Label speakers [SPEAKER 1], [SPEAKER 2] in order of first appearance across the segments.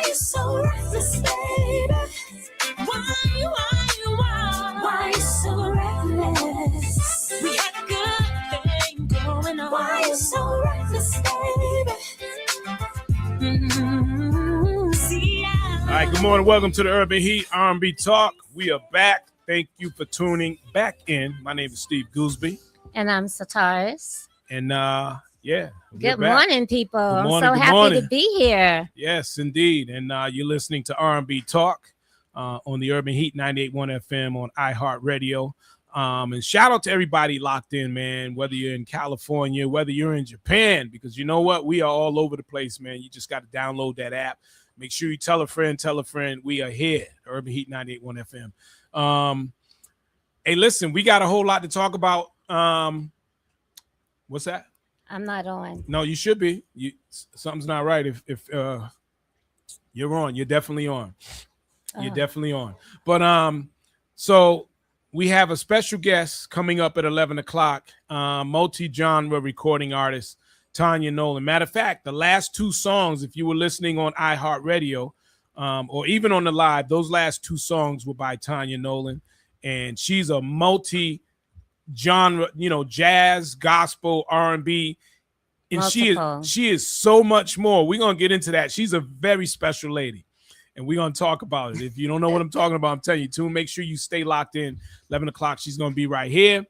[SPEAKER 1] you so reckless, baby? Why you so reckless? We had a good thing going on. Why you so reckless, baby?
[SPEAKER 2] All right, good morning. Welcome to the Urban Heat R&B Talk. We are back. Thank you for tuning back in. My name is Steve Gooseby.
[SPEAKER 3] And I'm Sataris.
[SPEAKER 2] And yeah.
[SPEAKER 3] Good morning, people.
[SPEAKER 2] Good morning,
[SPEAKER 3] I'm so happy to be here.
[SPEAKER 2] Yes, indeed. And you're listening to R&B Talk on the Urban Heat 98.1 FM on iHeartRadio. And shout out to everybody locked in, man, whether you're in California, whether you're in Japan, because you know what? We are all over the place, man. You just got to download that app. Make sure you tell a friend. We are here, Urban Heat 98.1 FM. Hey, listen, we got a whole lot to talk about. What's that?
[SPEAKER 3] I'm not on.
[SPEAKER 2] No, you should be. Something's not right. If you're on, you're definitely on. You're definitely on. But so we have a special guest coming up at 11 o'clock. Multi-genre recording artist TANYA NOLAN. Matter of fact, the last two songs, if you were listening on iHeartRadio or even on the live, those last two songs were by TANYA NOLAN, and she's a multi-genre, jazz, gospel, R&B, and she is so much more. We're gonna get into that. She's a very special lady, and we're gonna talk about it. If you don't know what I'm talking about, I'm telling you to. Make sure you stay locked in. 11 o'clock, she's gonna be right here.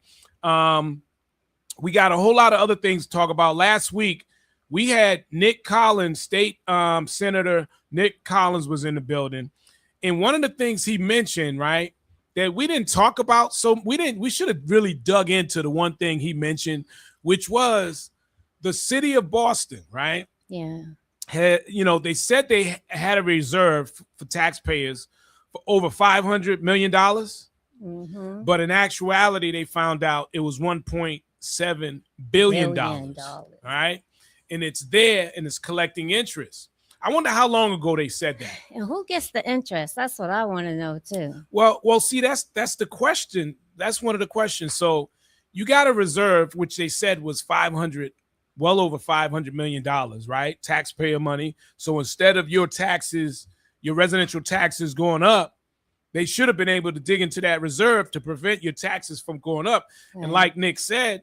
[SPEAKER 2] We got a whole lot of other things to talk about. Last week, we had Nick Collins, state Senator Nick Collins was in the building. And one of the things he mentioned, right, that we didn't talk about, so we should have really dug into the one thing he mentioned, which was the city of Boston, right?
[SPEAKER 3] Yeah.
[SPEAKER 2] They said they had a reserve for taxpayers for over $500 million.
[SPEAKER 3] Mm-hmm.
[SPEAKER 2] But in actuality, they found out it was $1.7 billion. All right. And it's there and it's collecting interest. I wonder how long ago they said that.
[SPEAKER 3] And who gets the interest? That's what I want to know too.
[SPEAKER 2] Well, see, that's the question. That's one of the questions. So you got a reserve, which they said was well over $500 million, right? Taxpayer money. So instead of your residential taxes going up, they should have been able to dig into that reserve to prevent your taxes from going up. Mm. And like Nick said,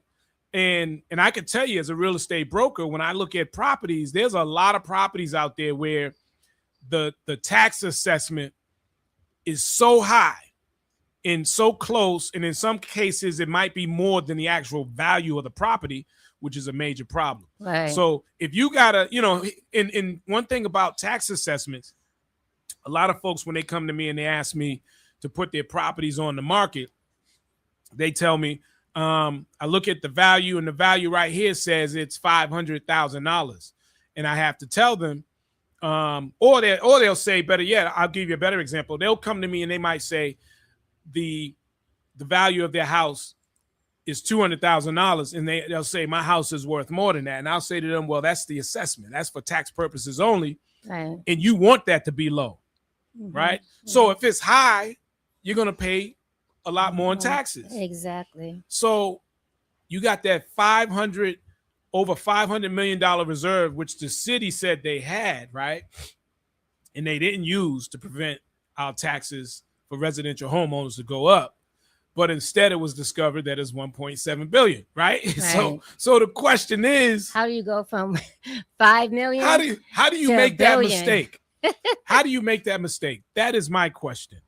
[SPEAKER 2] and I could tell you as a real estate broker, when I look at properties, there's a lot of properties out there where the tax assessment is so high and so close. And in some cases, it might be more than the actual value of the property, which is a major problem.
[SPEAKER 3] Right.
[SPEAKER 2] So if you gotta, in one thing about tax assessments, a lot of folks, when they come to me and they ask me to put their properties on the market, they tell me, I look at the value, and the value right here says it's $500,000. And I have to tell them, or they'll say, better yet, I'll give you a better example. They'll come to me and they might say the value of their house is $200,000, and they'll say my house is worth more than that. And I'll say to them, well, that's the assessment. That's for tax purposes only.
[SPEAKER 3] Right. And
[SPEAKER 2] you want that to be low, right? Mm-hmm. So if it's high, you're going to pay a lot more in taxes.
[SPEAKER 3] Exactly.
[SPEAKER 2] So you got that over $500 million reserve, which the city said they had, right? And they didn't use to prevent our taxes for residential homeowners to go up. But instead it was discovered that it's $1.7 billion, right? So the question is,
[SPEAKER 3] how do you go from 5 million?
[SPEAKER 2] How do you make that mistake? How do you make that mistake? That is my question.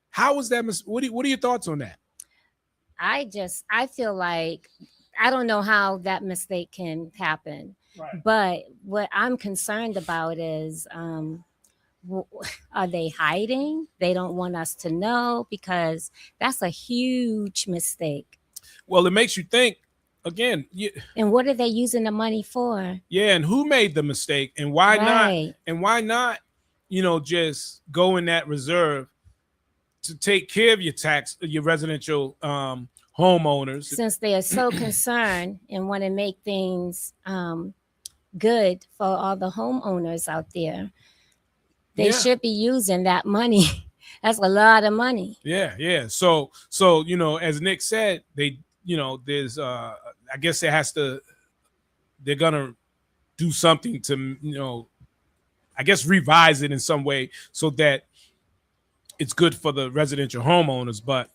[SPEAKER 2] How was that? What are your thoughts on that?
[SPEAKER 3] I feel like I don't know how that mistake can happen, right. But what I'm concerned about is, are they hiding? They don't want us to know, because that's a huge mistake.
[SPEAKER 2] Well, it makes you think again.
[SPEAKER 3] And what are they using the money for? Yeah,
[SPEAKER 2] and who made the mistake, and why not? And why not? Just go in that reserve to take care of your residential homeowners,
[SPEAKER 3] since they are so concerned and want to make things good for all the homeowners out there. They should be using that money. That's a lot of money.
[SPEAKER 2] Yeah. So as Nick said, there's I guess they're gonna do something to I guess, revise it in some way so that it's good for the residential homeowners. But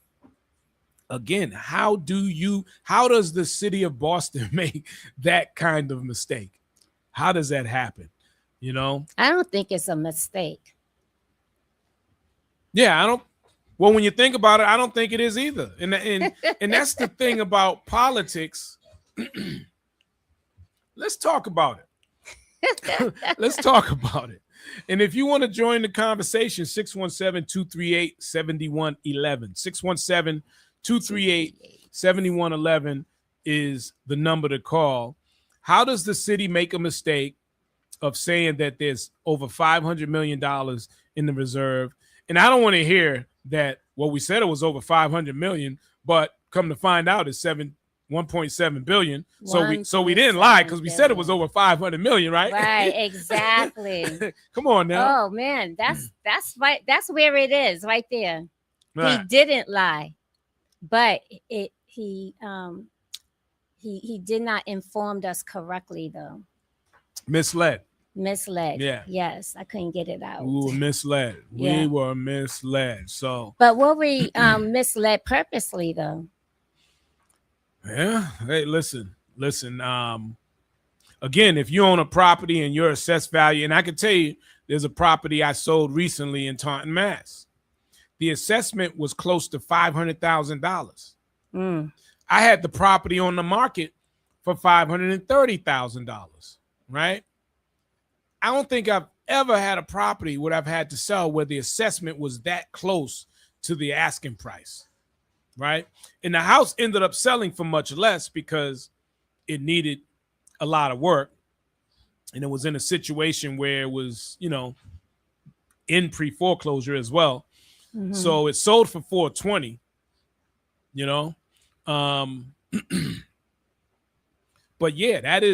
[SPEAKER 2] again, how does the city of Boston make that kind of mistake? How does that happen? You know?
[SPEAKER 3] I don't think it's a mistake.
[SPEAKER 2] Yeah, I don't. Well, when you think about it, I don't think it is either. And that's the thing about politics. Let's talk about it. Let's talk about it. And if you want to join the conversation, 617-238-7111. 617-238-7111 is the number to call. How does the city make a mistake of saying that there's over $500 million in the reserve? And I don't want to hear that, well, we said it was over 500 million, but come to find out it's 1.7 billion. So we didn't lie because we said it was over 500 million, right?
[SPEAKER 3] Right, exactly.
[SPEAKER 2] Come on now.
[SPEAKER 3] Oh man, that's right. That's where it is, right there.
[SPEAKER 2] Right.
[SPEAKER 3] He didn't lie, but he did not inform us correctly though.
[SPEAKER 2] Misled.
[SPEAKER 3] Yeah. Yes, I couldn't get it out.
[SPEAKER 2] We were misled.
[SPEAKER 3] Yeah.
[SPEAKER 2] We were misled. So.
[SPEAKER 3] But were we misled purposely though?
[SPEAKER 2] Yeah. Hey, listen. Again, if you own a property and your assessed value, and I can tell you, there's a property I sold recently in Taunton, Mass. The assessment was close to $500,000. I had the property on the market for $530,000. Right. I don't think I've ever had a property where I've had to sell where the assessment was that close to the asking price. Right. And the house ended up selling for much less because it needed a lot of work. And it was in a situation where it was, in pre-foreclosure as well. Mm-hmm. So it sold for $420, But yeah, that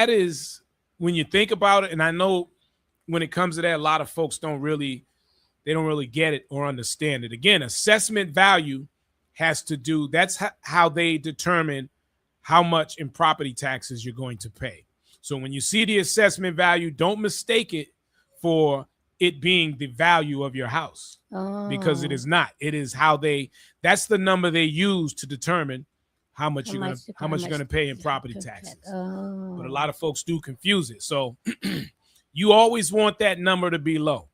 [SPEAKER 2] is when you think about it. And I know when it comes to that, a lot of folks don't really get it or understand it. Again, assessment value has to do, that's how they determine how much in property taxes you're going to pay. So when you see the assessment value, don't mistake it for it being the value of your house, because it is not. It is that's the number they use to determine how much you're going to pay in property taxes. But a lot of folks do confuse it. So you always want that number to be low.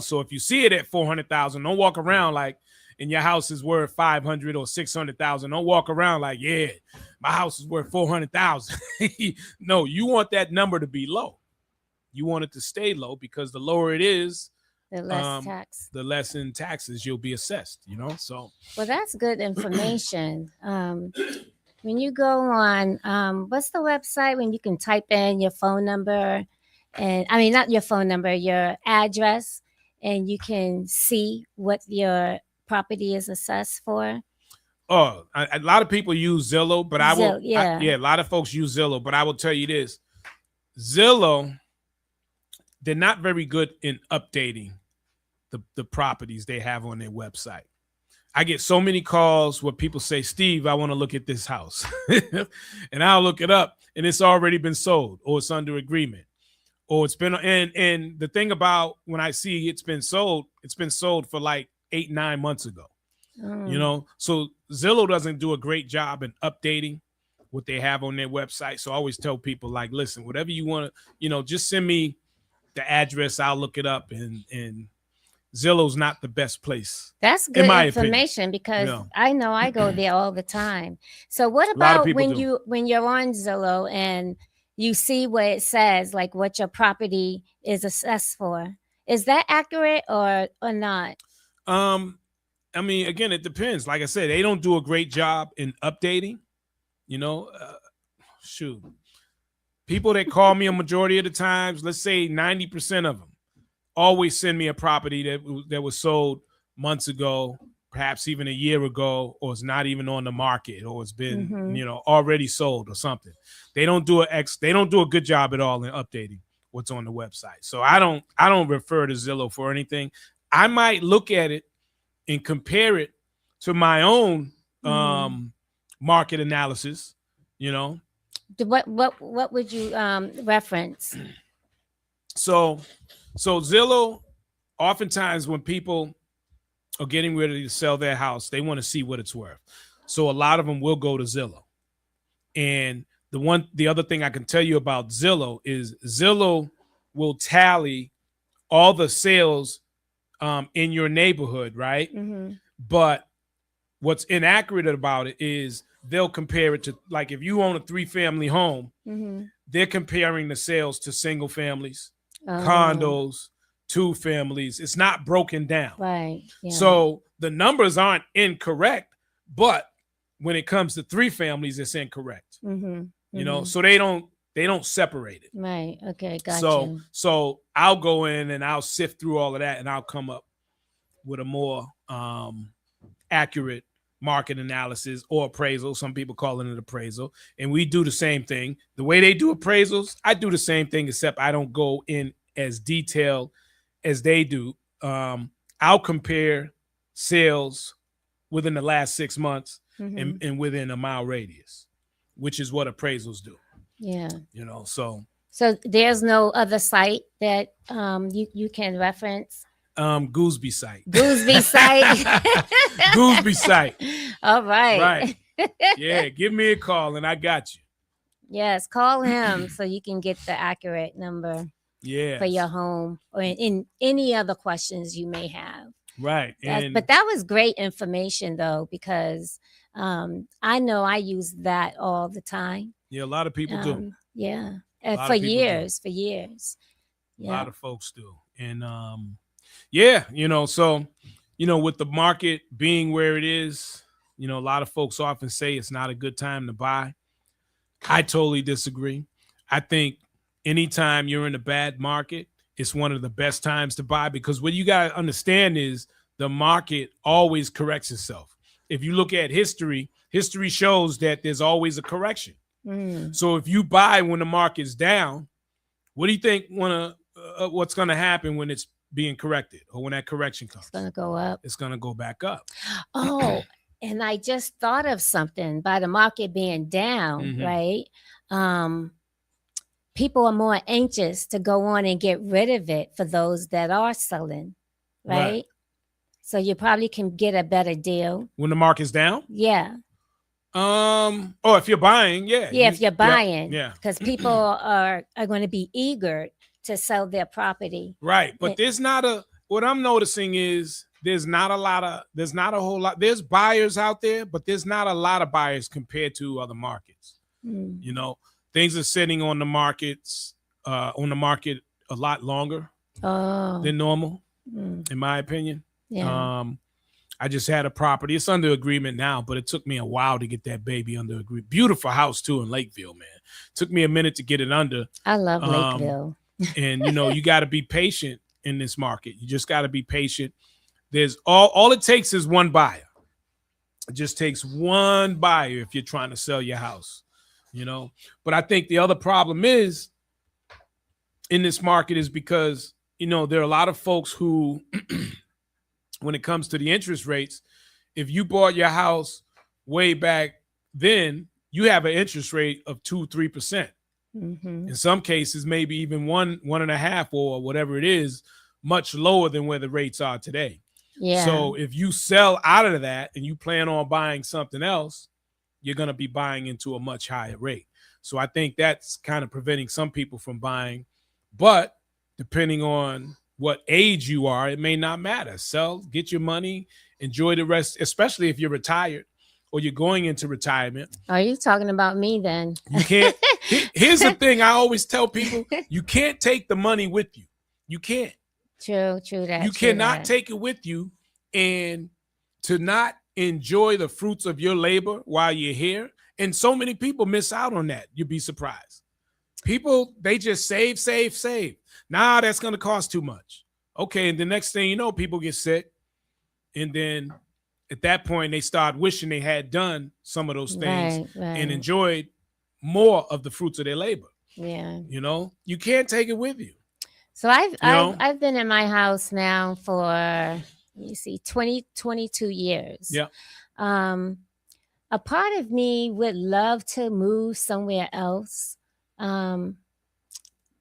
[SPEAKER 2] So if you see it at 400,000, don't walk around like, and your house is worth 500 or 600,000. Don't walk around like, yeah, my house is worth 400,000. No, you want that number to be low. You want it to stay low, because the lower it is,
[SPEAKER 3] the less tax,
[SPEAKER 2] the less in taxes you'll be assessed. So. Well,
[SPEAKER 3] that's good information. When you go on, what's the website when you can type in your phone number, and I mean not your phone number, your address, and you can see what your property is assessed for?
[SPEAKER 2] Oh, a lot of people use Zillow, but a lot of folks use Zillow, but I will tell you this. Zillow, they're not very good in updating the properties they have on their website. I get so many calls where people say, Steve, I want to look at this house. And I'll look it up and it's already been sold, or it's under agreement, or it's been, and the thing about when I see it's been sold for like 8-9 months ago. So Zillow doesn't do a great job in updating what they have on their website. So I always tell people, like, listen, whatever you want to, just send me the address. I'll look it up, and Zillow's not the best place.
[SPEAKER 3] That's good information, because I know I go there all the time. So what about when you're on Zillow and you see what it says, like what your property is assessed for? Is that accurate or not?
[SPEAKER 2] I mean, again, it depends. Like I said, they don't do a great job in updating. Shoot. People that call me a majority of the times, let's say 90% of them, always send me a property that was sold months ago, perhaps even a year ago, or it's not even on the market, or it's been, already sold or something. They don't do a good job at all in updating what's on the website. So I don't refer to Zillow for anything. I might look at it and compare it to my own market analysis.
[SPEAKER 3] What would you reference?
[SPEAKER 2] So Zillow, oftentimes when people are getting ready to sell their house, they want to see what it's worth. So a lot of them will go to Zillow. And the other thing I can tell you about Zillow is Zillow will tally all the sales in your neighborhood, right?
[SPEAKER 3] Mm-hmm.
[SPEAKER 2] But what's inaccurate about it is they'll compare it to, like, if you own a 3-family home,
[SPEAKER 3] Mm-hmm.
[SPEAKER 2] they're comparing the sales to single families,
[SPEAKER 3] Oh,
[SPEAKER 2] condos, 2 families. It's not broken down.
[SPEAKER 3] right. Yeah.
[SPEAKER 2] So the numbers aren't incorrect, but when it comes to 3 families, it's incorrect.
[SPEAKER 3] Mm-hmm.
[SPEAKER 2] You know, so they don't separate it.
[SPEAKER 3] Right. Okay. Gotcha.
[SPEAKER 2] So I'll go in and I'll sift through all of that, and I'll come up with a more accurate market analysis or appraisal. Some people call it an appraisal, and we do the same thing. The way they do appraisals, I do the same thing, except I don't go in as detailed as they do. I'll compare sales within the last 6 months and within a mile radius, which is what appraisals do.
[SPEAKER 3] Yeah.
[SPEAKER 2] You know, so
[SPEAKER 3] there's no other site that you can reference.
[SPEAKER 2] Gooseby site.
[SPEAKER 3] Gooseby site.
[SPEAKER 2] Gooseby site.
[SPEAKER 3] All right.
[SPEAKER 2] Right. Yeah, give me a call and I got you.
[SPEAKER 3] Yes, call him so you can get the accurate number for your home or in any other questions you may have.
[SPEAKER 2] Right.
[SPEAKER 3] But that was great information though, because I know I use that all the time.
[SPEAKER 2] Yeah, a lot of people do.
[SPEAKER 3] Yeah. For years. Yeah.
[SPEAKER 2] A lot of folks do. And yeah, you know, so, you know, with the market being where it is, you know, a lot of folks often say it's not a good time to buy. I totally disagree. I think anytime you're in a bad market, it's one of the best times to buy, because what you got to understand is the market always corrects itself. If you look at history shows that there's always a correction. So if you buy when the market's down, what do you think what's going to happen when it's being corrected or when that correction comes?
[SPEAKER 3] It's going to go up.
[SPEAKER 2] It's going to go back up.
[SPEAKER 3] Oh, and I just thought of something. By the market being down, right? People are more anxious to go on and get rid of it for those that are selling, right? So you probably can get a better deal
[SPEAKER 2] when the market's down.
[SPEAKER 3] Yeah.
[SPEAKER 2] Or if you're buying,
[SPEAKER 3] yeah. If you're buying,
[SPEAKER 2] yeah,
[SPEAKER 3] because people are going to be eager to sell their property,
[SPEAKER 2] right? But what I'm noticing is there's not a whole lot. There's buyers out there, but there's not a lot of buyers compared to other markets. You know, things are sitting on the market a lot longer than normal, in my opinion.
[SPEAKER 3] Yeah.
[SPEAKER 2] I just had a property. It's under agreement now, but it took me a while to get that baby under agreement. Beautiful house too in Lakeville, man. Took me a minute to get it under.
[SPEAKER 3] I love Lakeville.
[SPEAKER 2] And you know, you got to be patient in this market. You just got to be patient. There's all it takes is one buyer. It just takes one buyer if you're trying to sell your house, you know. But I think the other problem is in this market is because, you know, there are a lot of folks who when it comes to the interest rates, if you bought your house way back then, you have an interest rate of 2-3%. In some cases, maybe even 1.5 or whatever it is, much lower than where the rates are today.
[SPEAKER 3] Yeah.
[SPEAKER 2] So if you sell out of that and you plan on buying something else, you're going to be buying into a much higher rate. So I think that's kind of preventing some people from buying. But depending on what age you are, it may not matter. Sell, get your money, enjoy the rest, especially if you're retired or you're going into retirement.
[SPEAKER 3] Are you talking about me then?
[SPEAKER 2] You can't. Here's the thing I always tell people. You can't take the money with you. You can't.
[SPEAKER 3] True that.
[SPEAKER 2] You cannot take it with you, and to not enjoy the fruits of your labor while you're here. And so many people miss out on that. You'd be surprised. People, they just save. Nah, that's going to cost too much. Okay, and the next thing you know, people get sick. And then at that point, they start wishing they had done some of those things and enjoyed more of the fruits of their labor.
[SPEAKER 3] Yeah.
[SPEAKER 2] You know, you can't take it with you.
[SPEAKER 3] So I've been in my house now for 22 years.
[SPEAKER 2] Yeah.
[SPEAKER 3] A part of me would love to move somewhere else.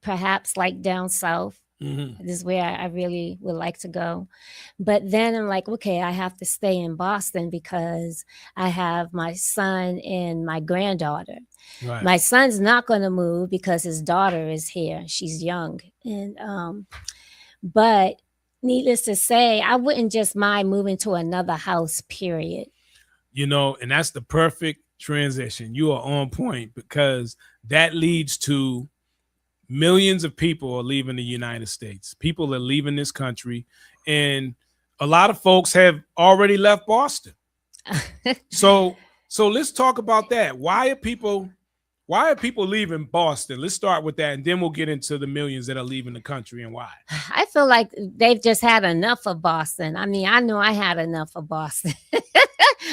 [SPEAKER 3] perhaps like down south.
[SPEAKER 2] Mm-hmm.
[SPEAKER 3] This is where I really would like to go. But then I'm like, okay, I have to stay in Boston because I have my son and my granddaughter.
[SPEAKER 2] Right.
[SPEAKER 3] My son's not going to move because his daughter is here. She's young. And but needless to say, I wouldn't just mind moving to another house, period.
[SPEAKER 2] And that's the perfect transition. You are on point, because that leads to millions of people are leaving the United States. People are leaving this country, and a lot of folks have already left Boston. So let's talk about that. Why are people leaving Boston? Let's start with that, and then we'll get into the millions that are leaving the country and why.
[SPEAKER 3] I feel like they've just had enough of Boston. I mean, I know I had enough of Boston.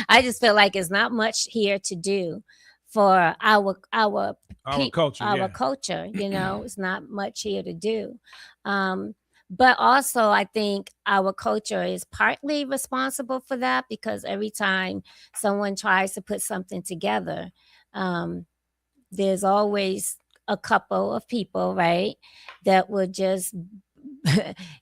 [SPEAKER 3] I just feel like it's not much here to do for our
[SPEAKER 2] culture.
[SPEAKER 3] Culture, it's not much here to do. But also, I think our culture is partly responsible for that, because every time someone tries to put something together, there's always a couple of people, right, that would just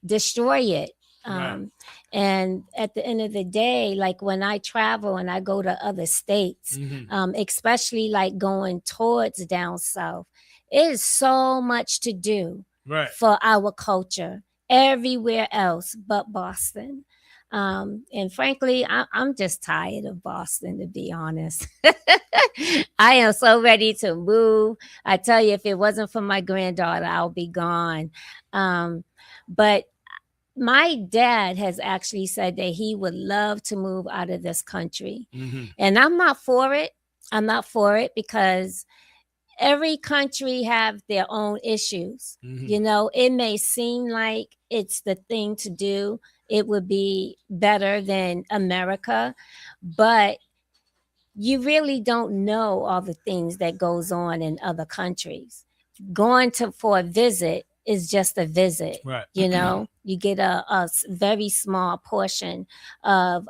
[SPEAKER 3] destroy it.
[SPEAKER 2] Right.
[SPEAKER 3] And at the end of the day, like when I travel and I go to other states, especially like going towards down south, it is so much to do for our culture everywhere else but Boston. And frankly, I'm just tired of Boston, to be honest. I am so ready to move. I tell you, if it wasn't for my granddaughter, I'll be gone. But my dad has actually said that he would love to move out of this country. And I'm not for it. I'm not for it because every country have their own issues. It may seem like it's the thing to do. It would be better than America, but you really don't know all the things that goes on in other countries. Going for a visit is just a visit.
[SPEAKER 2] Right.
[SPEAKER 3] You get a very small portion of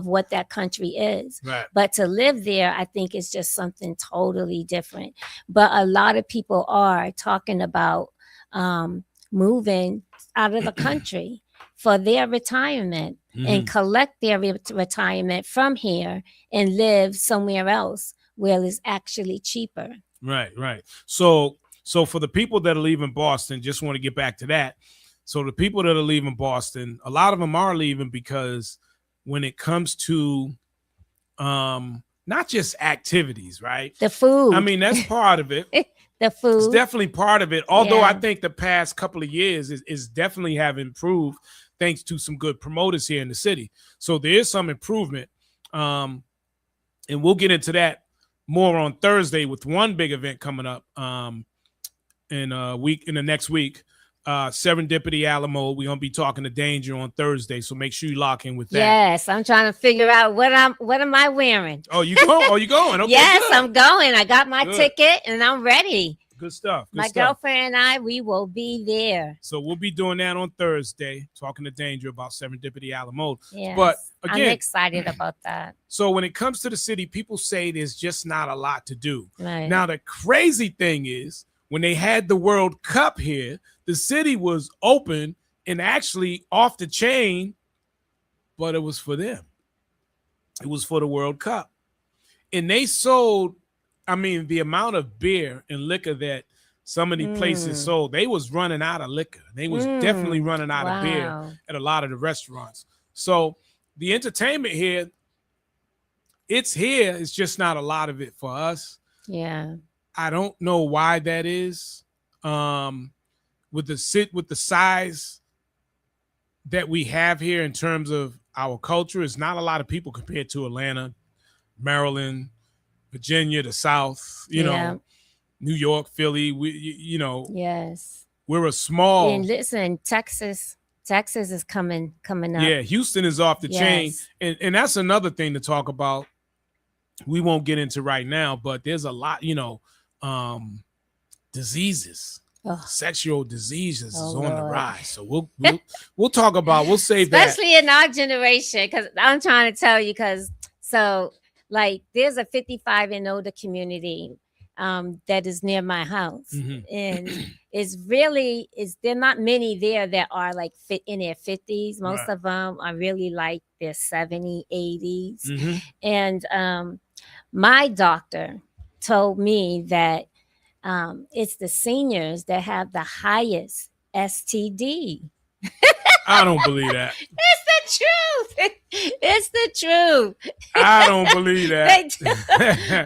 [SPEAKER 3] what that country is.
[SPEAKER 2] Right.
[SPEAKER 3] But to live there, I think is just something totally different. But a lot of people are talking about moving out of the country for their retirement and collect their retirement from here and live somewhere else where it's actually cheaper.
[SPEAKER 2] Right. So for the people that are leaving Boston, just want to get back to that. So the people that are leaving Boston, a lot of them are leaving because when it comes to not just activities, right?
[SPEAKER 3] The food.
[SPEAKER 2] I mean, that's part of it.
[SPEAKER 3] The food.
[SPEAKER 2] It's definitely part of it. Although I think the past couple of years is definitely have improved thanks to some good promoters here in the city. So there is some improvement. And we'll get into that more on Thursday with one big event coming up in the next week. Serendipity Alamo. We're gonna be talking to Danger on Thursday, so make sure you lock in with that.
[SPEAKER 3] Yes, I'm trying to figure out what am I wearing.
[SPEAKER 2] Oh, you going? Oh, you going? Okay,
[SPEAKER 3] yes,
[SPEAKER 2] good.
[SPEAKER 3] I'm going. I got my ticket and I'm ready.
[SPEAKER 2] Good stuff.
[SPEAKER 3] My girlfriend and we will be there.
[SPEAKER 2] So we'll be doing that on Thursday, talking to Danger about Serendipity Alamo.
[SPEAKER 3] Yes,
[SPEAKER 2] but again,
[SPEAKER 3] I'm excited about that.
[SPEAKER 2] So when it comes to the city, people say there's just not a lot to do.
[SPEAKER 3] Right.
[SPEAKER 2] Now, the crazy thing is, when they had the World Cup here, the city was open and actually off the chain, but it was for them. It was for the World Cup. And they sold, I mean, the amount of beer and liquor that some of these places sold, they was running out of liquor. They was definitely running out of beer at a lot of the restaurants. So the entertainment here, it's here. It's just not a lot of it for us.
[SPEAKER 3] Yeah.
[SPEAKER 2] I don't know why that is. With the size that we have here in terms of our culture, it's not a lot of people compared to Atlanta, Maryland, Virginia, the South, you know, New York, Philly.
[SPEAKER 3] Yes,
[SPEAKER 2] we're a small.
[SPEAKER 3] And listen, Texas is coming up.
[SPEAKER 2] Yeah, Houston is off the chain, and that's another thing to talk about. We won't get into right now, but there's a lot, diseases. Sexual diseases is on the rise. So we'll talk about, we'll save that.
[SPEAKER 3] Especially in our generation, because I'm trying to tell you, there's a 55 and older community. that is near my house.
[SPEAKER 2] Mhm.
[SPEAKER 3] And there not many there that are like fit in their 50s. Most
[SPEAKER 2] Right.
[SPEAKER 3] of them are really like their 70s, 80s.
[SPEAKER 2] Mhm.
[SPEAKER 3] And my doctor told me that it's the seniors that have the highest STD.
[SPEAKER 2] I don't believe that.
[SPEAKER 3] It's the truth. It's the truth.
[SPEAKER 2] I don't believe
[SPEAKER 3] They
[SPEAKER 2] that.
[SPEAKER 3] do.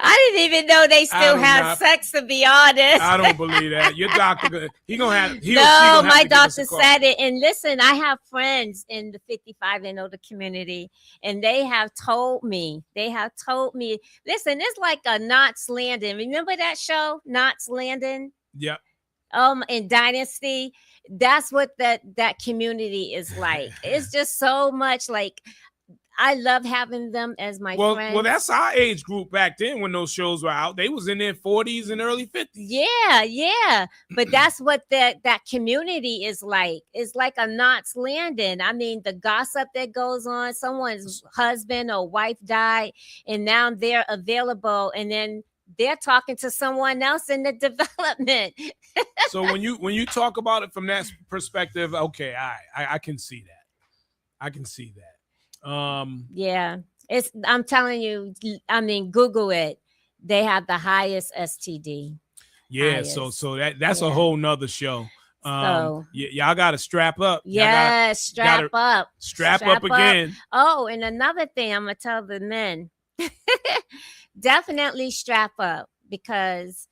[SPEAKER 3] I didn't even know they still
[SPEAKER 2] do
[SPEAKER 3] have
[SPEAKER 2] not-
[SPEAKER 3] sex, to be honest.
[SPEAKER 2] I don't believe that. Your doctor, he gonna have. He or she
[SPEAKER 3] No,
[SPEAKER 2] gonna have
[SPEAKER 3] my
[SPEAKER 2] to give us a
[SPEAKER 3] doctor
[SPEAKER 2] call.
[SPEAKER 3] said it. And listen, I have friends in the 55 and older community, and they have told me, listen, it's like a Knots Landing. Remember that show, Knots Landing?
[SPEAKER 2] Yep.
[SPEAKER 3] In Dynasty? That's what that community is like. It's just so much like, I love having them as my friends.
[SPEAKER 2] Well, that's our age group back then when those shows were out. They was in their 40s and early 50s.
[SPEAKER 3] Yeah. But that's what that community is like. It's like a Knots Landing. I mean, the gossip that goes on, someone's husband or wife died, and now they're available, and then they're talking to someone else in the development.
[SPEAKER 2] So when you talk about it from that perspective, okay, I can see that. I can see that.
[SPEAKER 3] Yeah, I'm telling you, I mean, Google it. They have the highest STD.
[SPEAKER 2] Yeah,
[SPEAKER 3] highest.
[SPEAKER 2] so that's a
[SPEAKER 3] Yeah.
[SPEAKER 2] whole nother show.
[SPEAKER 3] So
[SPEAKER 2] Y'all gotta strap up.
[SPEAKER 3] yeah, strap up.
[SPEAKER 2] Strap up again.
[SPEAKER 3] Oh, and another thing I'm gonna tell the men, definitely strap up, because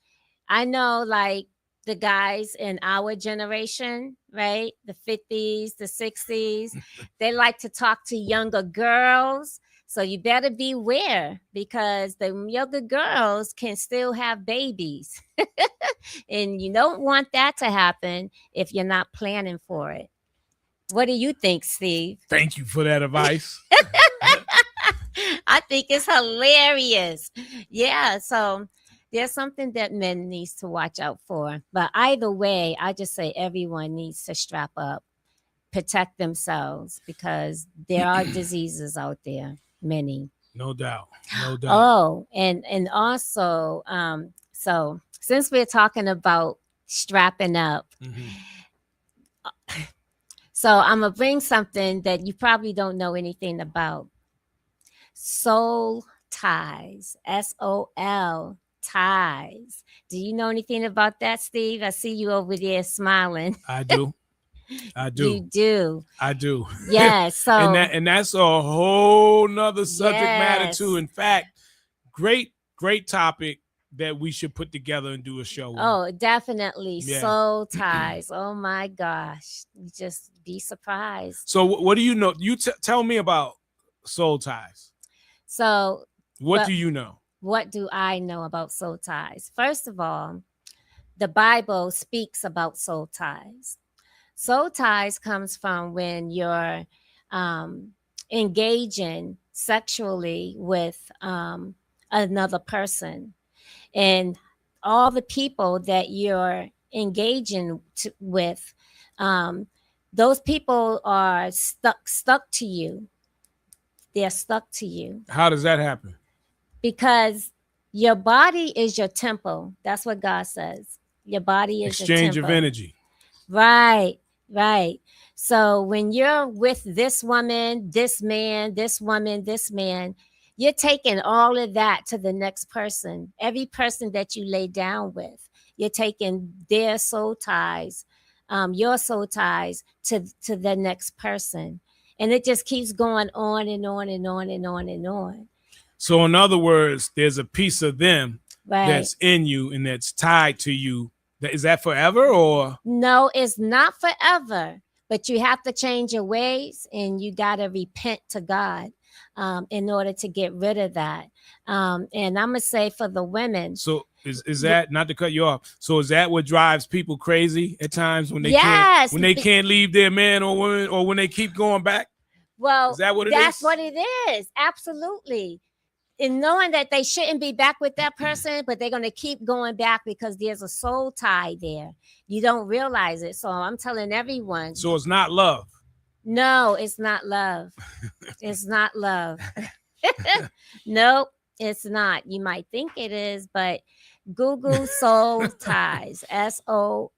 [SPEAKER 3] I know like the guys in our generation, right? The 50s, the 60s, they like to talk to younger girls. So you better beware, because the younger girls can still have babies. And you don't want that to happen if you're not planning for it. What do you think, Steve?
[SPEAKER 2] Thank you for that advice.
[SPEAKER 3] I think it's hilarious. Yeah, so there's something that men needs to watch out for. But either way, I just say everyone needs to strap up, protect themselves, because there are diseases out there, many.
[SPEAKER 2] No doubt. No doubt.
[SPEAKER 3] Oh, and also, so since we're talking about strapping up, so I'm gonna bring something that you probably don't know anything about. Soul ties, SOL ties. Do you know anything about that, Steve? I see you over there smiling.
[SPEAKER 2] I do.
[SPEAKER 3] You do.
[SPEAKER 2] I do.
[SPEAKER 3] Yeah. So
[SPEAKER 2] and that's a whole nother subject matter
[SPEAKER 3] Yes.
[SPEAKER 2] too. In fact, great topic that we should put together and do a show on.
[SPEAKER 3] oh, definitely
[SPEAKER 2] Yeah.
[SPEAKER 3] soul ties. Oh my gosh, you just be surprised.
[SPEAKER 2] So what do you know? You tell me about soul ties.
[SPEAKER 3] So
[SPEAKER 2] What
[SPEAKER 3] Well-
[SPEAKER 2] do you know?
[SPEAKER 3] what do I know about soul ties? First of all, the Bible speaks about soul ties. Soul ties comes from when you're engaging sexually with another person, and all the people that you're engaging with, those people are stuck to you. They're stuck to you.
[SPEAKER 2] How does that happen?
[SPEAKER 3] Because your body is your temple. That's what God says. Your body is
[SPEAKER 2] Exchange
[SPEAKER 3] your
[SPEAKER 2] of
[SPEAKER 3] temple.
[SPEAKER 2] energy.
[SPEAKER 3] Right. So when you're with this woman, this man, this woman, this man, you're taking all of that to the next person. Every person that you lay down with, you're taking their soul ties, your soul ties to the next person. And it just keeps going on and on and on and on and on.
[SPEAKER 2] So in other words, there's a piece of them
[SPEAKER 3] Right.
[SPEAKER 2] that's in you and that's tied to you. Is that forever or?
[SPEAKER 3] No, it's not forever, but you have to change your ways, and you got to repent to God in order to get rid of that. And I'm going to say for the women.
[SPEAKER 2] So is that, not to cut you off, so is that what drives people crazy at times when they
[SPEAKER 3] Yes.
[SPEAKER 2] can't leave their man or woman, or when they keep going back?
[SPEAKER 3] Well,
[SPEAKER 2] Is that what it
[SPEAKER 3] that's
[SPEAKER 2] is?
[SPEAKER 3] what it is. Absolutely. And knowing that they shouldn't be back with that person, but they're going to keep going back because there's a soul tie there. You don't realize it. So I'm telling everyone.
[SPEAKER 2] So it's not love.
[SPEAKER 3] No, it's not love. It's not love. Nope, it's not. You might think it is, but Google soul ties, SOUL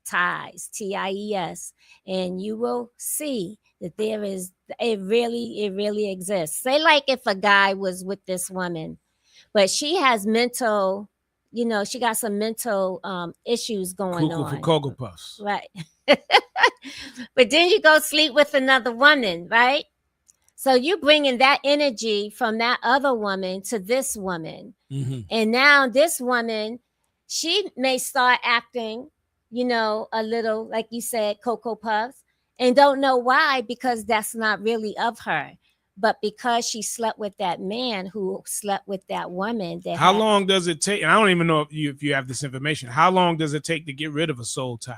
[SPEAKER 3] ties, TIES, and you will see that it really exists. Say like if a guy was with this woman, but she has mental, she got some mental issues going
[SPEAKER 2] Cuckoo for
[SPEAKER 3] on.
[SPEAKER 2] Cocoa Puffs.
[SPEAKER 3] Right. But then you go sleep with another woman, right? So you bringing that energy from that other woman to this woman.
[SPEAKER 2] Mm-hmm.
[SPEAKER 3] And now this woman, she may start acting, a little, like you said, Cocoa Puffs, and don't know why, because that's not really of her. But because she slept with that man who slept with that woman.
[SPEAKER 2] How long does it take? And I don't even know if you have this information. How long does it take to get rid of a soul tie?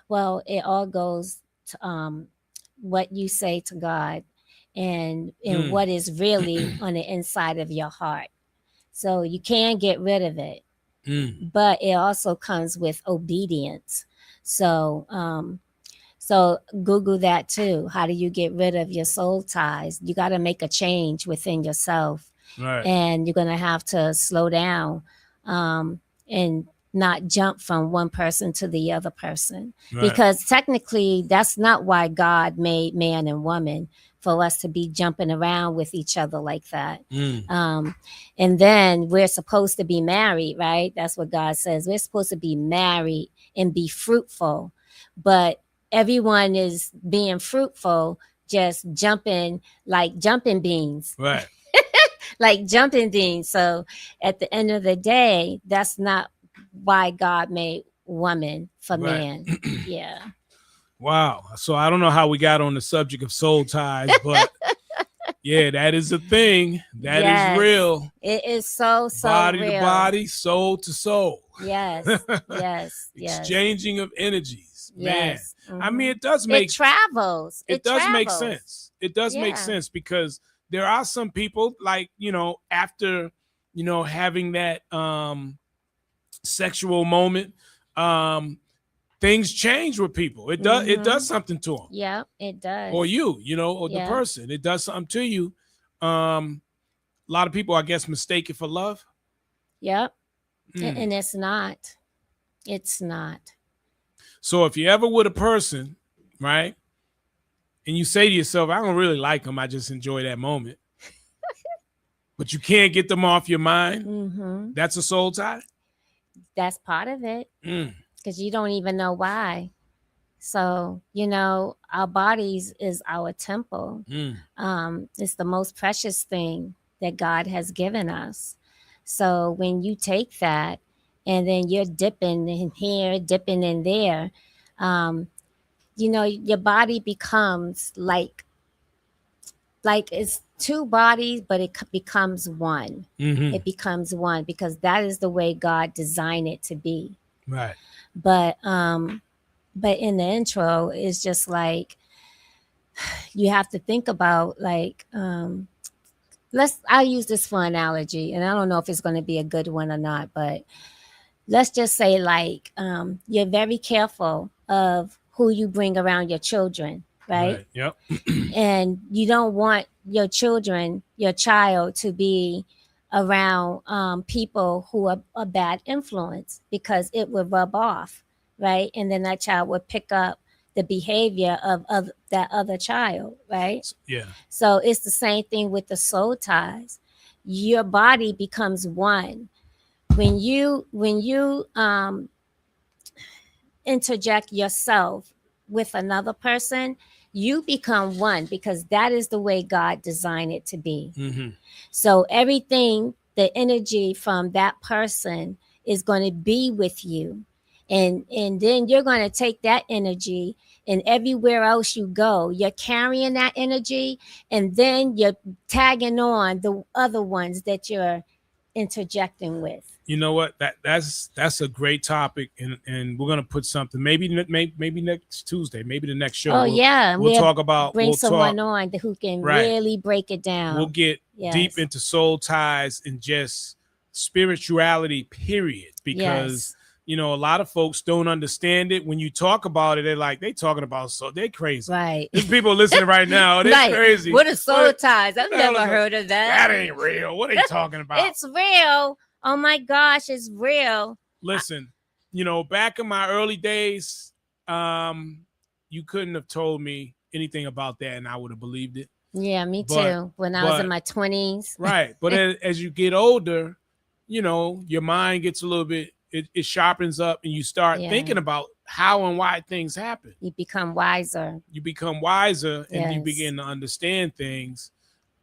[SPEAKER 3] Well, it all goes to what you say to God and what is really on the inside of your heart. So you can get rid of it, but it also comes with obedience. So Google that too. How do you get rid of your soul ties? You got to make a change within yourself,
[SPEAKER 2] right?
[SPEAKER 3] And you're going to have to slow down and not jump from one person to the other person, right? Because technically that's not why God made man and woman, for us to be jumping around with each other like that. And then we're supposed to be married, right? That's what God says. We're supposed to be married and be fruitful, but everyone is being fruitful, just jumping like jumping beans,
[SPEAKER 2] right?
[SPEAKER 3] Like jumping beans. So at the end of the day, that's not why God made woman for man. Yeah.
[SPEAKER 2] Wow. So I don't know how we got on the subject of soul ties, but yeah, that is a thing. That is real.
[SPEAKER 3] It is so
[SPEAKER 2] body
[SPEAKER 3] real.
[SPEAKER 2] To body, soul to soul.
[SPEAKER 3] Yes. Yes.
[SPEAKER 2] Exchanging of energies.
[SPEAKER 3] Yes.
[SPEAKER 2] Man. I mean, it does make
[SPEAKER 3] it travels.
[SPEAKER 2] It does make sense. It does make sense, because there are some people, like, after, having that sexual moment, things change with people. It does. It does something to them.
[SPEAKER 3] Yeah, it does.
[SPEAKER 2] Or or the person. It does something to you. A lot of people, I guess, mistake it for love.
[SPEAKER 3] Yep. And it's not. It's not.
[SPEAKER 2] So if you ever with a person, right, and you say to yourself, I don't really like them, I just enjoy that moment, but you can't get them off your mind, that's a soul tie? That's
[SPEAKER 3] part of it. Because you don't even know why. So, our bodies is our temple. It's the most precious thing that God has given us. So when you take that and then you're dipping in here, dipping in there, your body becomes like it's two bodies, but it becomes one. It becomes one, because that is the way God designed it to be.
[SPEAKER 2] Right.
[SPEAKER 3] But in the intro, it's just like, you have to think about, like, I'll use this for analogy, and I don't know if it's going to be a good one or not, but let's just say, like, you're very careful of who you bring around your children, right?
[SPEAKER 2] Yep.
[SPEAKER 3] And you don't want your child to be around people who are a bad influence, because it would rub off, right? And then that child would pick up the behavior of that other child, right?
[SPEAKER 2] Yeah.
[SPEAKER 3] So it's the same thing with the soul ties. Your body becomes one. When you interject yourself with another person, you become one, because that is the way God designed it to be. So everything, the energy from that person is going to be with you. And then you're going to take that energy, and everywhere else you go, you're carrying that energy, and then you're tagging on the other ones that you're interjecting with.
[SPEAKER 2] You know what? That's a great topic, and we're gonna put something maybe next Tuesday, maybe the next show. We'll talk about
[SPEAKER 3] someone on who can really break it down.
[SPEAKER 2] We'll get deep into soul ties and just spirituality, period, because you know, a lot of folks don't understand it. When you talk about it, they talking about they're crazy.
[SPEAKER 3] Right.
[SPEAKER 2] There's people listening right now. They're
[SPEAKER 3] Right.
[SPEAKER 2] crazy.
[SPEAKER 3] What are soul ties? I've never heard of that.
[SPEAKER 2] That ain't real. What are you talking about?
[SPEAKER 3] It's real. Oh my gosh, it's real.
[SPEAKER 2] Listen, you know, back in my early days, you couldn't have told me anything about that and I would have believed it.
[SPEAKER 3] Yeah, me too. When I was in my 20s.
[SPEAKER 2] Right. But as you get older, you know, your mind gets a little bit, it sharpens up and you start thinking about how and why things happen.
[SPEAKER 3] You become wiser.
[SPEAKER 2] You become wiser and you begin to understand things.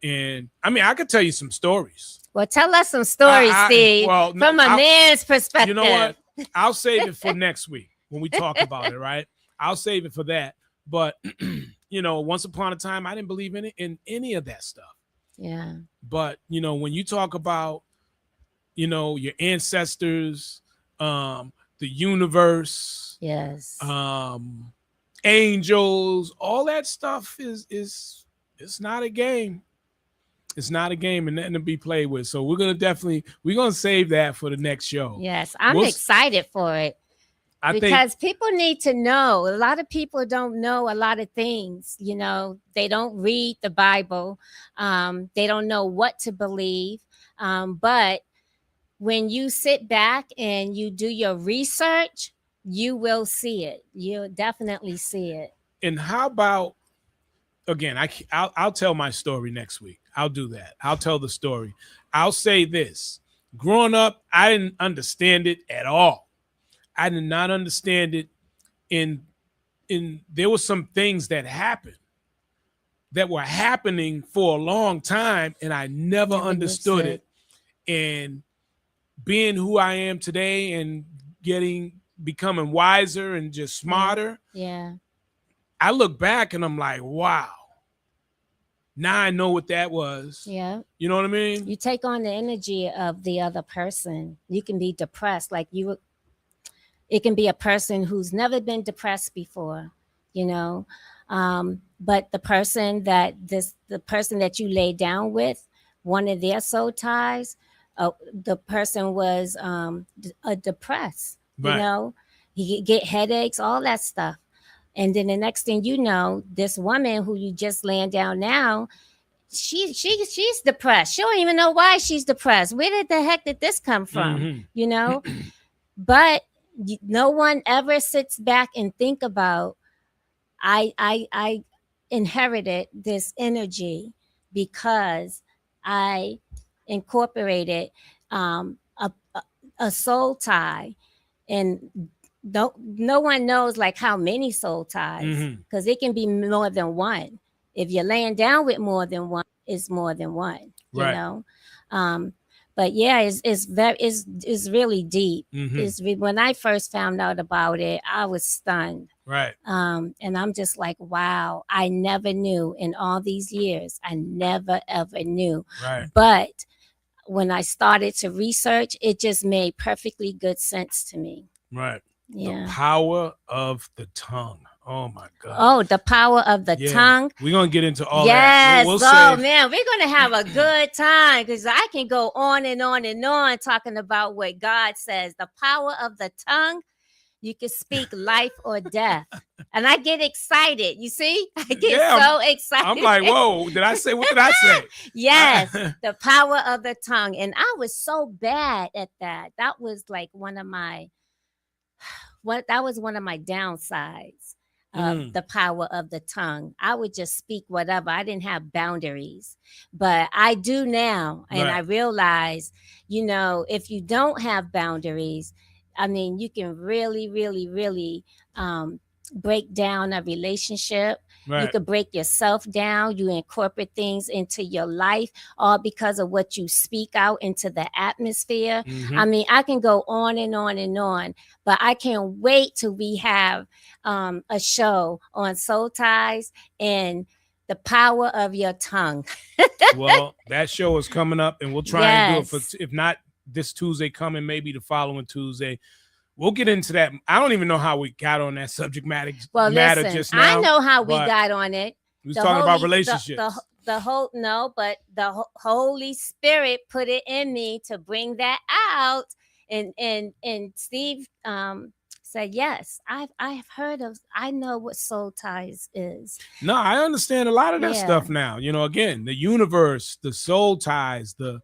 [SPEAKER 2] And I mean, I could tell you some stories.
[SPEAKER 3] Well, tell us some stories, Steve, from a man's perspective.
[SPEAKER 2] You know what? I'll save it for next week when we talk about it, right? I'll save it for that. But, you know, once upon a time, I didn't believe in any of that stuff.
[SPEAKER 3] Yeah.
[SPEAKER 2] But, you know, when you talk about, you know, your ancestors, the universe,
[SPEAKER 3] yes,
[SPEAKER 2] angels, all that stuff is it's not a game. It's not a game and nothing to be played with. So we're gonna save that for the next show.
[SPEAKER 3] Yes, I'm excited for it. Because people need to know. A lot of people don't know a lot of things. You know, they don't read the Bible. They don't know what to believe. But when you sit back and you do your research, you will see it. You'll definitely see it.
[SPEAKER 2] And how about, again, I'll tell my story next week. I'll do that. I'll tell the story. I'll say this. Growing up, I didn't understand it at all. I did not understand it. In there were some things that happened that were happening for a long time, and I never understood it. And being who I am today and becoming wiser and just smarter.
[SPEAKER 3] Yeah.
[SPEAKER 2] I look back and I'm like, wow. Now I know what that was.
[SPEAKER 3] Yeah.
[SPEAKER 2] You know what I mean?
[SPEAKER 3] You take on the energy of the other person. You can be depressed. It can be a person who's never been depressed before, you know. But the person that you lay down with, one of their soul ties, the person was depressed,
[SPEAKER 2] right.
[SPEAKER 3] You know, he get headaches, all that stuff. And then the next thing you know, this woman who you just laying down now, she's depressed. She don't even know why she's depressed. Where the heck did this come from?
[SPEAKER 2] Mm-hmm.
[SPEAKER 3] You know, but no one ever sits back and think about, I inherited this energy because I incorporated a soul tie, and no one knows like how many soul ties, because it can be more than one. If you're laying down with more than one, it's more than one. You know. But yeah, it's really deep. When I first found out about it, I was stunned.
[SPEAKER 2] Right.
[SPEAKER 3] And I'm just like, wow, I never knew in all these years. I never, ever knew.
[SPEAKER 2] Right.
[SPEAKER 3] But when I started to research, it just made perfectly good sense to me.
[SPEAKER 2] Right.
[SPEAKER 3] Yeah.
[SPEAKER 2] The power of the tongue. Oh my God.
[SPEAKER 3] Oh, the power of the tongue.
[SPEAKER 2] We're going to get into all
[SPEAKER 3] that.
[SPEAKER 2] We'll
[SPEAKER 3] Man, we're going to have a good time, because I can go on and on and on talking about what God says. The power of the tongue. You can speak life or death. And I get excited. You see? I get so excited.
[SPEAKER 2] I'm like, whoa, what did I say?
[SPEAKER 3] Yes, the power of the tongue. And I was so bad at that. That was like one of my downsides of the power of the tongue. I would just speak whatever. I didn't have boundaries, but I do now. And I realize, you know, if you don't have boundaries, I mean, you can really, really, really break down a relationship. You could break yourself down. You incorporate things into your life, all because of what you speak out into the atmosphere. I mean, I can go on and on and on, but I can't wait till we have a show on soul ties and the power of your tongue.
[SPEAKER 2] Well, that show is coming up, and we'll try and do it for, if not this Tuesday coming, maybe the following Tuesday. We'll get into that. I don't even know how we got on that subject matter.
[SPEAKER 3] Listen,
[SPEAKER 2] just now.
[SPEAKER 3] I know how we got on it.
[SPEAKER 2] We was talking about relationships.
[SPEAKER 3] The Holy Spirit put it in me to bring that out. And Steve said, yes, I've heard of, I know what soul ties is.
[SPEAKER 2] No, I understand a lot of that
[SPEAKER 3] Yeah.
[SPEAKER 2] stuff now. You know, again, the universe, the soul ties, the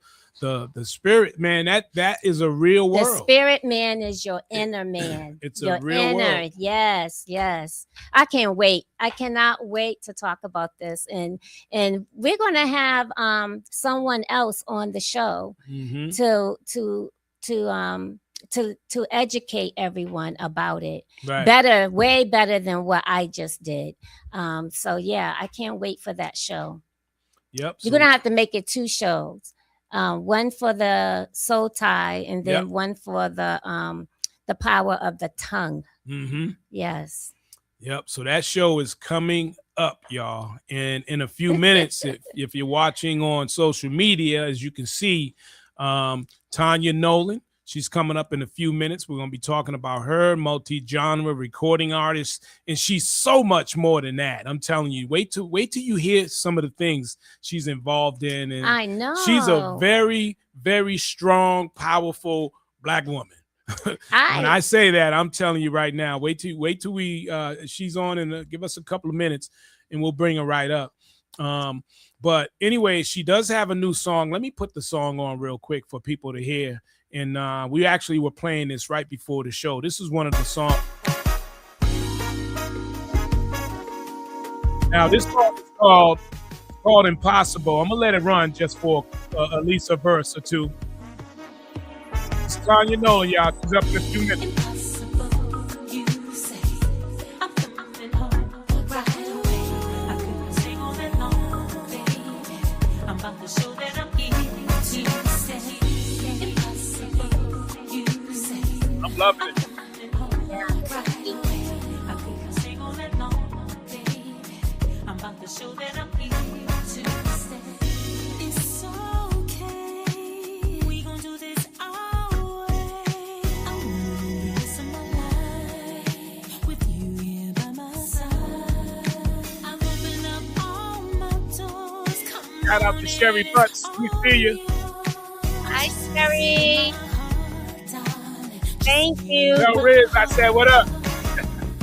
[SPEAKER 2] spirit, man, that is a real
[SPEAKER 3] The
[SPEAKER 2] world.
[SPEAKER 3] spirit man is your inner man.
[SPEAKER 2] It's
[SPEAKER 3] your
[SPEAKER 2] a real world.
[SPEAKER 3] Yes, yes. I can't wait. I cannot wait to talk about this. And we're gonna have someone else on the show
[SPEAKER 2] Mm-hmm.
[SPEAKER 3] to educate everyone about it.
[SPEAKER 2] Right.
[SPEAKER 3] Better, way better than what I just did. So yeah, I can't wait for that show.
[SPEAKER 2] Yep.
[SPEAKER 3] You're gonna have to make it 2 shows. One for the soul tie, and then
[SPEAKER 2] Yep.
[SPEAKER 3] one for the power of the tongue.
[SPEAKER 2] Mm-hmm.
[SPEAKER 3] Yes.
[SPEAKER 2] Yep. So that show is coming up, y'all. And in a few minutes, if you're watching on social media, as you can see, TANYA NOLAN, she's coming up in a few minutes. We're going to be talking about her, multi-genre recording artist, and she's so much more than that. I'm telling you, wait till you hear some of the things she's involved in. And
[SPEAKER 3] I know.
[SPEAKER 2] She's a very, very strong, powerful Black woman. When I say that, I'm telling you right now, wait till we she's on, and give us a couple of minutes and we'll bring her right up. But anyway, she does have a new song. Let me put the song on real quick for people to hear. And we actually were playing this right before the show. This is one of the songs. Now, this song is called Impossible. I'm going to let it run just for at least a verse or two. It's TANYA NOLAN, y'all. She's up in a few minutes. I'm loving it. Shout out to Sherry Butts. We see you.
[SPEAKER 3] Hi, Sherry. Thank you.
[SPEAKER 2] Tell Riz I said, what up?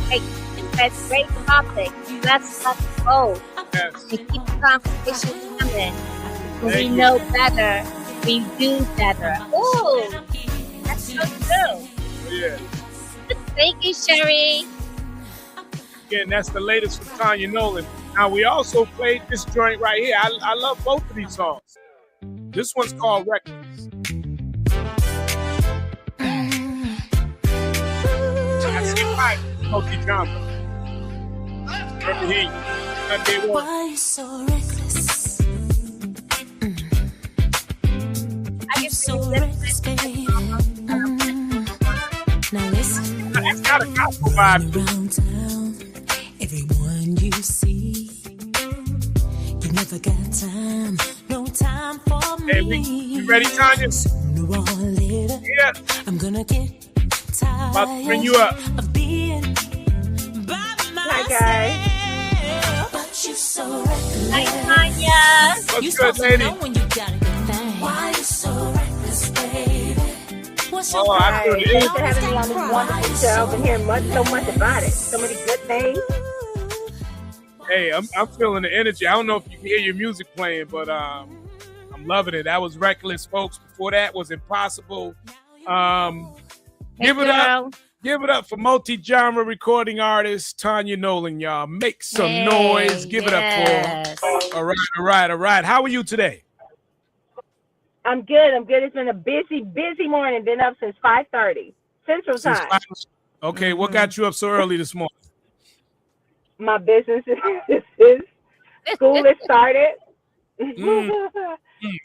[SPEAKER 3] Hey, that's a great topic. Let's go.
[SPEAKER 2] Yes.
[SPEAKER 3] And keep the conversation coming. When we know better, we do better. Ooh, that's so true.
[SPEAKER 2] Yeah.
[SPEAKER 3] Thank you, Sherry.
[SPEAKER 2] Again, that's the latest from TANYA NOLAN. Now, we also played this joint right here. I love both of these songs. This one's called Reckless. That's it, right. Multi-genre. Remember he.
[SPEAKER 1] Why you so reckless?
[SPEAKER 3] I can
[SPEAKER 1] So reckless, baby. Now listen.
[SPEAKER 2] That's got a gospel vibe.
[SPEAKER 1] Around town, everyone you see, you never got time, no time for me.
[SPEAKER 2] Hey, we ready, TANYA?
[SPEAKER 1] Sooner or later,
[SPEAKER 2] Yeah.
[SPEAKER 1] I'm gonna get tired
[SPEAKER 2] About to bring you up.
[SPEAKER 1] of being by myself.
[SPEAKER 3] guys.
[SPEAKER 1] But you so reckless.
[SPEAKER 3] Hi, Tanya.
[SPEAKER 1] You
[SPEAKER 2] What's good,
[SPEAKER 1] supposed to
[SPEAKER 2] lady?
[SPEAKER 1] know when you got a good thing. Why you so reckless, baby? What's your
[SPEAKER 2] Oh, I feel
[SPEAKER 1] problem?
[SPEAKER 2] the
[SPEAKER 4] Thanks for having me on this wonderful show. I've been hearing so much about it. So many good things.
[SPEAKER 2] Hey, I'm feeling the energy. I don't know if you can hear your music playing, but I'm loving it. That was Reckless, folks. Before that was Impossible. Give it up. Give it up for multi-genre recording artist TANYA NOLAN, y'all. Make some noise. Give it up for her. All right. How are you today?
[SPEAKER 4] I'm good. It's been a busy morning. Been up since 5:30 Central Time.
[SPEAKER 2] Okay, what got you up so early this morning?
[SPEAKER 4] My business is school has started.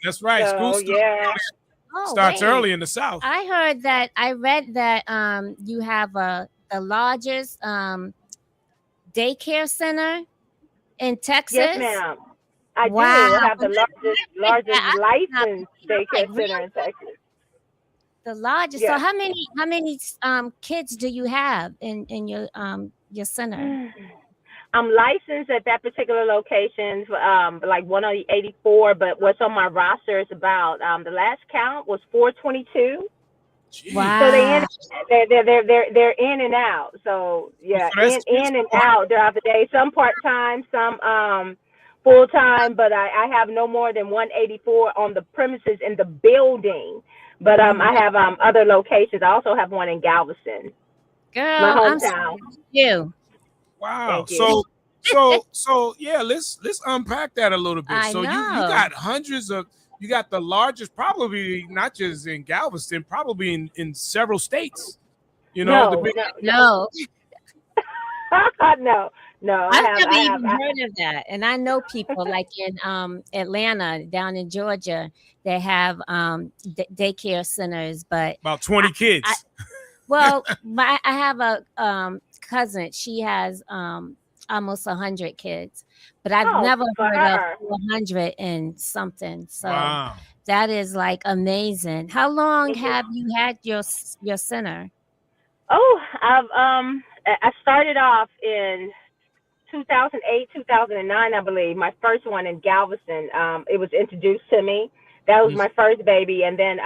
[SPEAKER 2] That's right.
[SPEAKER 4] So,
[SPEAKER 2] School
[SPEAKER 4] yeah.
[SPEAKER 2] starts early in the South.
[SPEAKER 3] I read that you have the largest daycare center in Texas.
[SPEAKER 4] Yes, ma'am. I do.
[SPEAKER 3] Wow.
[SPEAKER 4] I have the largest
[SPEAKER 3] I-
[SPEAKER 4] licensed daycare
[SPEAKER 3] really?
[SPEAKER 4] center in Texas.
[SPEAKER 3] The largest.
[SPEAKER 4] Yes.
[SPEAKER 3] So how many kids do you have in your center?
[SPEAKER 4] I'm licensed at that particular location, like 184, but what's on my roster is about, the last count was 422.
[SPEAKER 3] Wow.
[SPEAKER 4] So they're in and out. So yeah,
[SPEAKER 2] So that's
[SPEAKER 4] in and out throughout the day. Some part time, some full time. But I have no more than 184 on the premises in the building. But I have other locations. I also have one in Galveston, my
[SPEAKER 3] Girl, I'm so
[SPEAKER 4] hometown.
[SPEAKER 3] proud of you.
[SPEAKER 2] wow.
[SPEAKER 4] Thank you.
[SPEAKER 2] So yeah, let's unpack that a little bit.
[SPEAKER 3] I
[SPEAKER 2] So you
[SPEAKER 3] know.
[SPEAKER 2] got you got the largest, probably not just in Galveston, probably in several states. You know,
[SPEAKER 4] No,
[SPEAKER 3] No,
[SPEAKER 4] no.
[SPEAKER 3] I've never even heard of that. And I know people like in Atlanta, down in Georgia, they have daycare centers, but
[SPEAKER 2] about 20 kids.
[SPEAKER 3] well, I have a cousin. She has almost 100 kids, but I've never
[SPEAKER 4] for
[SPEAKER 3] heard
[SPEAKER 4] her.
[SPEAKER 3] of 100 and something. So
[SPEAKER 2] Wow.
[SPEAKER 3] that is like amazing. How long have you had your center?
[SPEAKER 4] Oh, I started off in 2008, 2009, I believe. My first one in Galveston. It was introduced to me. That was my first baby, and then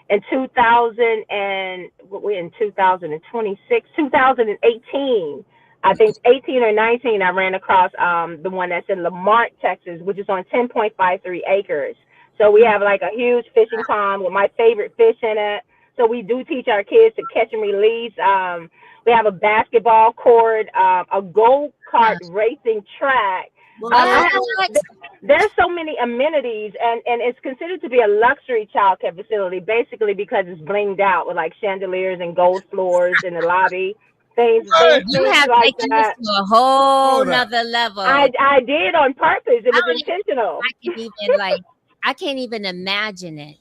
[SPEAKER 4] in 2000 and we're in 2026, 2018. I think 18 or 19. I ran across the one that's in Lamar, Texas, which is on 10.53 acres. So we have like a huge fishing pond with my favorite fish in it. So we do teach our kids to catch and release. We have a basketball court, a go-kart racing track. There's so many amenities, and it's considered to be a luxury child care facility, basically because it's blinged out with like chandeliers and gold floors in the lobby. Things
[SPEAKER 3] You have
[SPEAKER 4] like
[SPEAKER 3] taken
[SPEAKER 4] that.
[SPEAKER 3] this to a whole nother level.
[SPEAKER 4] I did on purpose. It was intentional.
[SPEAKER 3] I can't even imagine it.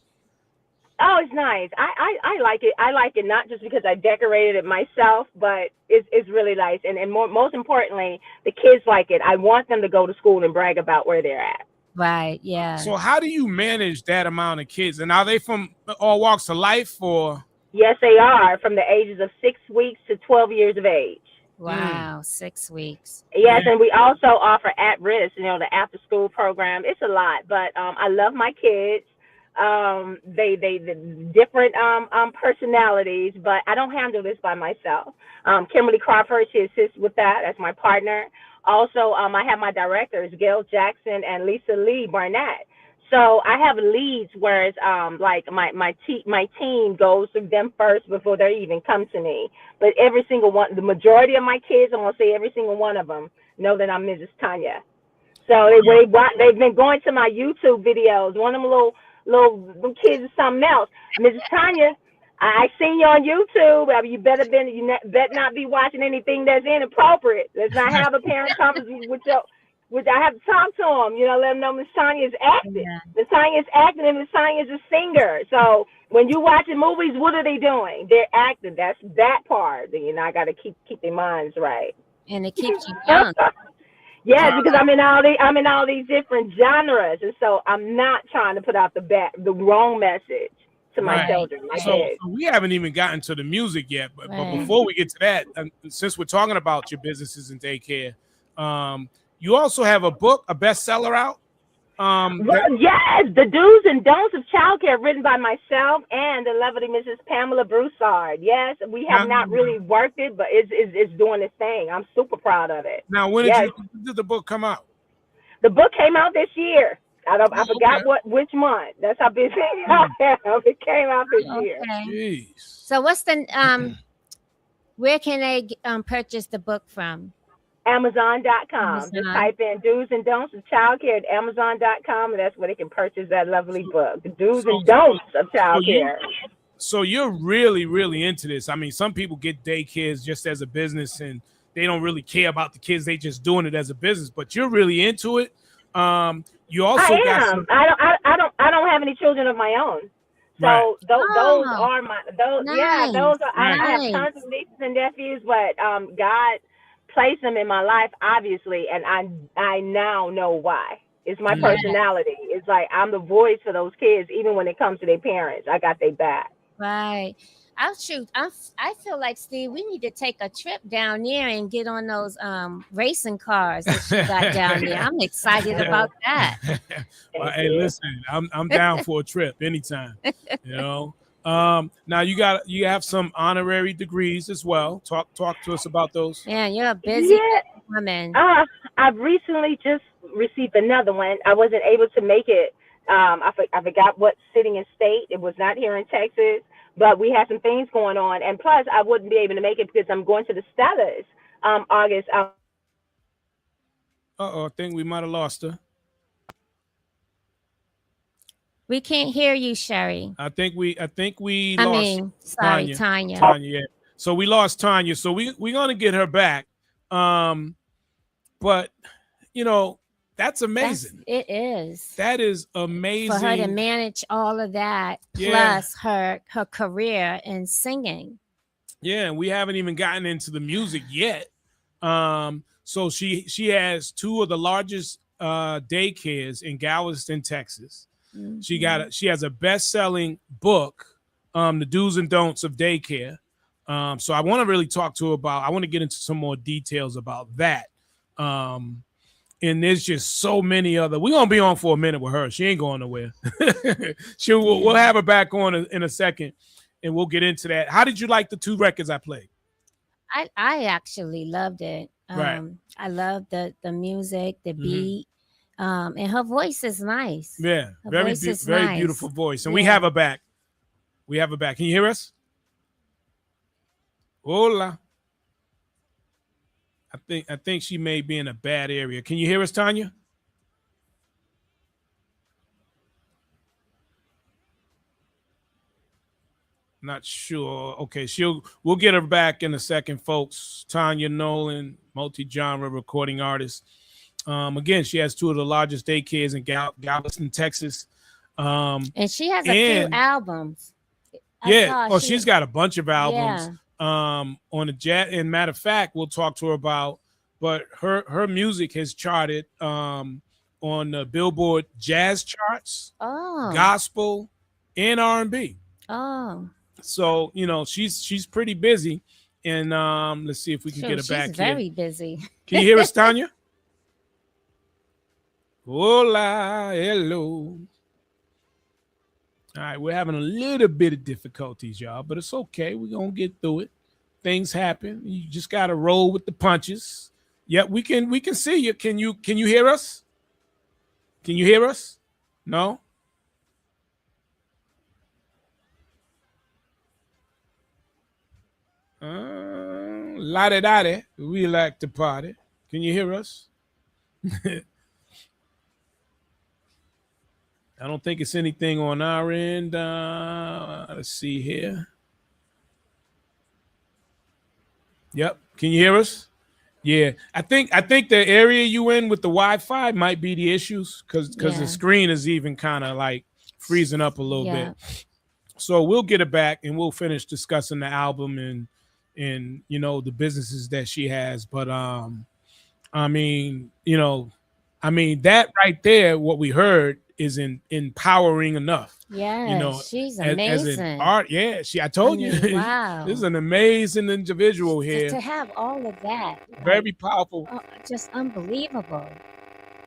[SPEAKER 4] Oh, it's nice. I like it. I like it not just because I decorated it myself, but it's really nice. And most importantly, the kids like it. I want them to go to school and brag about where they're at.
[SPEAKER 3] Right, yeah.
[SPEAKER 2] So how do you manage that amount of kids? And are they from all walks of life, or?
[SPEAKER 4] Yes, they are, from the ages of 6 weeks to 12 years of age.
[SPEAKER 3] Wow, 6 weeks.
[SPEAKER 4] Yes, and we also offer at risk, the after school program. It's a lot, but I love my kids. They different personalities, but I don't handle this by myself. Kimberly Crawford, she assists with that as my partner. Also, I have my directors, Gail Jackson and Lisa Lee Barnett. So I have leads, whereas like my team goes through them first before they even come to me. But every single one, the majority of my kids, I'm gonna say every single one of them know that I'm Mrs. Tanya. So they've been going to my YouTube videos. One of them little kids is something else. Mrs. Tanya, I seen you on YouTube. You better not be watching anything that's inappropriate. Let's not have a parent conference with I have to talk to them, let them know Miss Tanya is acting. Miss Tanya is acting, and Miss Tanya is a singer. So when you watching movies, what are they doing? They're acting. That's that part. I got to keep their minds right.
[SPEAKER 3] And it keeps you young.
[SPEAKER 4] Yeah, because I'm in all these different genres, and so I'm not trying to put out the wrong message to my children.
[SPEAKER 2] So we haven't even gotten to the music yet, but before we get to that, since we're talking about your businesses and daycare, you also have a book, a bestseller out.
[SPEAKER 4] Yes, the do's and don'ts of childcare, written by myself and the lovely Mrs. Pamela Broussard. Yes, we have not really worked it, but it's doing its thing. I'm super proud of it.
[SPEAKER 2] Now, when did the book come out?
[SPEAKER 4] The book came out this year. I forgot which month. That's how busy I am. It came out this year.
[SPEAKER 2] Jeez.
[SPEAKER 3] So what's where can they purchase the book from?
[SPEAKER 4] Amazon.com. Just type in do's and don'ts of childcare at Amazon.com, and that's where they can purchase that lovely book, the do's and don'ts of childcare.
[SPEAKER 2] So you're really, really into this. I mean, some people get daycares just as a business, and they don't really care about the kids. They just doing it as a business. But you're really into it. You also
[SPEAKER 4] I don't have any children of my own. So those are my those are I have tons of nieces and nephews, but God placed them in my life, obviously, and I now know why. It's my personality. It's like I'm the voice for those kids, even when it comes to their parents. I got their back.
[SPEAKER 3] Right. I feel like, Steve, we need to take a trip down there and get on those racing cars that you got down there. I'm excited about that.
[SPEAKER 2] Well, hey, listen, I'm down for a trip anytime. Now you have some honorary degrees as well. Talk to us about those.
[SPEAKER 3] Yeah, you're a busy
[SPEAKER 4] Yeah.
[SPEAKER 3] woman.
[SPEAKER 4] I've recently just received another one. I wasn't able to make it. I forgot what city and state. It was not here in Texas, but we had some things going on, and plus I wouldn't be able to make it because I'm going to the Stellars August.
[SPEAKER 2] I think we might have lost her.
[SPEAKER 3] We can't hear you, Sherry.
[SPEAKER 2] I think we
[SPEAKER 3] I
[SPEAKER 2] lost
[SPEAKER 3] mean, sorry,
[SPEAKER 2] Tanya.
[SPEAKER 3] Tanya.
[SPEAKER 2] Tanya, yeah. So we lost Tanya. So we're gonna get her back. But you know, that's amazing.
[SPEAKER 3] It is.
[SPEAKER 2] That is amazing.
[SPEAKER 3] For her to manage all of that, plus her career in singing.
[SPEAKER 2] Yeah, and we haven't even gotten into the music yet. So she has two of the largest daycares in Galveston, Texas. Mm-hmm. She has a best-selling book, The Do's and Don'ts of Daycare. So I want to really talk to her about. I want to get into some more details about that. And there's just so many other. We're gonna be on for a minute with her. She ain't going nowhere. We'll have her back on in a second, and we'll get into that. How did you like the two records I played?
[SPEAKER 3] I actually loved it.
[SPEAKER 2] Right.
[SPEAKER 3] I love the music, the beat, and her voice is nice.
[SPEAKER 2] Yeah,
[SPEAKER 3] her
[SPEAKER 2] very
[SPEAKER 3] nice.
[SPEAKER 2] beautiful voice, and we have her back. We have her back. Can you hear us? Hola. I think she may be in a bad area. Can you hear us, Tanya? Not sure. Okay, we'll get her back in a second, folks. Tanya Nolan, multi-genre recording artist. Again, she has two of the largest daycares in Galveston, Texas.
[SPEAKER 3] And she has a few albums.
[SPEAKER 2] She's got a bunch of albums. Yeah. On the jazz, and matter of fact, we'll talk to her about. But her music has charted on the Billboard jazz charts, gospel, and R&B.
[SPEAKER 3] Oh.
[SPEAKER 2] So, she's pretty busy. And let's see if we can get her back
[SPEAKER 3] here. She's very busy.
[SPEAKER 2] Can you hear us, Tanya? Hola, hello. All right, we're having a little bit of difficulties, y'all, but it's okay. We're going to get through it. Things happen. You just got to roll with the punches. Yep, we can see you. Can you hear us? Can you hear us? No? La-de-da-de. We like to party. Can you hear us? I don't think it's anything on our end. Let's see here. Yep. Can you hear us? Yeah. I think the area you in with the Wi-Fi might be the issues because the screen is even kind of like freezing up a little bit. So we'll get it back and we'll finish discussing the album and the businesses that she has. But I mean that right there, what we heard is empowering enough.
[SPEAKER 3] Yeah, she's amazing.
[SPEAKER 2] As an art, I told you. Wow. This is an amazing individual here.
[SPEAKER 3] To have all of that.
[SPEAKER 2] Very powerful.
[SPEAKER 3] Just unbelievable.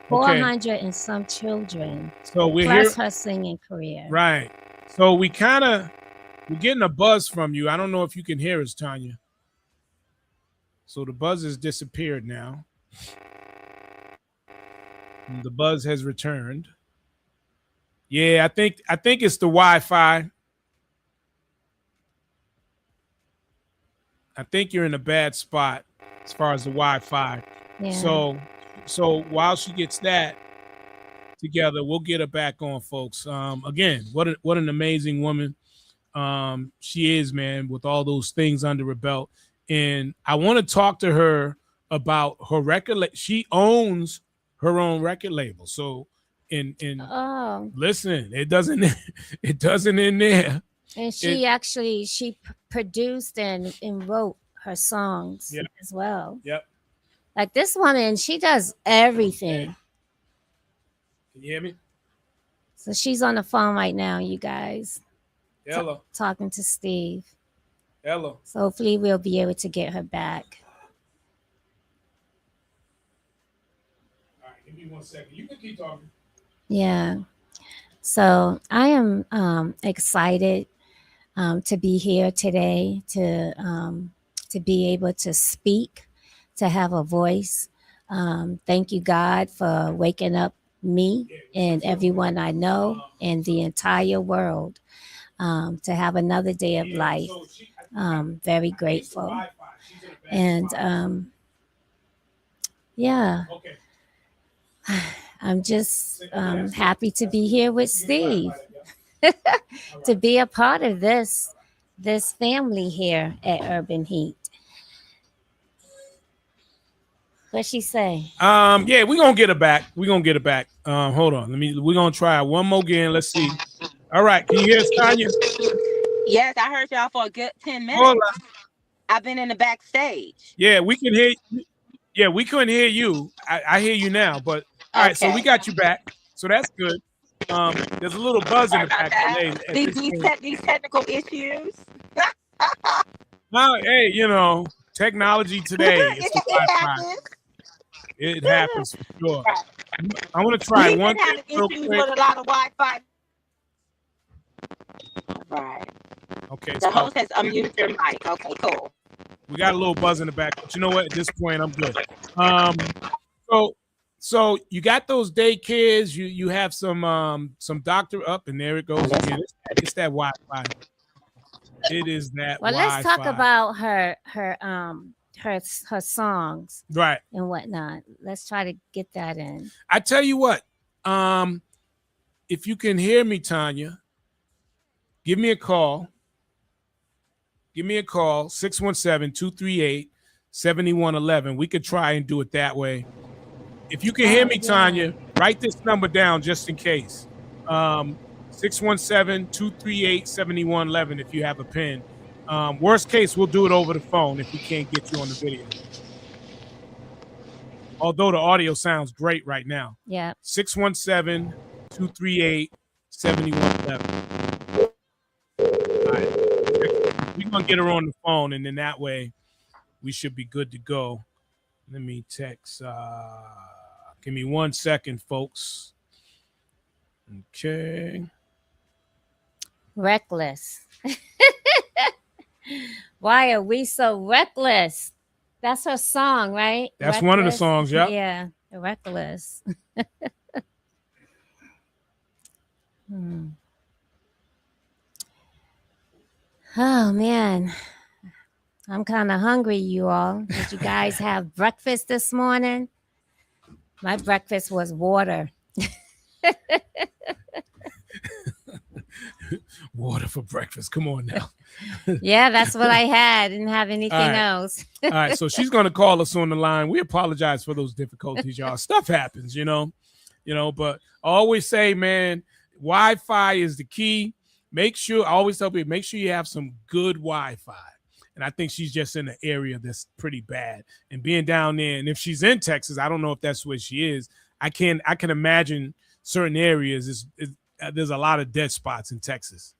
[SPEAKER 3] 400 and some children.
[SPEAKER 2] So we're
[SPEAKER 3] plus her singing career.
[SPEAKER 2] Right. So we're getting a buzz from you. I don't know if you can hear us, Tanya. So the buzz has disappeared now. And the buzz has returned. Yeah, I think it's the Wi-Fi. I think you're in a bad spot as far as the Wi-Fi. Yeah. So while she gets that together, we'll get her back on, folks. Again, what an amazing woman she is, man, with all those things under her belt. And I want to talk to her about her record. She owns her own record label. So listen, it doesn't in there.
[SPEAKER 3] And she produced and wrote her songs as well.
[SPEAKER 2] Yep.
[SPEAKER 3] Like this woman, she does everything.
[SPEAKER 2] Can you hear me?
[SPEAKER 3] So she's on the phone right now, you guys.
[SPEAKER 2] Hello.
[SPEAKER 3] Talking to Steve.
[SPEAKER 2] Hello.
[SPEAKER 3] So hopefully we'll be able to get her back.
[SPEAKER 2] All right, give me 1 second. You can keep talking.
[SPEAKER 3] Yeah. So I am excited to be here today, to be able to speak, to have a voice. Thank you, God, for waking up me and everyone I know and the entire world to have another day of life. Very grateful. And yeah, I'm just happy to be here with Steve, to be a part of this family here at Urban Heat. What she say?
[SPEAKER 2] Yeah, we're gonna get it back. Hold on. We're gonna try one more again. Let's see. All right, can you hear us, Tanya?
[SPEAKER 5] Yes, I heard y'all for a good 10 minutes.
[SPEAKER 2] Hold on.
[SPEAKER 5] I've been in the backstage.
[SPEAKER 2] Yeah, we can hear you. Yeah, we couldn't hear you. I hear you now, but all right, so we got you back. So that's good. There's a little buzz in the back.
[SPEAKER 5] These technical issues.
[SPEAKER 2] No, hey, technology today. It happens for sure. I want to try one thing real quick.
[SPEAKER 5] With a lot of Wi-Fi. Right.
[SPEAKER 2] Okay.
[SPEAKER 5] The host has unmuted their mic. Okay, cool.
[SPEAKER 2] We got a little buzz in the back, but you know what? At this point, I'm good. So you got those daycares. You have some doctor up, and there it goes again. It's that Wi-Fi. It is that.
[SPEAKER 3] Well,
[SPEAKER 2] Wi-Fi.
[SPEAKER 3] let's talk about her songs,
[SPEAKER 2] right,
[SPEAKER 3] and whatnot. Let's try to get that in.
[SPEAKER 2] I tell you what, if you can hear me, Tanya, give me a call. Give me a call, 617-238-7111. We could try and do it that way. If you can hear me, Tanya, write this number down just in case. 617-238-7111 if you have a pen. Worst case, we'll do it over the phone if we can't get you on the video. Although the audio sounds great right now.
[SPEAKER 3] Yeah.
[SPEAKER 2] 617-238-7111. All right. We're going to get her on the phone, and then that way we should be good to go. Let me text. Give me 1 second, folks. Okay.
[SPEAKER 3] Reckless. Why are we so reckless? That's her song, right?
[SPEAKER 2] That's
[SPEAKER 3] Reckless.
[SPEAKER 2] one of the songs, yeah.
[SPEAKER 3] Yeah, Reckless. Oh, man. I'm kind of hungry, you all. Did you guys have breakfast this morning? My breakfast was water.
[SPEAKER 2] Water for breakfast. Come on now.
[SPEAKER 3] Yeah, that's what I had. Didn't have anything else.
[SPEAKER 2] All right, so she's going to call us on the line. We apologize for those difficulties, y'all. Stuff happens, but I always say, man, Wi-Fi is the key. I always tell people, make sure you have some good Wi-Fi. And I think she's just in an area that's pretty bad. And being down there, and if she's in Texas, I don't know if that's where she is. I can imagine certain areas. There's a lot of dead spots in Texas,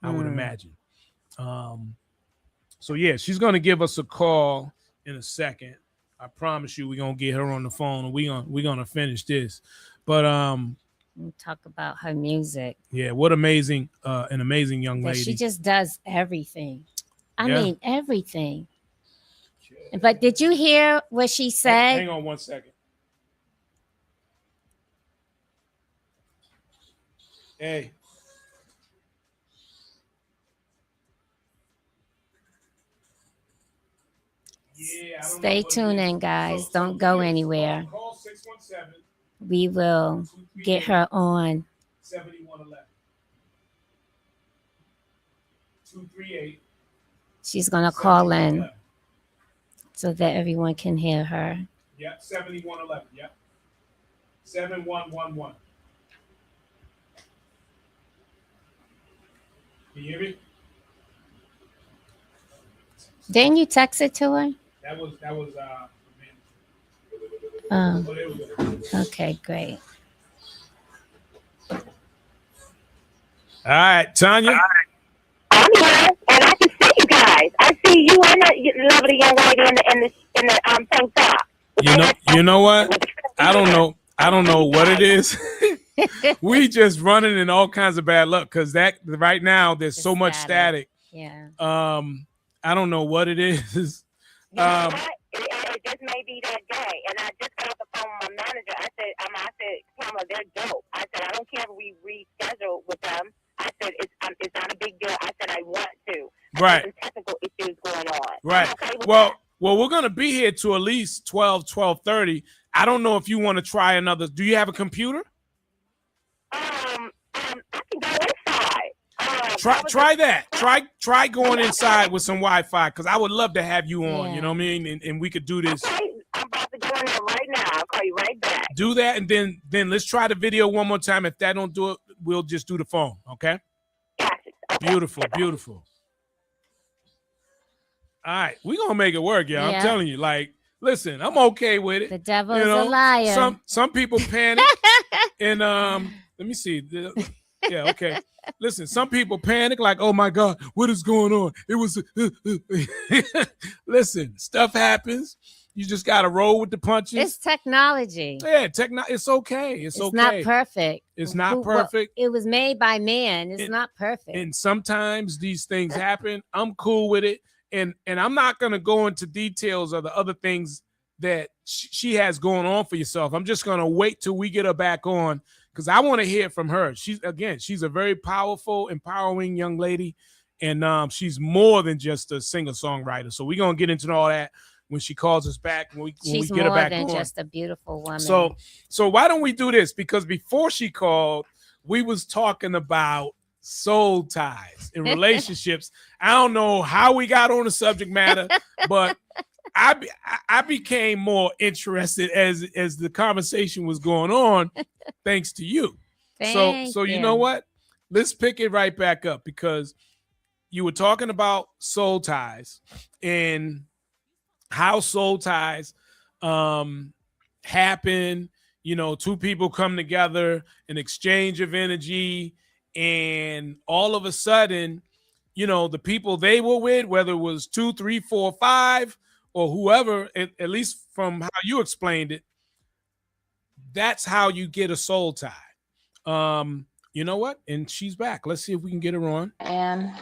[SPEAKER 2] I would imagine. So yeah, she's gonna give us a call in a second. I promise you, we're gonna get her on the phone, and we're gonna finish this. But
[SPEAKER 3] we'll talk about her music.
[SPEAKER 2] Yeah, what an amazing young lady.
[SPEAKER 3] She just does everything. I mean, everything. But did you hear what she said?
[SPEAKER 2] Hang on 1 second. Hey. Yeah,
[SPEAKER 3] stay tuned in, guys. Don't go anywhere.
[SPEAKER 2] Call 617.
[SPEAKER 3] We will get her on.
[SPEAKER 2] 7111. 238.
[SPEAKER 3] She's going to call in so that everyone can hear her.
[SPEAKER 2] Yep, 7111. Yep. 7111. Can you hear me?
[SPEAKER 3] Didn't you text it to her?
[SPEAKER 2] That was
[SPEAKER 3] okay, great.
[SPEAKER 2] All right, Tanya.
[SPEAKER 4] I'm here, and I can see you guys. I see you and the lovely young lady in the tank top.
[SPEAKER 2] You know what? I don't know what it is. We just running in all kinds of bad luck because that right now there's so much static.
[SPEAKER 3] Yeah.
[SPEAKER 2] I don't know what it is.
[SPEAKER 4] You know what? It just may be that day. And I just got off the phone with my manager. I said, Pamela, they're dope. I said, I don't care if we reschedule with them. I said, it's not a big deal. I said, I want to.
[SPEAKER 2] Right.
[SPEAKER 4] Some technical issues going on.
[SPEAKER 2] Right.
[SPEAKER 4] Okay
[SPEAKER 2] Well, we're going to be here to at least 12:30. I don't know if you want to try another. Do you have a computer?
[SPEAKER 4] I can go inside.
[SPEAKER 2] Try that. Try going inside with some Wi-Fi, because I would love to have you on.
[SPEAKER 3] Yeah.
[SPEAKER 2] You know what I mean? And we could do this.
[SPEAKER 4] Okay, I'm about to go in there right now. I'll call you right back.
[SPEAKER 2] Do that, and then let's try the video one more time. If that don't do it, we'll just do the phone. Okay?
[SPEAKER 4] Gotcha. Okay.
[SPEAKER 2] Beautiful, beautiful. All right, we're gonna make it work, y'all.
[SPEAKER 3] Yeah.
[SPEAKER 2] I'm telling you, like, listen, I'm okay with it.
[SPEAKER 3] The devil
[SPEAKER 2] You
[SPEAKER 3] is a
[SPEAKER 2] know,
[SPEAKER 3] liar.
[SPEAKER 2] Some people panic, and let me see. Yeah, okay. Listen, some people panic, like, oh my God, what is going on? It was listen, stuff happens. You just gotta roll with the punches.
[SPEAKER 3] It's technology.
[SPEAKER 2] Yeah, it's okay. It's okay.
[SPEAKER 3] Not perfect.
[SPEAKER 2] It's not perfect.
[SPEAKER 3] It was made by man. It's not perfect.
[SPEAKER 2] And sometimes these things happen. I'm cool with it. And I'm not going to go into details of the other things that she has going on for yourself. I'm just going to wait till we get her back on, because I want to hear from her. She's a very powerful, empowering young lady. And she's more than just a singer-songwriter. So we're going to get into all that when she calls us back. When we get her back on.
[SPEAKER 3] She's more than just a beautiful woman.
[SPEAKER 2] So why don't we do this? Because before she called, we was talking about soul ties in relationships. I don't know how we got on the subject matter, but I became more interested as the conversation was going on, thanks to you. So you know what? Let's pick it right back up, because you were talking about soul ties and how soul ties happen. You know, two people come together, an exchange of energy, and all of a sudden, you know, the people they were with, whether it was 2, 3, 4, 5, or whoever, at least from how you explained it, that's how you get a soul tie. You know what? And she's back. Let's see if we can get her on.
[SPEAKER 6] And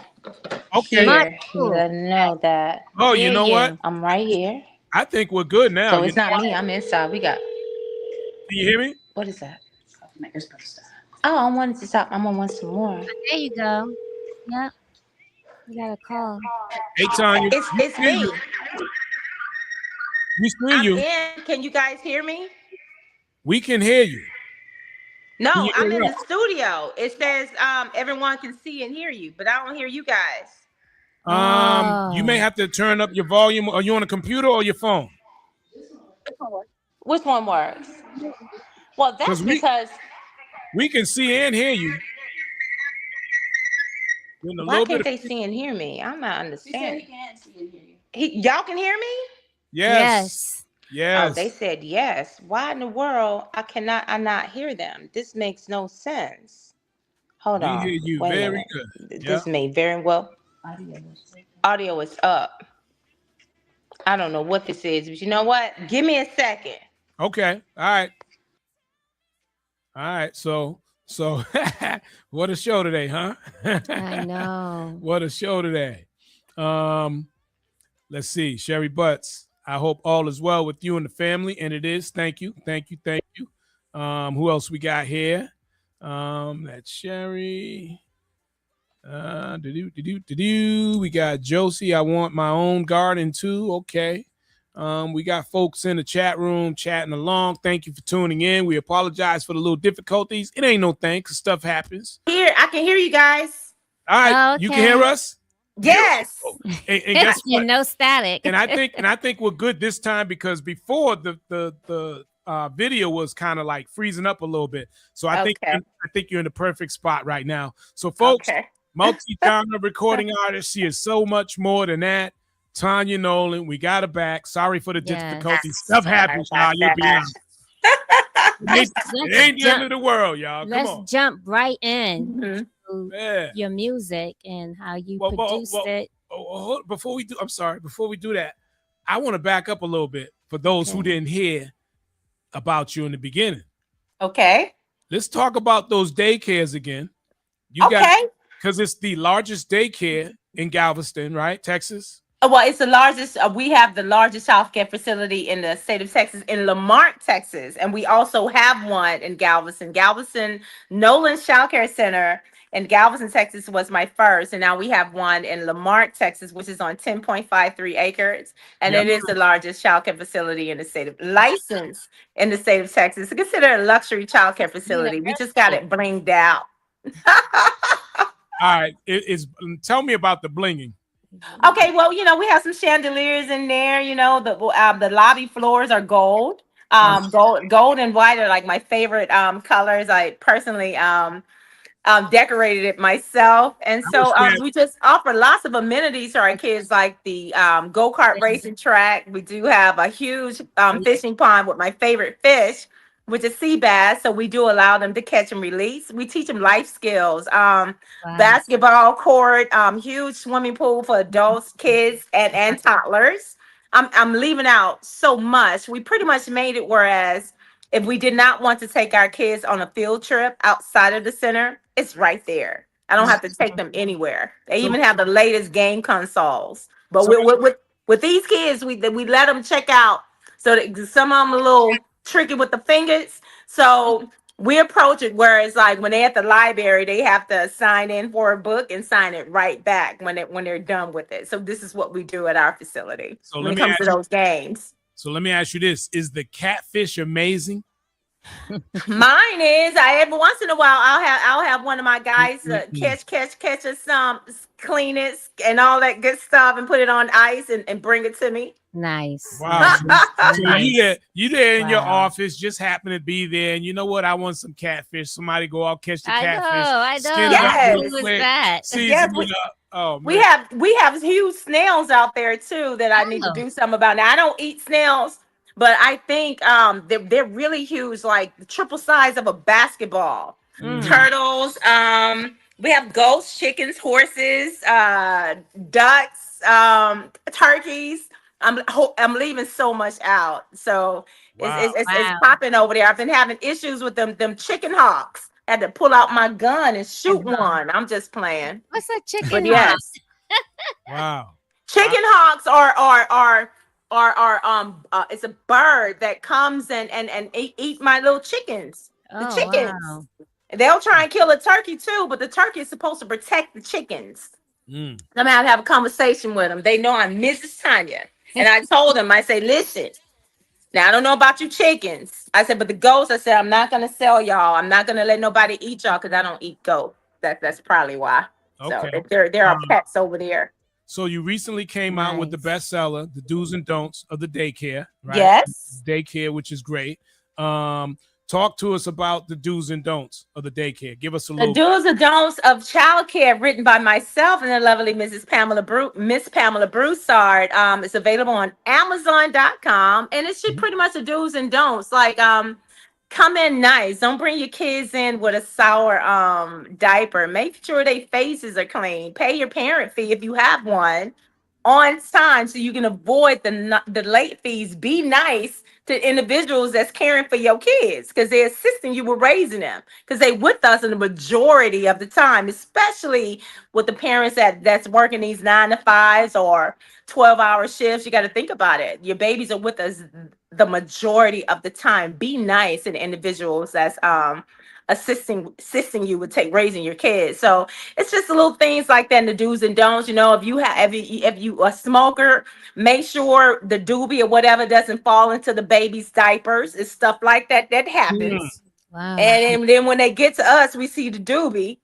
[SPEAKER 2] okay,
[SPEAKER 6] here, you gotta know that.
[SPEAKER 2] Oh, you know what?
[SPEAKER 6] I'm right here.
[SPEAKER 2] I think we're good now.
[SPEAKER 6] So it's not me. I'm inside. We got.
[SPEAKER 2] Can you hear me?
[SPEAKER 6] What is that? Oh, I wanted to stop. I'm gonna want some more.
[SPEAKER 3] There you go. Yep. You got a call.
[SPEAKER 2] Hey, Tanya.
[SPEAKER 5] It's me.
[SPEAKER 2] We hear you.
[SPEAKER 5] Can you guys hear me?
[SPEAKER 2] We can hear you.
[SPEAKER 5] No, I'm in the studio. It says everyone can see and hear you, but I don't hear you guys.
[SPEAKER 2] You may have to turn up your volume. Are you on a computer or your phone?
[SPEAKER 6] Which one works? Well, that's because
[SPEAKER 2] we can see and hear you.
[SPEAKER 6] Why can't they see and hear me? I'm not understanding. He can see and hear you. Y'all can hear me?
[SPEAKER 2] Yes.
[SPEAKER 6] Oh, they said yes. Why in the world I not hear them? This makes no sense. Hold on.
[SPEAKER 2] We hear you very good.
[SPEAKER 6] This made very well. Audio is up. I don't know what this is, but you know what? Give me a second.
[SPEAKER 2] Okay. All right. So what a show today, huh?
[SPEAKER 3] I know.
[SPEAKER 2] What a show today. Let's see. Sherry Butts, I hope all is well with you and the family. And it is. Thank you. Who else we got here? That's Sherry. We got Josie. I want my own garden too. Okay. We got folks in the chat room chatting along. Thank you for tuning in. We apologize for the little difficulties. It ain't no thing, because stuff happens.
[SPEAKER 5] Here, I can hear you guys.
[SPEAKER 2] All right,
[SPEAKER 3] okay.
[SPEAKER 2] You can hear us?
[SPEAKER 5] Yes.
[SPEAKER 2] And guess what?
[SPEAKER 3] No static.
[SPEAKER 2] And I think we're good this time, because before the video was kind of like freezing up a little bit. So I think you're in the perfect spot right now. So folks, multi-genre recording artist, she is so much more than that. Tanya Nolan, we got her back. Sorry for the difficulties. Stuff happens, y'all. You'll be honest. It ain't the end of the world, y'all. Come on.
[SPEAKER 3] Let's jump right in to your music and how you produced it.
[SPEAKER 2] Before we do that, I want to back up a little bit for those who didn't hear about you in the beginning.
[SPEAKER 5] Okay.
[SPEAKER 2] Let's talk about those daycares again. Because it's the largest daycare in Galveston, right? Texas.
[SPEAKER 6] Well, it's the largest. We have the largest childcare facility in the state of Texas, in Lamarck, Texas, and we also have one in Galveston. Galveston Nolan's Childcare Center in Galveston, Texas, was my first, and now we have one in Lamarck, Texas, which is on 10.53 acres, and
[SPEAKER 2] Yep.
[SPEAKER 6] it is the largest childcare facility in the state of license in the state of Texas. It's considered a luxury childcare facility. We just got it blinged out.
[SPEAKER 2] All right. Tell me about the blinging.
[SPEAKER 6] Okay, well, we have some chandeliers in there. The lobby floors are gold. Gold and white are like my favorite colors. I personally decorated it myself, and so we just offer lots of amenities to our kids, like the go-kart racing track. We do have a huge fishing pond with my favorite fish, which is sea bass. So we do allow them to catch and release. We teach them life skills. Basketball court, huge swimming pool for adults, kids, and toddlers. I'm leaving out so much. We pretty much made it whereas if we did not want to take our kids on a field trip outside of the center, it's right there. I don't have to take them anywhere. They even have the latest game consoles. But with these kids, we let them check out. So that some of them a little tricky with the fingers. So we approach it where it's like when they're at the library, they have to sign in for a book and sign it right back when they're done with it. So this is what we do at our facility when it comes to those games.
[SPEAKER 2] So let me ask you this: is the catfish amazing?
[SPEAKER 6] Mine is. Every once in a while I'll have one of my guys catch us some, clean it and all that good stuff and put it on ice and bring it to me.
[SPEAKER 3] Nice.
[SPEAKER 2] Wow. So you there in your office, just happen to be there, and you know what? I want some catfish. Somebody go out, catch the catfish.
[SPEAKER 3] I know.
[SPEAKER 6] Yes.
[SPEAKER 3] Who was that?
[SPEAKER 2] Season it up. Oh, man.
[SPEAKER 6] We have huge snails out there too that I need to do something about. Now I don't eat snails, but I think they're really huge, like the triple size of a basketball. Turtles. We have goats, chickens, horses, ducks, turkeys. I'm leaving so much out. So it's popping over there. I've been having issues with them chicken hawks. Had to pull out my gun and shoot one. I'm just playing.
[SPEAKER 3] What's a chicken
[SPEAKER 6] But yes.
[SPEAKER 2] Wow.
[SPEAKER 6] Chicken hawks are it's a bird that comes and eat my little chickens. The chickens. Wow. They'll try and kill a turkey too, but the turkey is supposed to protect the chickens. I'm gonna have a conversation with them. They know I'm Mrs. Tanya. And I told them, I say, listen, now I don't know about you chickens. I said, but the goats, I said, I'm not gonna sell y'all. I'm not gonna let nobody eat y'all because I don't eat goat. That's probably why. Okay. So there are pets over there.
[SPEAKER 2] So you recently came out with the bestseller, The Do's and Don'ts of the Daycare, right?
[SPEAKER 6] Yes.
[SPEAKER 2] Daycare, which is great. Talk to us about the do's and don'ts of the daycare. Give us a little.
[SPEAKER 6] The do's and don'ts of childcare, written by myself and the lovely Miss Pamela Broussard. It's available on Amazon.com, and it's just pretty much the do's and don'ts. Like, come in nice. Don't bring your kids in with a sour diaper. Make sure their faces are clean. Pay your parent fee if you have one on time so you can avoid the late fees. Be nice to individuals that's caring for your kids because they're assisting you with raising them because they with us in the majority of the time, especially with the parents that's working these 9-to-5s or 12-hour shifts. You got to think about it. Your babies are with us the majority of the time. Be nice to the individuals that's assisting you with raising your kids. So it's just little things like that in the do's and don'ts. If you a smoker, make sure the doobie or whatever doesn't fall into the baby's diapers. It's stuff like that happens.
[SPEAKER 3] Wow.
[SPEAKER 6] And then when they get to us, we see the doobie,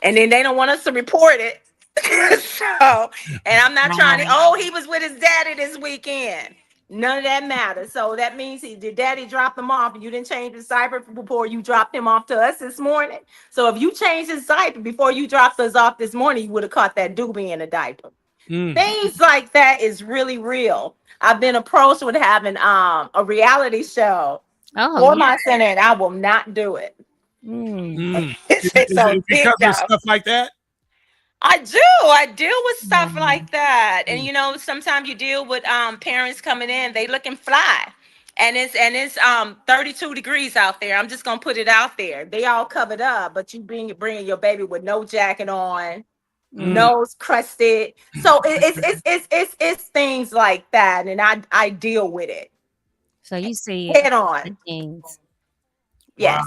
[SPEAKER 6] and then they don't want us to report it. And I'm not trying to. He was with his daddy this weekend. None of that matters. So that means your daddy dropped him off and you didn't change his diaper before you dropped him off to us this morning. So if you changed his diaper before you dropped us off this morning, you would have caught that doobie in a diaper. Things like that is really real. I've been approached with having a reality show for my center, and I will not do it.
[SPEAKER 2] Is it because of stuff like that?
[SPEAKER 6] I do. I deal with stuff like that. And sometimes you deal with parents coming in, they looking fly. And it's 32 degrees out there. I'm just gonna put it out there. They all covered up, but you bringing your baby with no jacket on, nose crusted. So it's things like that, and I deal with it
[SPEAKER 3] So you see
[SPEAKER 6] head
[SPEAKER 3] the
[SPEAKER 6] on.
[SPEAKER 3] things
[SPEAKER 6] Yes,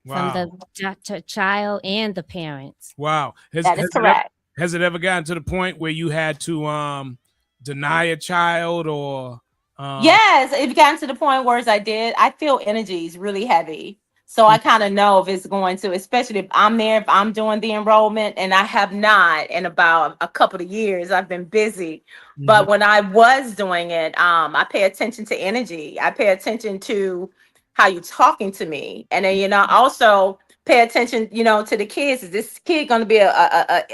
[SPEAKER 2] Wow.
[SPEAKER 3] from
[SPEAKER 2] Wow.
[SPEAKER 3] the child and the parents.
[SPEAKER 2] Wow.
[SPEAKER 6] that is correct.
[SPEAKER 2] Has it ever gotten to the point where you had to deny a child or
[SPEAKER 6] Yes, it gotten to the point where as I feel energies really heavy. So I kind of know if it's going to, especially if I'm there, if I'm doing the enrollment, and I have not in about a couple of years. I've been busy. But when I was doing it, I pay attention to energy. I pay attention to how you're talking to me. And then, also pay attention, to the kids. Is this kid going to be a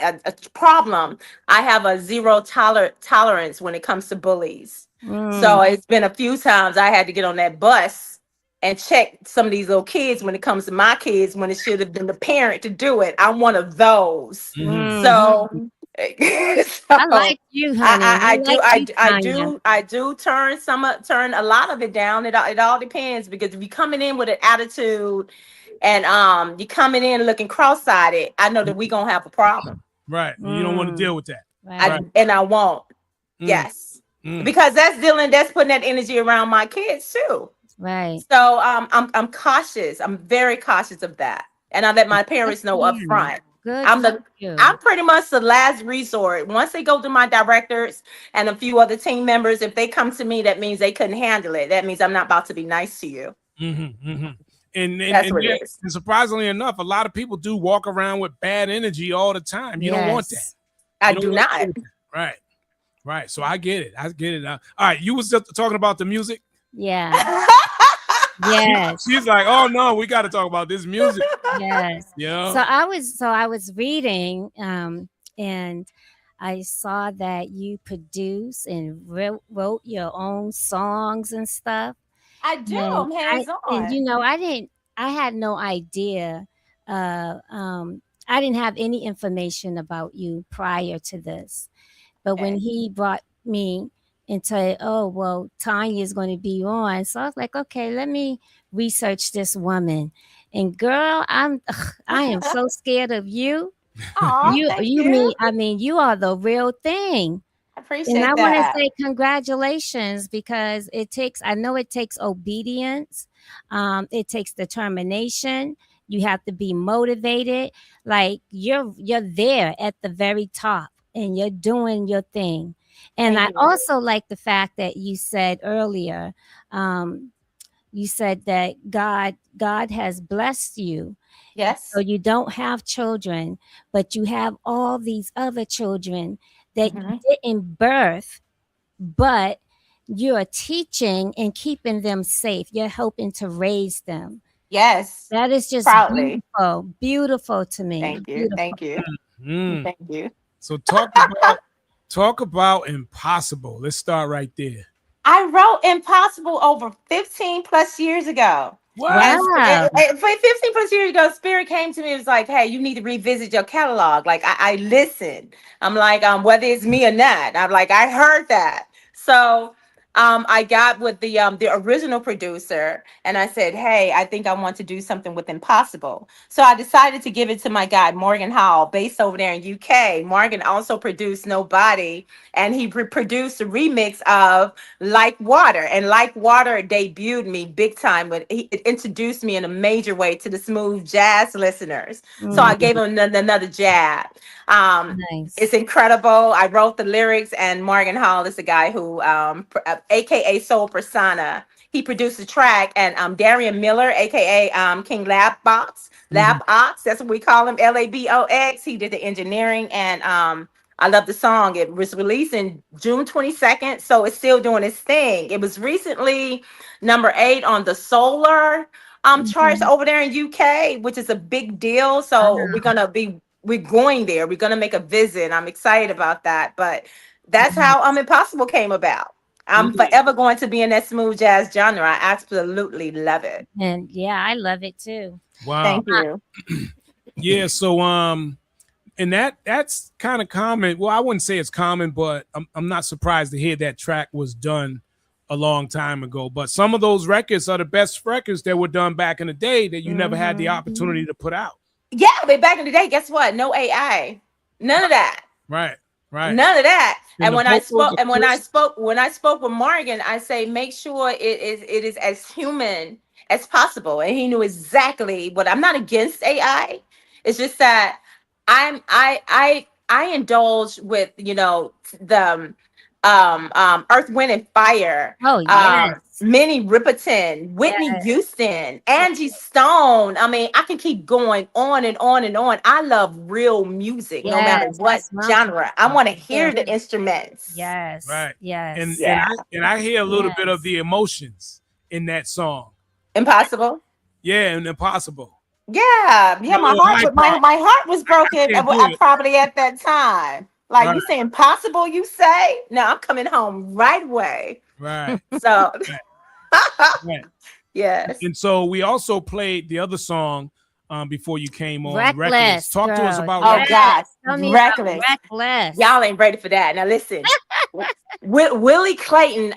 [SPEAKER 6] problem? I have a zero tolerance when it comes to bullies. So it's been a few times I had to get on that bus and check some of these little kids when it comes to my kids, when it should have been the parent to do it. I'm one of those. So,
[SPEAKER 3] I
[SPEAKER 6] so
[SPEAKER 3] like you, honey. I like you, Tanya.
[SPEAKER 6] I do turn a lot of it down. It all depends, because if you're coming in with an attitude and you coming in looking cross-eyed, I know that we gonna have a problem.
[SPEAKER 2] right? You don't want to deal with that.
[SPEAKER 3] Right.
[SPEAKER 6] I won't. Yes. Because that's putting that energy around my kids too.
[SPEAKER 3] Right.
[SPEAKER 6] So I'm cautious. I'm very cautious of that. And I let my parents know up front.
[SPEAKER 3] Good.
[SPEAKER 6] I'm pretty much the last resort. Once they go to my directors and a few other team members, if they come to me, that means they couldn't handle it. That means I'm not about to be nice to you.
[SPEAKER 2] And
[SPEAKER 6] That's what it is.
[SPEAKER 2] And surprisingly enough, a lot of people do walk around with bad energy all the time. You don't want that.
[SPEAKER 6] I do not.
[SPEAKER 2] Right. Right. So I get it. All right. You was just talking about the music.
[SPEAKER 3] Yeah. Yes.
[SPEAKER 2] She's like, oh no, we got to talk about this music.
[SPEAKER 3] Yes.
[SPEAKER 2] Yeah.
[SPEAKER 3] So I was reading, and I saw that you produce and wrote your own songs and stuff.
[SPEAKER 6] I do. I'm hands on.
[SPEAKER 3] And I had no idea. I didn't have any information about you prior to this. But when he brought me into, oh, well, Tanya is going to be on. So I was like, okay, let me research this woman. And girl, I am so scared of you. You are the real thing.
[SPEAKER 6] I appreciate
[SPEAKER 3] and I
[SPEAKER 6] that.
[SPEAKER 3] want to say congratulations, because I know it takes obedience. It takes determination. You have to be motivated. Like you're there at the very top and you're doing your thing. And I also like the fact that you said earlier, you said that God has blessed you.
[SPEAKER 6] Yes.
[SPEAKER 3] So you don't have children, but you have all these other children that you didn't birth, but you're teaching and keeping them safe. You're helping to raise them.
[SPEAKER 6] Yes.
[SPEAKER 3] That is just
[SPEAKER 6] proudly
[SPEAKER 3] beautiful to me.
[SPEAKER 6] Thank you.
[SPEAKER 3] Beautiful.
[SPEAKER 6] Thank you. Thank you.
[SPEAKER 2] So talk about Impossible. Let's start right there.
[SPEAKER 6] I wrote Impossible over 15 plus years ago.
[SPEAKER 3] Wow.
[SPEAKER 6] 15 plus years ago, Spirit came to me and was like, hey, you need to revisit your catalog. Like I listened. I'm like, whether it's me or not, I'm like, I heard that. So I got with the original producer and I said, hey, I think I want to do something with Impossible. So I decided to give it to my guy, Morgan Hall, based over there in UK. Morgan also produced Nobody, and he produced a remix of Like Water. And Like Water debuted me big time. It introduced me in a major way to the smooth jazz listeners. So I gave him another jab.
[SPEAKER 3] Nice.
[SPEAKER 6] It's incredible. I wrote the lyrics, and Morgan Hall is the guy who aka Soul Persona. He produced the track, and Darian Miller, aka King Labbox, that's what we call him, Labox. He did the engineering, and I love the song. It was released in June 22nd, so it's still doing its thing. It was recently number 8 on the Solar charts over there in UK, which is a big deal. So we're going there. We're gonna make a visit. I'm excited about that. But that's how Impossible came about. I'm forever going to be in that smooth jazz genre. I absolutely love it.
[SPEAKER 3] And yeah, I love it too.
[SPEAKER 2] Wow.
[SPEAKER 6] Thank you.
[SPEAKER 2] Yeah. So and that's kind of common. Well, I wouldn't say it's common, but I'm not surprised to hear that track was done a long time ago. But some of those records are the best records that were done back in the day that you never had the opportunity to put out.
[SPEAKER 6] Yeah, but back in the day, guess what? No AI. None of that.
[SPEAKER 2] Right. Right.
[SPEAKER 6] None of that.
[SPEAKER 2] And
[SPEAKER 6] And
[SPEAKER 2] the
[SPEAKER 6] when I
[SPEAKER 2] vocals
[SPEAKER 6] spoke,
[SPEAKER 2] are
[SPEAKER 6] and
[SPEAKER 2] crisp.
[SPEAKER 6] when I spoke with Morgan, I say make sure it is as human as possible. And he knew exactly what. I'm not against AI. It's just that I indulge with the Earth, Wind and Fire,
[SPEAKER 3] Oh yes.
[SPEAKER 6] Minnie Riperton, Whitney
[SPEAKER 3] Yes.
[SPEAKER 6] Houston, Angie Stone. I mean, I can keep going on and on and on. I love real music, no matter
[SPEAKER 3] Yes.
[SPEAKER 6] what
[SPEAKER 3] That's what I'm talking
[SPEAKER 6] genre. I
[SPEAKER 3] about.
[SPEAKER 6] want to hear
[SPEAKER 3] Yeah.
[SPEAKER 6] the instruments.
[SPEAKER 3] Yes.
[SPEAKER 2] Right. And
[SPEAKER 3] Yes.
[SPEAKER 2] and
[SPEAKER 6] Yeah,
[SPEAKER 2] I and I hear a little bit of
[SPEAKER 3] Yes.
[SPEAKER 2] the emotions in that song.
[SPEAKER 6] impossible.
[SPEAKER 2] Yeah, and Impossible.
[SPEAKER 6] Yeah, yeah.
[SPEAKER 2] The
[SPEAKER 6] My
[SPEAKER 2] little
[SPEAKER 6] heart,
[SPEAKER 2] high
[SPEAKER 6] my
[SPEAKER 2] part.
[SPEAKER 6] my heart was
[SPEAKER 2] I
[SPEAKER 6] broken.
[SPEAKER 2] can't do it.
[SPEAKER 6] Probably at that time. Like
[SPEAKER 2] Right.
[SPEAKER 6] you say, impossible. You say, no, I'm coming home right away.
[SPEAKER 2] Right.
[SPEAKER 6] So,
[SPEAKER 2] Right. Right.
[SPEAKER 6] yes.
[SPEAKER 2] And so we also played the other song before you came on, Reckless.
[SPEAKER 3] Reckless,
[SPEAKER 2] Talk to us
[SPEAKER 3] girl.
[SPEAKER 2] about
[SPEAKER 6] Oh
[SPEAKER 3] Yes.
[SPEAKER 2] Reckless.
[SPEAKER 6] God,
[SPEAKER 3] Tell me about
[SPEAKER 6] reckless.
[SPEAKER 3] reckless.
[SPEAKER 6] Y'all ain't ready for that. Now listen. Willie Clayton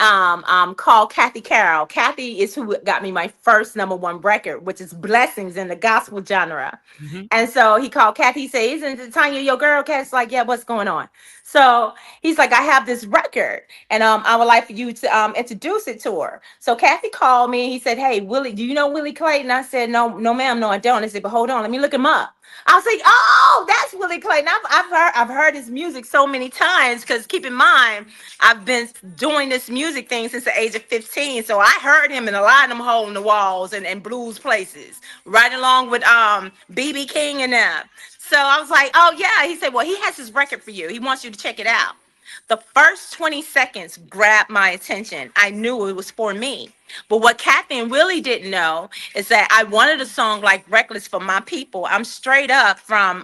[SPEAKER 6] called Kathy Carroll. Kathy is who got me my first number one record, which is Blessings in the gospel genre.
[SPEAKER 2] Mhm.
[SPEAKER 6] And so he called Kathy. He said, "Isn't Tanya your girl?" Kathy's like, "Yeah, what's going on?" So he's like, "I have this record, and I would like for you to introduce it to her." So Kathy called me. He said, "Hey, Willie, do you know Willie Clayton?" I said, "No, no, ma'am, no, I don't." I said, "But hold on, let me look him up." I was like, "Oh, that's Willie Clayton." I've heard his music so many times because keep in mind, I've been doing this music thing since the age of 15. So I heard him in a lot of them hole in the walls and blues places, right along with BB King and them. So I was like, "Oh yeah." He said, "Well, he has his record for you. He wants you to check it out." The first 20 seconds grabbed my attention. I knew it was for me. But what Kathy and Willie didn't know is that I wanted a song like Reckless for my people. I'm straight up from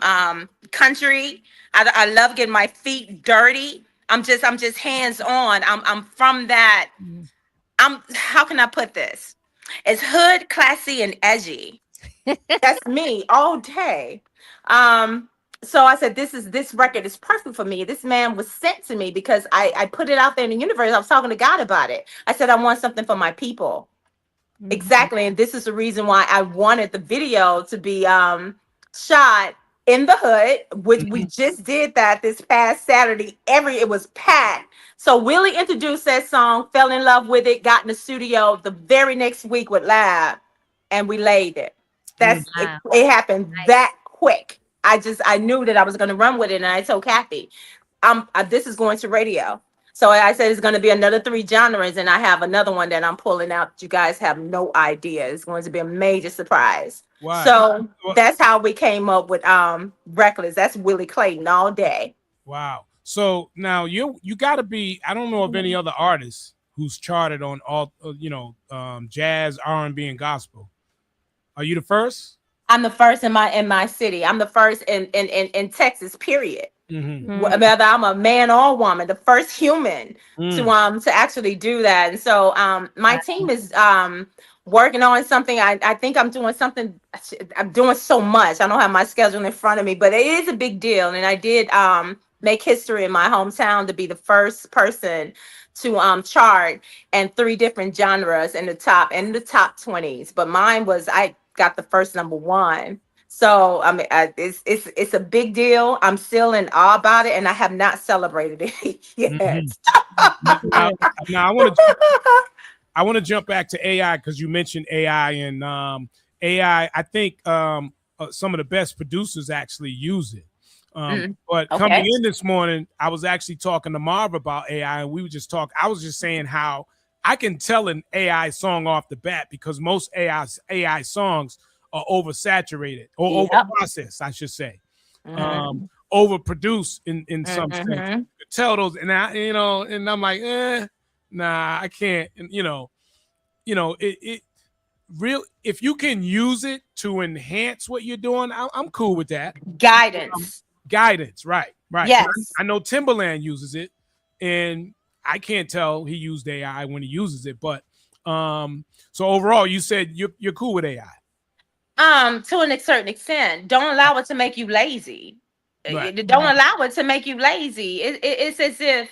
[SPEAKER 6] country. I love getting my feet dirty. I'm just hands on. I'm from that.
[SPEAKER 3] Mhm.
[SPEAKER 6] How can I put this? It's hood, classy, and edgy. That's me all day. Um, so I said, this record is perfect for me. This man was sent to me because I put it out there in the universe. I was talking to God about it. I said, I want something for my people.
[SPEAKER 3] Mhm.
[SPEAKER 6] Exactly. And this is the reason why I wanted the video to be shot in the hood, which we
[SPEAKER 2] Mhm.
[SPEAKER 6] just did that this past Saturday. It was packed. So Willie introduced that song, fell in love with it, got in the studio the very next week with Lab, and we laid it.
[SPEAKER 2] Mm.
[SPEAKER 6] It,
[SPEAKER 3] Wow.
[SPEAKER 6] it happened
[SPEAKER 3] Nice.
[SPEAKER 6] that quick. I knew that I was gonna run with it, and I told Kathy, this is going to radio. So I said it's going to be another three genres, and I have another one that I'm pulling out. You guys have no idea. It's going to be a major surprise.
[SPEAKER 2] Why?
[SPEAKER 6] So
[SPEAKER 2] Wha-
[SPEAKER 6] that's how we came up with Reckless. That's Willie Clayton all day.
[SPEAKER 2] Wow. So now you got to be. I don't know of any other artist who's charted on all jazz, R&B, and gospel. Are you the first?
[SPEAKER 6] I'm the first in my city. I'm the first in Texas. Period.
[SPEAKER 2] Mm-hmm.
[SPEAKER 3] Mm.
[SPEAKER 6] Whether I'm a man or a woman, the first human
[SPEAKER 2] Mm.
[SPEAKER 6] to actually do that. And so my team is working on something. I think I'm doing something. I'm doing so much. I don't have my schedule in front of me, but it is a big deal. And I did make history in my hometown to be the first person to chart and three different genres in the top 20s. But mine was I got the first number one. So I mean, it's a big deal. I'm still in awe about it, and I have not celebrated it yet.
[SPEAKER 2] Mm-hmm. Now, now I want to jump back to AI because you mentioned AI and AI. I think some of the best producers actually use it. But coming
[SPEAKER 6] Okay.
[SPEAKER 2] in this morning, I was actually talking to Marv about AI, and we were just talking. I was just saying how I can tell an AI song off the bat because most AI songs are oversaturated or
[SPEAKER 6] Yep.
[SPEAKER 2] overprocessed, I should say,
[SPEAKER 6] Mhm.
[SPEAKER 2] overproduced in some sense.
[SPEAKER 6] Mhm.
[SPEAKER 2] You could tell those, and and I'm like, nah, I can't. And it real. If you can use it to enhance what you're doing, I'm cool with that.
[SPEAKER 6] Guidance.
[SPEAKER 2] Guidance, right, right. 'Cause
[SPEAKER 6] Yes.
[SPEAKER 2] I know Timberland uses it, and I can't tell he used AI when he uses it. But so overall, you said you're cool with AI,
[SPEAKER 6] To a certain extent, don't allow it to make you lazy.
[SPEAKER 2] right?
[SPEAKER 6] Don't allow it to make you lazy. It's as if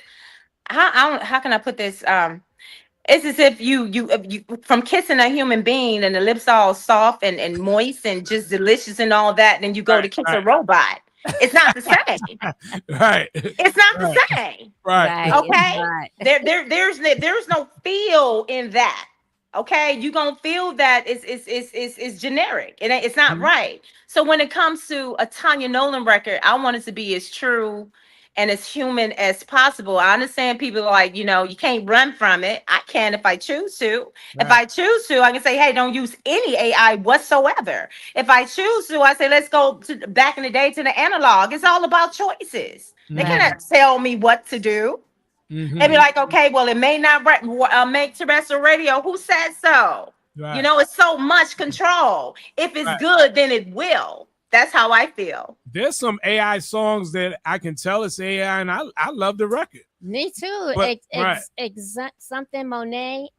[SPEAKER 6] how can I put this? It's as if you from kissing a human being and the lips all soft and moist and just delicious and all that, and then you go
[SPEAKER 2] Right,
[SPEAKER 6] to kiss a
[SPEAKER 2] right,
[SPEAKER 6] robot. It's not the same.
[SPEAKER 2] Right.
[SPEAKER 6] It's not the same.
[SPEAKER 2] Right.
[SPEAKER 6] Okay.
[SPEAKER 3] Right.
[SPEAKER 6] There's no feel in that. Okay, you gonna feel that it's generic. It's not right. So when it comes to a Tanya Nolan record, I want it to be as true and as human as possible. I understand people are like, you can't run from it. I can if I choose to. If I choose to, I can say, hey, don't use any AI whatsoever. If I choose to, I say, let's go to back in the day to the analog. It's all about choices. They cannot tell me what to do.
[SPEAKER 2] Mm-hmm.
[SPEAKER 6] And be like, okay, well, it may not make terrestrial radio. Who said so?
[SPEAKER 2] Right.
[SPEAKER 6] It's so much control. If it's good, then it will. That's how I feel.
[SPEAKER 2] There's some AI songs that I can tell it's AI, and I love the record.
[SPEAKER 3] Me too.
[SPEAKER 2] But-
[SPEAKER 3] Something Monet,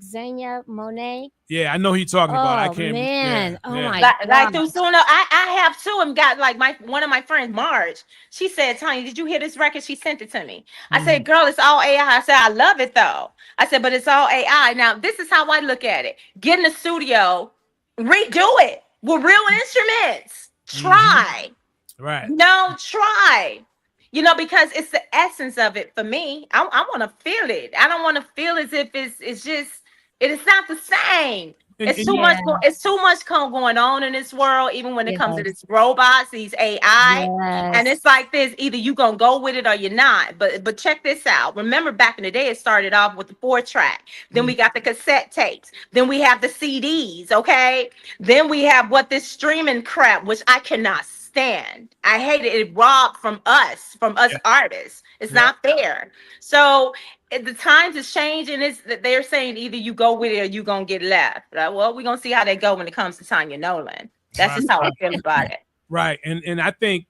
[SPEAKER 3] Xenia Monet.
[SPEAKER 2] Yeah, I know who you're talking about. I
[SPEAKER 3] Oh
[SPEAKER 2] can't.
[SPEAKER 3] man!
[SPEAKER 2] Yeah,
[SPEAKER 3] Oh
[SPEAKER 2] yeah.
[SPEAKER 3] my
[SPEAKER 6] Like
[SPEAKER 3] god!
[SPEAKER 6] through Suno, I have two and got like one of my friends, Marge. She said, Tanya, did you hear this record? She sent it to me. I said, girl, it's all AI. I said, I love it though. I said, but it's all AI. Now, this is how I look at it. Get in the studio, redo it with real instruments. Try.
[SPEAKER 2] Right.
[SPEAKER 6] No, try. Because it's the essence of it for me. I want to feel it. I don't want to feel as if it's just it's not the same. It's too much. It's too much going on in this world. Even when it comes to these robots, these AI, and it's like this: either you gonna go with it or you're not. But check this out. Remember, back in the day, it started off with the 4-track. Then we got the cassette tapes. Then we have the CDs. Okay. Then we have this streaming crap, which I cannot stand. I hate it. It robbed from us artists. It's not fair. So the times is changing. Is that they're saying either you go with it or you gonna get left. Well, we're gonna see how they go when it comes to Tanya Nolan. That's just how I feel about it.
[SPEAKER 2] Right. And I think,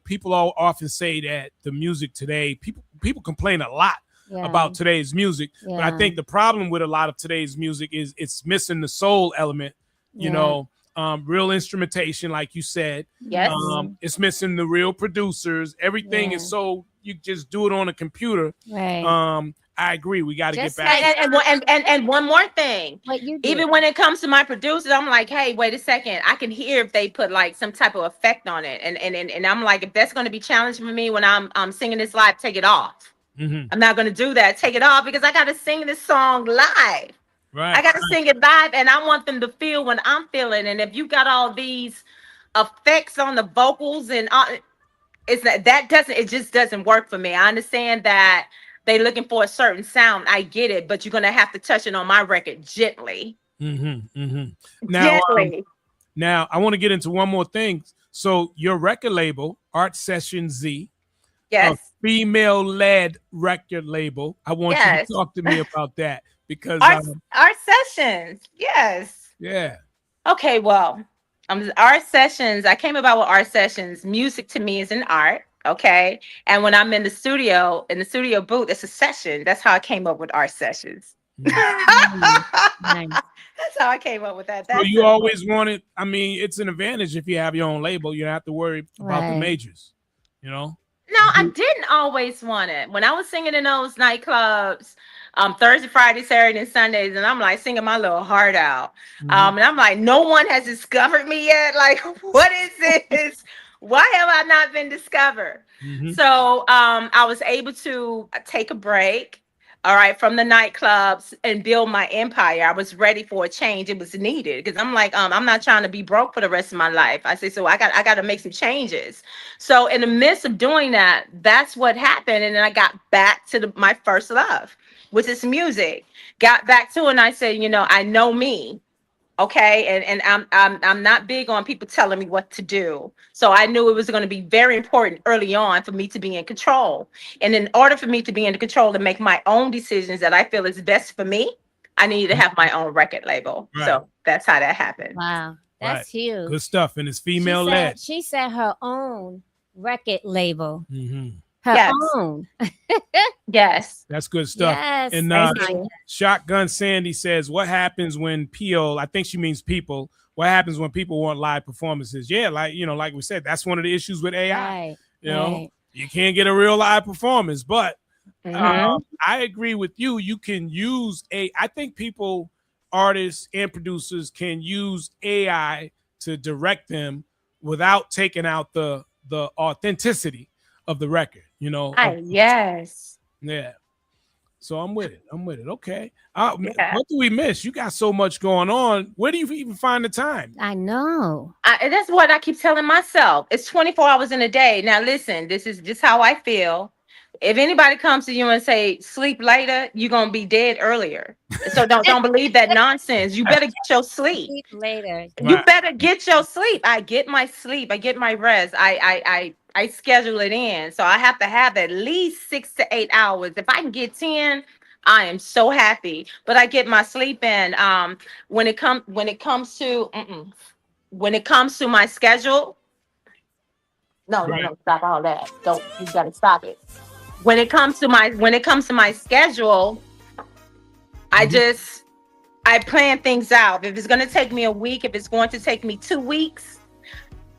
[SPEAKER 2] people all often say that the music today, people complain a lot about today's music. But I think the problem with a lot of today's music is it's missing the soul element, real instrumentation, like you said.
[SPEAKER 6] Yes.
[SPEAKER 2] It's missing the real producers. Everything is so you just do it on a computer.
[SPEAKER 3] Right.
[SPEAKER 2] I agree. We got to get back.
[SPEAKER 6] And one more thing.
[SPEAKER 3] Even
[SPEAKER 6] when it comes to my producers, I'm like, hey, wait a second. I can hear if they put like some type of effect on it. And I'm like, if that's going to be challenging for me when I'm singing this live, take it off. I'm not going to do that. Take it off because I got to sing this song live.
[SPEAKER 2] Right.
[SPEAKER 6] I got to sing it live and I want them to feel when I'm feeling. And if you got all these effects on the vocals and it just doesn't work for me. I understand that they're looking for a certain sound. I get it, but you're going to have to touch it on my record gently.
[SPEAKER 2] Now, now I want to get into one more thing. So your record label, Art Session Z, a female-led record label. I want you to talk to me about that because
[SPEAKER 6] Art Sessions,
[SPEAKER 2] yeah.
[SPEAKER 6] Okay, well, Art Sessions. I came about with Art Sessions. Music to me is an art. Okay, and when I'm in the studio booth, it's a session. That's how I came up with Art Sessions.
[SPEAKER 3] nice.
[SPEAKER 6] That's how I came up with that.
[SPEAKER 2] So you always wanted. I mean, it's an advantage if you have your own label. You don't have to worry about the majors.
[SPEAKER 6] No, I didn't always want it. When I was singing in those nightclubs, Thursday, Friday, Saturday, and Sundays, and I'm like singing my little heart out. And I'm like, no one has discovered me yet. Like, what is this? Why have I not been discovered? So I was able to take a break, all right, from the nightclubs and build my empire. I was ready for a change. It was needed because I'm like, I'm not trying to be broke for the rest of my life. I say, so I got to make some changes. So in the midst of doing that, that's what happened. And then I got back to my first love, which is music. Got back to it and I said, I know me. Okay, and I'm not big on people telling me what to do. So I knew it was going to be very important early on for me to be in control. And in order for me to be in control and make my own decisions that I feel is best for me, I needed to have my own record label. Right. So that's how that happened.
[SPEAKER 3] Wow, that's huge.
[SPEAKER 2] Good stuff, and it's female led.
[SPEAKER 3] She said her own record label. Her own.
[SPEAKER 6] Yes.
[SPEAKER 2] That's good stuff.
[SPEAKER 3] Yes.
[SPEAKER 2] And Shotgun Sandy says, what happens when I think she means people, what happens when people want live performances? Yeah, like we said, that's one of the issues with AI.
[SPEAKER 3] Right.
[SPEAKER 2] You can't get a real live performance, but I agree with you. You can use I think people, artists and producers can use AI to direct them without taking out the the authenticity of the record. You know.
[SPEAKER 6] Yes.
[SPEAKER 2] Yeah. So I'm with it. Okay.
[SPEAKER 6] Yeah.
[SPEAKER 2] What do we miss? You got so much going on. Where do you even find the time?
[SPEAKER 3] I know.
[SPEAKER 6] That's what I keep telling myself. It's 24 hours in a day. Now, listen, this is just how I feel. If anybody comes to you and say sleep later, you're gonna be dead earlier. So don't believe that nonsense. You better get your sleep.
[SPEAKER 3] Sleep later.
[SPEAKER 6] You better get your sleep. I get my sleep. I get my rest. I schedule it in. So I have to have at least 6 to 8 hours. If I can get 10, I am so happy. But I get my sleep in. When it comes to my schedule, no, stop all that. Don't, you gotta stop it. When it comes to my schedule, I plan things out. If it's going to take me a week, if it's going to take me 2 weeks,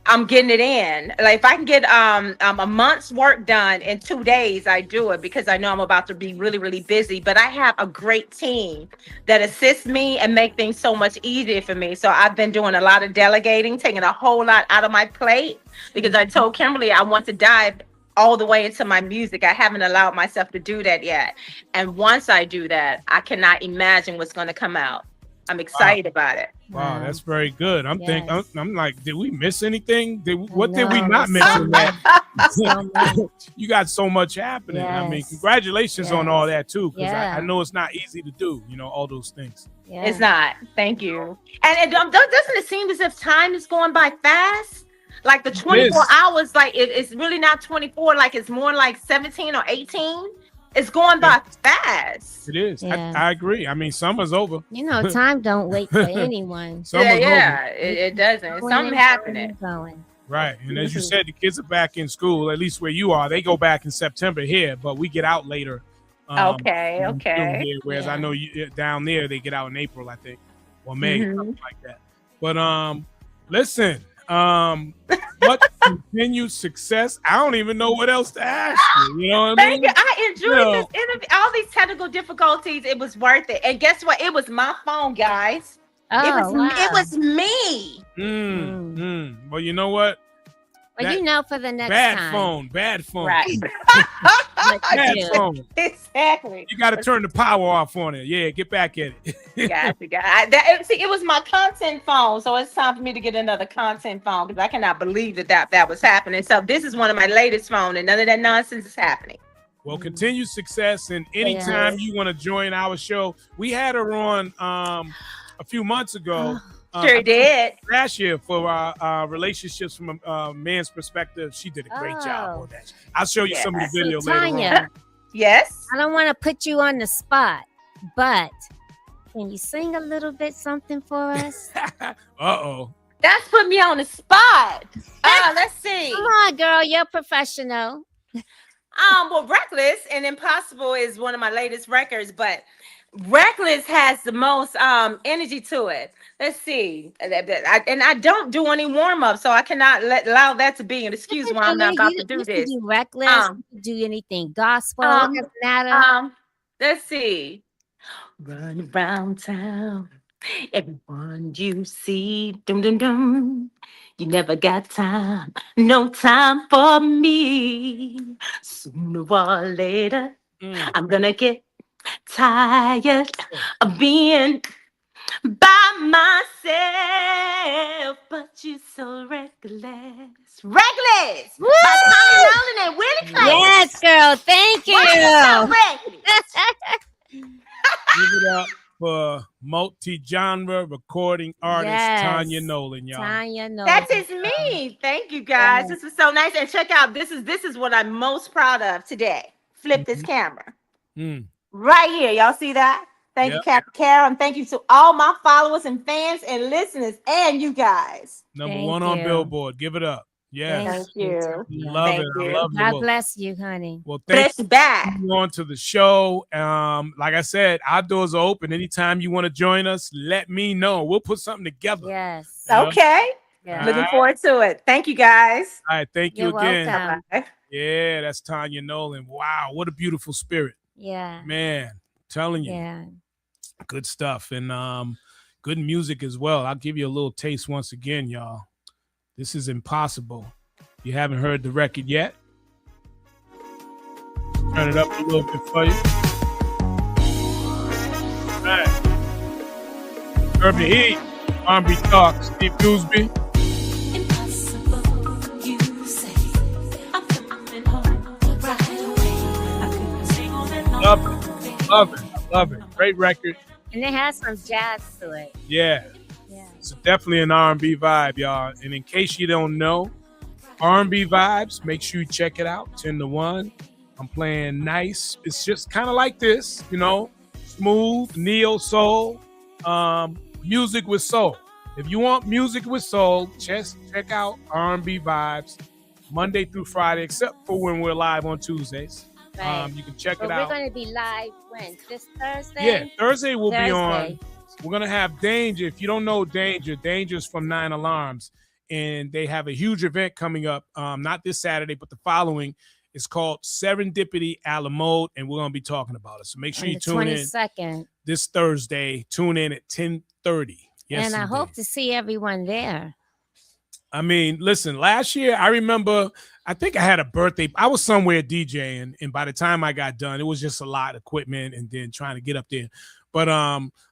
[SPEAKER 6] I'm getting it in. Like if I can get a month's work done in 2 days, I do it because I know I'm about to be really, really busy. But I have a great team that assists me and make things so much easier for me. So I've been doing a lot of delegating, taking a whole lot out of my plate because I told Kimberly I want to dive all the way into my music. I haven't allowed myself to do that yet. And once I do that, I cannot imagine what's going to come out. I'm excited about it.
[SPEAKER 2] Wow, that's very good. I'm
[SPEAKER 3] Yes.
[SPEAKER 2] I'm like, did we miss anything? What did
[SPEAKER 3] know,
[SPEAKER 2] we not
[SPEAKER 3] it's
[SPEAKER 2] mention?
[SPEAKER 3] so much.
[SPEAKER 2] You got so much happening. I mean,
[SPEAKER 3] Yes.
[SPEAKER 2] congratulations on all that too, because
[SPEAKER 3] Yeah.
[SPEAKER 2] I know it's not easy to do. You know, all those things.
[SPEAKER 3] Yeah.
[SPEAKER 6] It's not. Thank you. And doesn't it seem as if time is going by fast? Like the 24 hours, like it's really not 24. Like it's more like 17 or 18. It's going by fast.
[SPEAKER 2] It is.
[SPEAKER 3] Yeah.
[SPEAKER 2] I agree. I mean, summer's over.
[SPEAKER 3] You know, time don't wait for anyone.
[SPEAKER 2] Summer's
[SPEAKER 6] Yeah,
[SPEAKER 2] over.
[SPEAKER 6] it doesn't.
[SPEAKER 3] Going
[SPEAKER 6] Something
[SPEAKER 3] and
[SPEAKER 6] happening.
[SPEAKER 3] going.
[SPEAKER 2] Right. And as you said, the kids are back in school, at least where you are. They go back in September here, but we get out later.
[SPEAKER 6] Okay.
[SPEAKER 2] Here, whereas I know you down there, they get out in April, I think, or May, something like that. But listen, what continued success? I don't even know what else to ask you. You know what I mean?
[SPEAKER 6] Thank you. I enjoyed this interview. All these technical difficulties, it was worth it. And guess what? It was my phone, guys. It was me.
[SPEAKER 2] Well, you know what?
[SPEAKER 3] Well, you know, for the next
[SPEAKER 2] bad
[SPEAKER 3] time.
[SPEAKER 2] Bad phone.
[SPEAKER 6] Right.
[SPEAKER 2] Bad phone.
[SPEAKER 6] Exactly.
[SPEAKER 2] You got to turn the power off on it. Yeah, get back at it.
[SPEAKER 6] See, it was my content phone, so it's time for me to get another content phone because I cannot believe that was happening. So this is one of my latest phones, and none of that nonsense is happening.
[SPEAKER 2] Well, continued success, and anytime you want to join our show, we had her on a few months ago.
[SPEAKER 6] Sure did.
[SPEAKER 2] Last year for our relationships from a man's perspective. She did a great job on that. I'll show you some of the video later
[SPEAKER 3] Tanya,
[SPEAKER 2] on.
[SPEAKER 6] Yes.
[SPEAKER 3] I don't want to put you on the spot, but can you sing a little bit something for us?
[SPEAKER 2] Uh-oh.
[SPEAKER 6] That's put me on the spot. Let's see.
[SPEAKER 3] Come on, girl. You're professional.
[SPEAKER 6] Well, Reckless and Impossible is one of my latest records, but Reckless has the most energy to it. Let's see. And I don't do any warm-up, so I cannot allow that to be an excuse why I'm not about to do
[SPEAKER 3] You
[SPEAKER 6] this.
[SPEAKER 3] can do Reckless. You can do anything. Gospel. Doesn't matter.
[SPEAKER 6] Let's see. Run around town. Everyone you see. Dum dum dum. You never got time. No time for me. Sooner or later, I'm gonna get tired of being by myself, but you're so reckless. Reckless!
[SPEAKER 3] Woo!
[SPEAKER 6] By Tommy Nolan and Willie Clay.
[SPEAKER 3] Yes, girl. Thank you.
[SPEAKER 6] Why you so reckless?
[SPEAKER 2] Give it up for multi-genre recording artist Tanya Nolan, y'all.
[SPEAKER 3] Tanya Nolan.
[SPEAKER 6] That is me. Thank you, guys. This is so nice. And check out, this is what I'm most proud of today. Flip this camera. Right here. Y'all see that? Thank you, Captain Carol. And thank you to all my followers and fans and listeners and you guys.
[SPEAKER 2] Number one on Billboard. Give it up. Yes.
[SPEAKER 6] Thank you.
[SPEAKER 2] Love it. I love
[SPEAKER 3] God
[SPEAKER 2] it.
[SPEAKER 3] bless you, honey.
[SPEAKER 2] Well, thanks for
[SPEAKER 6] back
[SPEAKER 2] on to the show. Like I said, our doors are open. Anytime you want to join us, let me know. We'll put something together.
[SPEAKER 3] Yes.
[SPEAKER 6] Okay.
[SPEAKER 3] Yeah.
[SPEAKER 6] Looking forward to it. Thank you, guys.
[SPEAKER 2] All right. Thank you
[SPEAKER 3] You're
[SPEAKER 2] again.
[SPEAKER 3] welcome.
[SPEAKER 6] Bye.
[SPEAKER 2] Yeah, that's Tanya Nolan. Wow, what a beautiful spirit.
[SPEAKER 3] Yeah.
[SPEAKER 2] Man, telling you.
[SPEAKER 3] Yeah.
[SPEAKER 2] Good stuff. And good music as well. I'll give you a little taste once again, y'all. This is Impossible You haven't heard the record yet. Turn it up a little bit for you. All right. Urban Heat, R&B Talk, Steve Dewsby.
[SPEAKER 1] Impossible, you say. I'm coming home right away. I couldn't sing all that long.
[SPEAKER 2] Love it. Great record.
[SPEAKER 3] And it has some jazz to it.
[SPEAKER 2] Yeah.
[SPEAKER 3] Yeah.
[SPEAKER 2] It's definitely an R&B vibe, y'all. And in case you don't know, R&B vibes, make sure you check it out. 10 to 1. I'm playing nice. It's just kind of like this, you know, smooth, neo soul, music with soul. If you want music with soul, just check out R&B vibes Monday through Friday, except for when we're live on Tuesdays.
[SPEAKER 3] Right.
[SPEAKER 2] You can check
[SPEAKER 3] But
[SPEAKER 2] it out.
[SPEAKER 3] we're going to be live when? This Thursday?
[SPEAKER 2] Yeah, Thursday we'll be
[SPEAKER 3] Thursday.
[SPEAKER 2] on. We're going to have Danger. If you don't know Danger's from 9 Alarms. And they have a huge event coming up, not this Saturday, but the following. It's called Serendipity a la Mode, and we're going to be talking about it. So make sure you tune
[SPEAKER 3] 22nd.
[SPEAKER 2] in this Thursday. Tune in at 10:30. Yes,
[SPEAKER 3] and I
[SPEAKER 2] indeed.
[SPEAKER 3] hope to see everyone there.
[SPEAKER 2] I mean, listen, last year, I remember, I think I had a birthday. I was somewhere DJing, and by the time I got done, it was just a lot of equipment and then trying to get up there. But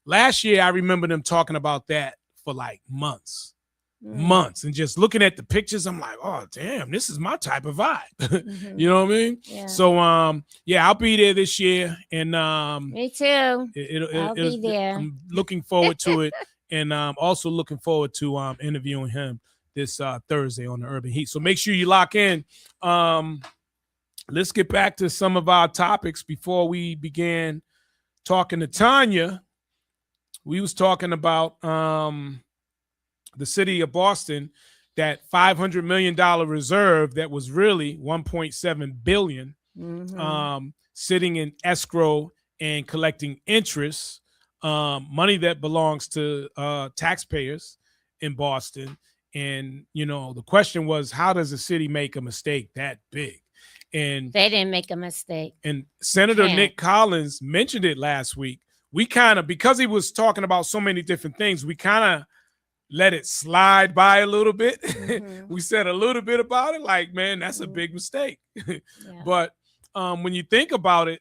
[SPEAKER 2] last year, I remember them talking about that for like months. And just looking at the pictures, I'm like, oh damn, this is my type of vibe. You know what I mean?
[SPEAKER 3] Yeah.
[SPEAKER 2] So yeah, I'll be there this year, and
[SPEAKER 3] Me too. I'll be there.
[SPEAKER 2] I'm looking forward to it, and also looking forward to interviewing him this Thursday on the Urban Heat. So make sure you lock in. Let's get back to some of our topics before we began talking to Tanya. We was talking about the city of Boston, that $500 million reserve that was really $1.7 billion sitting in escrow and collecting interest, money that belongs to taxpayers in Boston. And, you know, the question was, how does a city make a mistake that big? And
[SPEAKER 3] they didn't make a mistake.
[SPEAKER 2] And Senator Nick Collins mentioned it last week. We kind of, because he was talking about so many different things, we kind of let it slide by a little bit. We said a little bit about it, like, man, that's a big mistake. But when you think about it,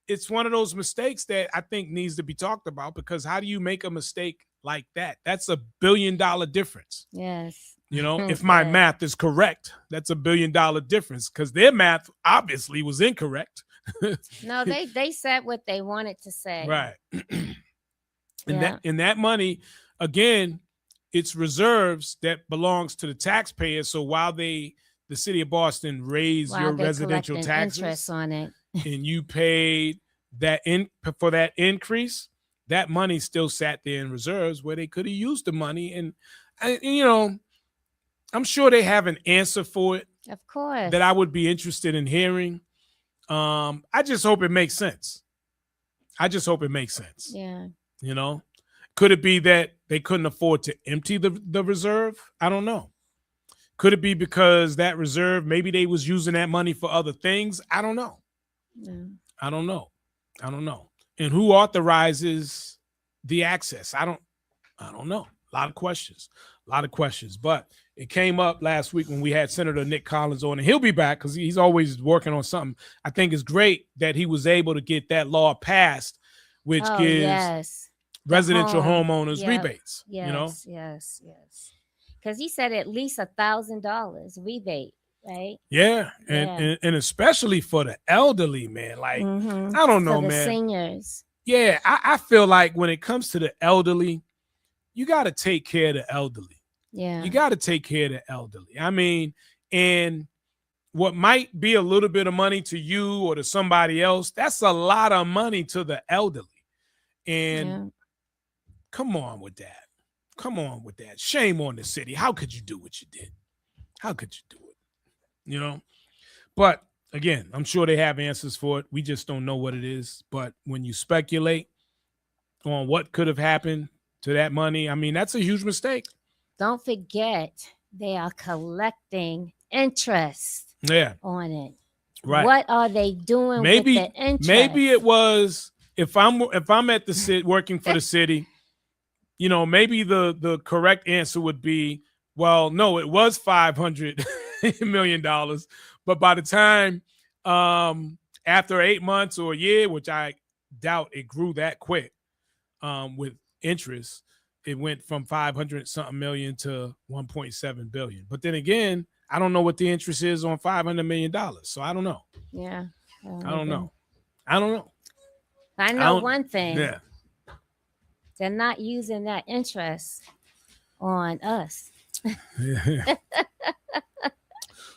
[SPEAKER 2] it's one of those mistakes that I think needs to be talked about, because how do you make a mistake like that? That's $1 billion difference.
[SPEAKER 3] Yes.
[SPEAKER 2] You know, if my math is correct, that's $1 billion difference, because their math obviously was incorrect.
[SPEAKER 3] No, they said what they wanted to say.
[SPEAKER 2] Right. And that money, again, it's reserves that belongs to the taxpayers. So while the city of Boston raised your residential taxes
[SPEAKER 3] interest on it,
[SPEAKER 2] and you paid that for that increase, that money still sat there in reserves where they could have used the money. And you know, I'm sure they have an answer for it.
[SPEAKER 3] Of course.
[SPEAKER 2] That I would be interested in hearing. I just hope it makes sense.
[SPEAKER 3] Yeah.
[SPEAKER 2] You know, could it be that they couldn't afford to empty the reserve? I don't know. Could it be because that reserve, maybe they was using that money for other things? I don't know. I don't know. And who authorizes the access? I don't know. A lot of questions. But it came up last week when we had Senator Nick Collins on, and he'll be back because he's always working on something. I think it's great that he was able to get that law passed, which gives residential homeowners rebates.
[SPEAKER 3] Yes,
[SPEAKER 2] you know?
[SPEAKER 3] Yes. Because he said at least $1,000 rebate, right?
[SPEAKER 2] Yeah, and especially for the elderly, man. Like, I don't know,
[SPEAKER 3] for the
[SPEAKER 2] man.
[SPEAKER 3] Seniors.
[SPEAKER 2] Yeah, I feel like when it comes to the elderly, you got to take care of the elderly.
[SPEAKER 3] Yeah.
[SPEAKER 2] You got to take care of the elderly. I mean, and what might be a little bit of money to you or to somebody else, that's a lot of money to the elderly. And come on with that. Shame on the city. How could you do what you did? How could you do it? You know? But again, I'm sure they have answers for it. We just don't know what it is. But when you speculate on what could have happened to that money, I mean, that's a huge mistake.
[SPEAKER 3] Don't forget, they are collecting interest on it.
[SPEAKER 2] Right.
[SPEAKER 3] What are they doing with the interest?
[SPEAKER 2] Maybe it was, if I'm at the city working for the city, you know, maybe the correct answer would be, well, no, it was 500 million. But by the time after 8 months or a year, which I doubt it grew that quick, with interest, it went from 500 something million to 1.7 billion. But then again, I don't know what the interest is on $500 million. So I don't know.
[SPEAKER 3] Yeah.
[SPEAKER 2] I don't know. I don't know.
[SPEAKER 3] I know one thing.
[SPEAKER 2] Yeah.
[SPEAKER 3] They're not using that interest on us.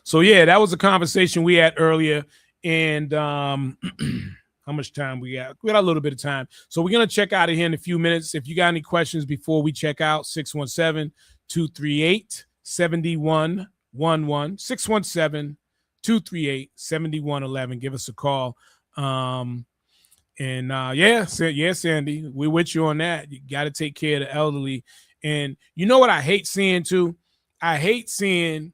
[SPEAKER 2] So yeah, that was a conversation we had earlier. And how much time we got? We got a little bit of time. So we're going to check out of here in a few minutes. If you got any questions before we check out, 617-238-7111. 617-238-7111. Give us a call. Yeah, Sandy, we're with you on that. You got to take care of the elderly. And you know what I hate seeing too? I hate seeing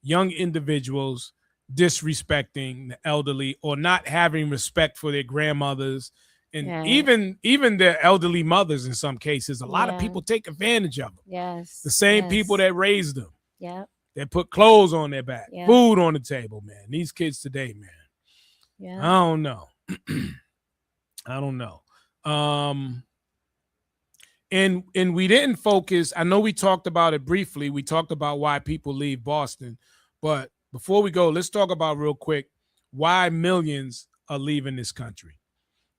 [SPEAKER 2] young individuals disrespecting the elderly or not having respect for their grandmothers and even their elderly mothers. In some cases, a lot of people take advantage of them.
[SPEAKER 3] Yes.
[SPEAKER 2] The same people that raised them.
[SPEAKER 3] Yeah.
[SPEAKER 2] That put clothes on their back, food on the table, man. These kids today, man.
[SPEAKER 3] Yeah.
[SPEAKER 2] I don't know. I don't know. And we didn't focus. I know we talked about it briefly. We talked about why people leave Boston, but before we go, let's talk about real quick why millions are leaving this country.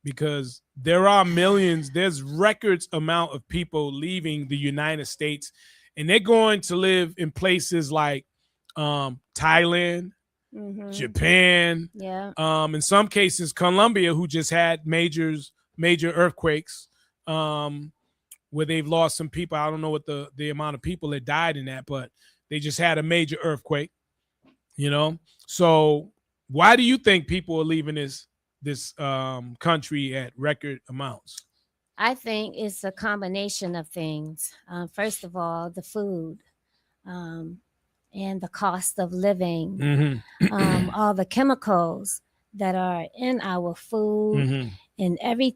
[SPEAKER 2] Because there are millions, there's records amount of people leaving the United States, and they're going to live in places like Thailand, Japan, in some cases Colombia, who just had major earthquakes, where they've lost some people. I don't know what the amount of people that died in that, but they just had a major earthquake. So why do you think people are leaving this country at record amounts?
[SPEAKER 3] I think it's a combination of things. First of all, the food, and the cost of living, all the chemicals that are in our food and every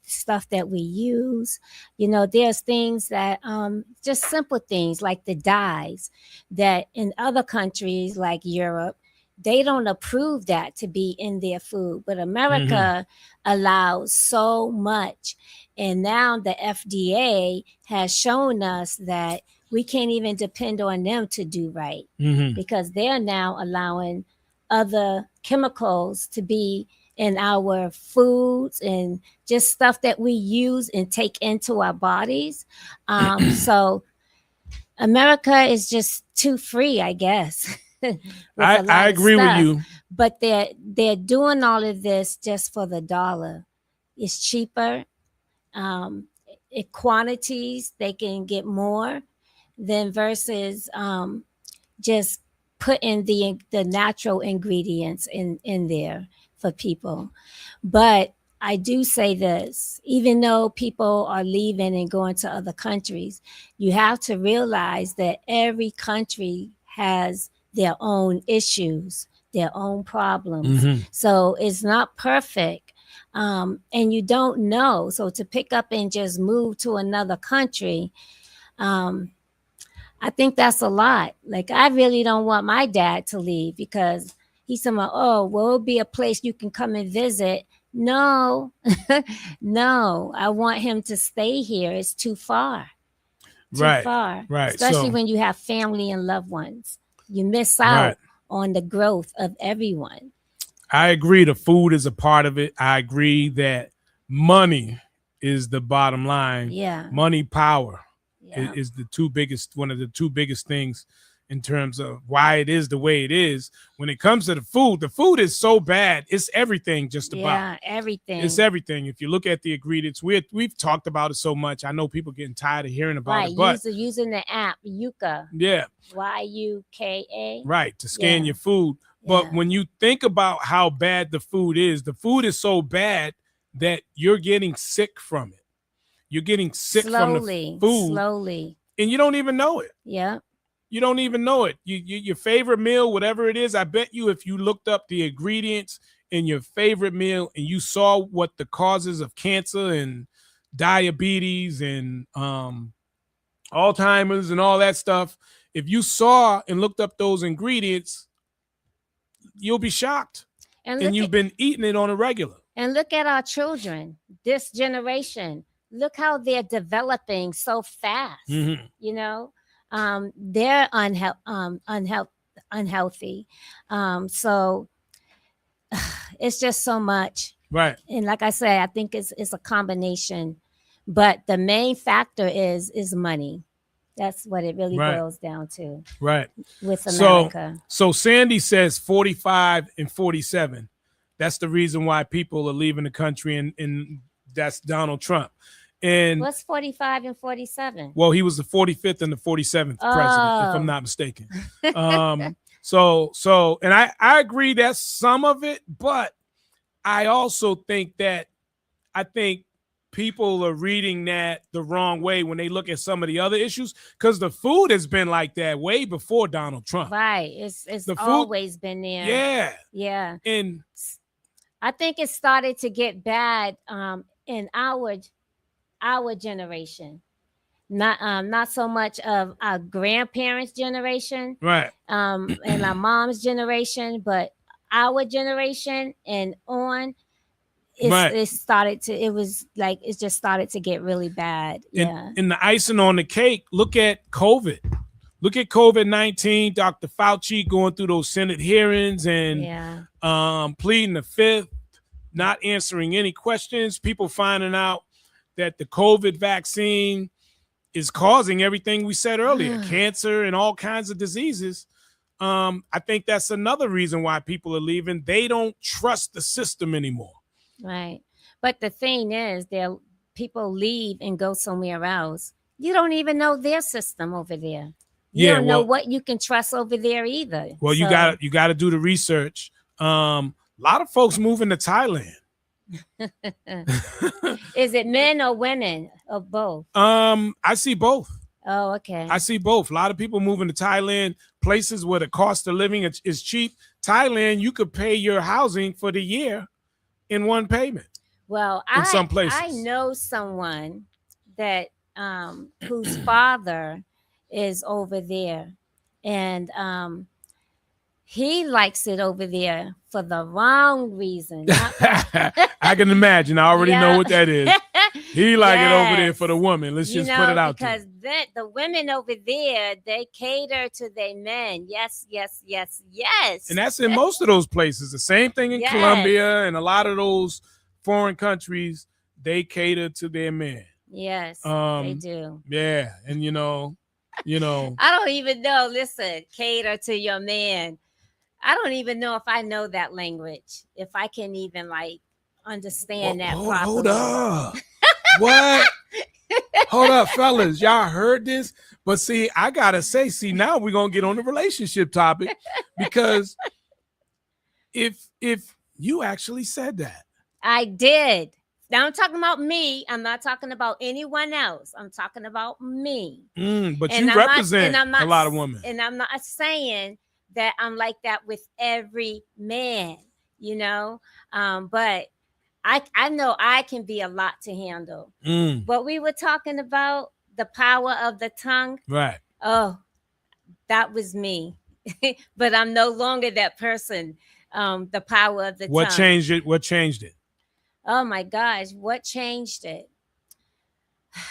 [SPEAKER 3] stuff that we use. There's things that just simple things like the dyes that in other countries like Europe, they don't approve that to be in their food, but America allows so much. And now the FDA has shown us that we can't even depend on them to do right, because they're now allowing other chemicals to be in our foods and just stuff that we use and take into our bodies. So America is just too free, I guess.
[SPEAKER 2] I agree with you.
[SPEAKER 3] But they're doing all of this just for the dollar. It's cheaper. In quantities, they can get more than versus just putting the natural ingredients in there for people. But I do say this, even though people are leaving and going to other countries, you have to realize that every country has their own issues, their own problems. So it's not perfect. And you don't know. So to pick up and just move to another country, I think that's a lot. Like, I really don't want my dad to leave because he's saying, oh, well, it'll be a place you can come and visit. No, no, I want him to stay here. It's too far. Too far.
[SPEAKER 2] Right.
[SPEAKER 3] Especially when you have family and loved ones. You miss out on the growth of everyone.
[SPEAKER 2] I agree. The food is a part of it. I agree that money is the bottom line.
[SPEAKER 3] Yeah.
[SPEAKER 2] Money, power is one of the two biggest things in terms of why it is the way it is. When it comes to the food is so bad. It's everything just about.
[SPEAKER 3] Yeah, everything.
[SPEAKER 2] It's everything. If you look at the ingredients, we've talked about it so much. I know people getting tired of hearing about it. But
[SPEAKER 3] using the app, Yuka.
[SPEAKER 2] Yeah.
[SPEAKER 3] YUKA.
[SPEAKER 2] Right, to scan your food. But when you think about how bad the food is so bad that you're getting sick from it. You're getting sick from the food.
[SPEAKER 3] Slowly.
[SPEAKER 2] And you don't even know it.
[SPEAKER 3] Yeah.
[SPEAKER 2] You don't even know it. Your favorite meal, whatever it is, I bet you if you looked up the ingredients in your favorite meal and you saw what the causes of cancer and diabetes and Alzheimer's and all that stuff, if you saw and looked up those ingredients, you'll be shocked. And you've been eating it on a regular.
[SPEAKER 3] And look at our children, this generation. Look how they're developing so fast.
[SPEAKER 2] Mm-hmm.
[SPEAKER 3] You know, they're unhealthy. So it's just so much.
[SPEAKER 2] Right.
[SPEAKER 3] And like I said, I think it's a combination, but the main factor is money. That's what it really boils down to.
[SPEAKER 2] Right.
[SPEAKER 3] With America.
[SPEAKER 2] So Sandy says 45 and 47. That's the reason why people are leaving the country, and that's Donald Trump. And
[SPEAKER 3] what's 45 and 47?
[SPEAKER 2] Well, he was the 45th and the 47th president, if I'm not mistaken. So and I agree that's some of it, but I also think that people are reading that the wrong way when they look at some of the other issues, because the food has been like that way before Donald Trump.
[SPEAKER 3] Right. It's always been there.
[SPEAKER 2] Yeah.
[SPEAKER 3] Yeah.
[SPEAKER 2] And
[SPEAKER 3] I think it started to get bad in our generation. Not so much of our grandparents' generation.
[SPEAKER 2] Right.
[SPEAKER 3] And our mom's generation, but our generation and on. It just started to get really bad. Yeah.
[SPEAKER 2] And the icing on the cake, look at COVID. Look at COVID-19, Dr. Fauci going through those Senate hearings and pleading the fifth, not answering any questions, people finding out that the COVID vaccine is causing everything we said earlier, cancer and all kinds of diseases. I think that's another reason why people are leaving. They don't trust the system anymore.
[SPEAKER 3] Right. But the thing is, people leave and go somewhere else. You don't even know their system over there. You don't know what you can trust over there either.
[SPEAKER 2] Well, you got to do the research. A lot of folks moving to Thailand.
[SPEAKER 3] Is it men or women or both?
[SPEAKER 2] I see both.
[SPEAKER 3] Oh, okay.
[SPEAKER 2] I see both. A lot of people moving to Thailand, places where the cost of living is cheap. Thailand, you could pay your housing for the year in one payment.
[SPEAKER 3] Well,
[SPEAKER 2] in some places.
[SPEAKER 3] I know someone that whose father is over there, and he likes it over there for the wrong reason.
[SPEAKER 2] I can imagine. I already know what that is. He like it over there for the woman. Let's just put it out there.
[SPEAKER 3] Because the women over there, they cater to their men. Yes, yes, yes, yes.
[SPEAKER 2] And that's in most of those places. The same thing in Colombia and a lot of those foreign countries, they cater to their men.
[SPEAKER 3] Yes, they do.
[SPEAKER 2] Yeah, and you know.
[SPEAKER 3] I don't even know. Listen, cater to your man. I don't even know if I know that language. If I can even understand that properly.
[SPEAKER 2] Hold up. What? Hold up, fellas. Y'all heard this? But see, I gotta say, now we're gonna get on the relationship topic, because if you actually said that.
[SPEAKER 3] I did. Now I'm talking about me. I'm not talking about anyone else. I'm talking about me.
[SPEAKER 2] But you represent a lot of women.
[SPEAKER 3] And I'm not saying that I'm like that with every man, but I know I can be a lot to handle. What we were talking about, the power of the tongue.
[SPEAKER 2] Right.
[SPEAKER 3] Oh, that was me. But I'm no longer that person. The power of the tongue.
[SPEAKER 2] What changed it? What changed it?
[SPEAKER 3] Oh my gosh, what changed it?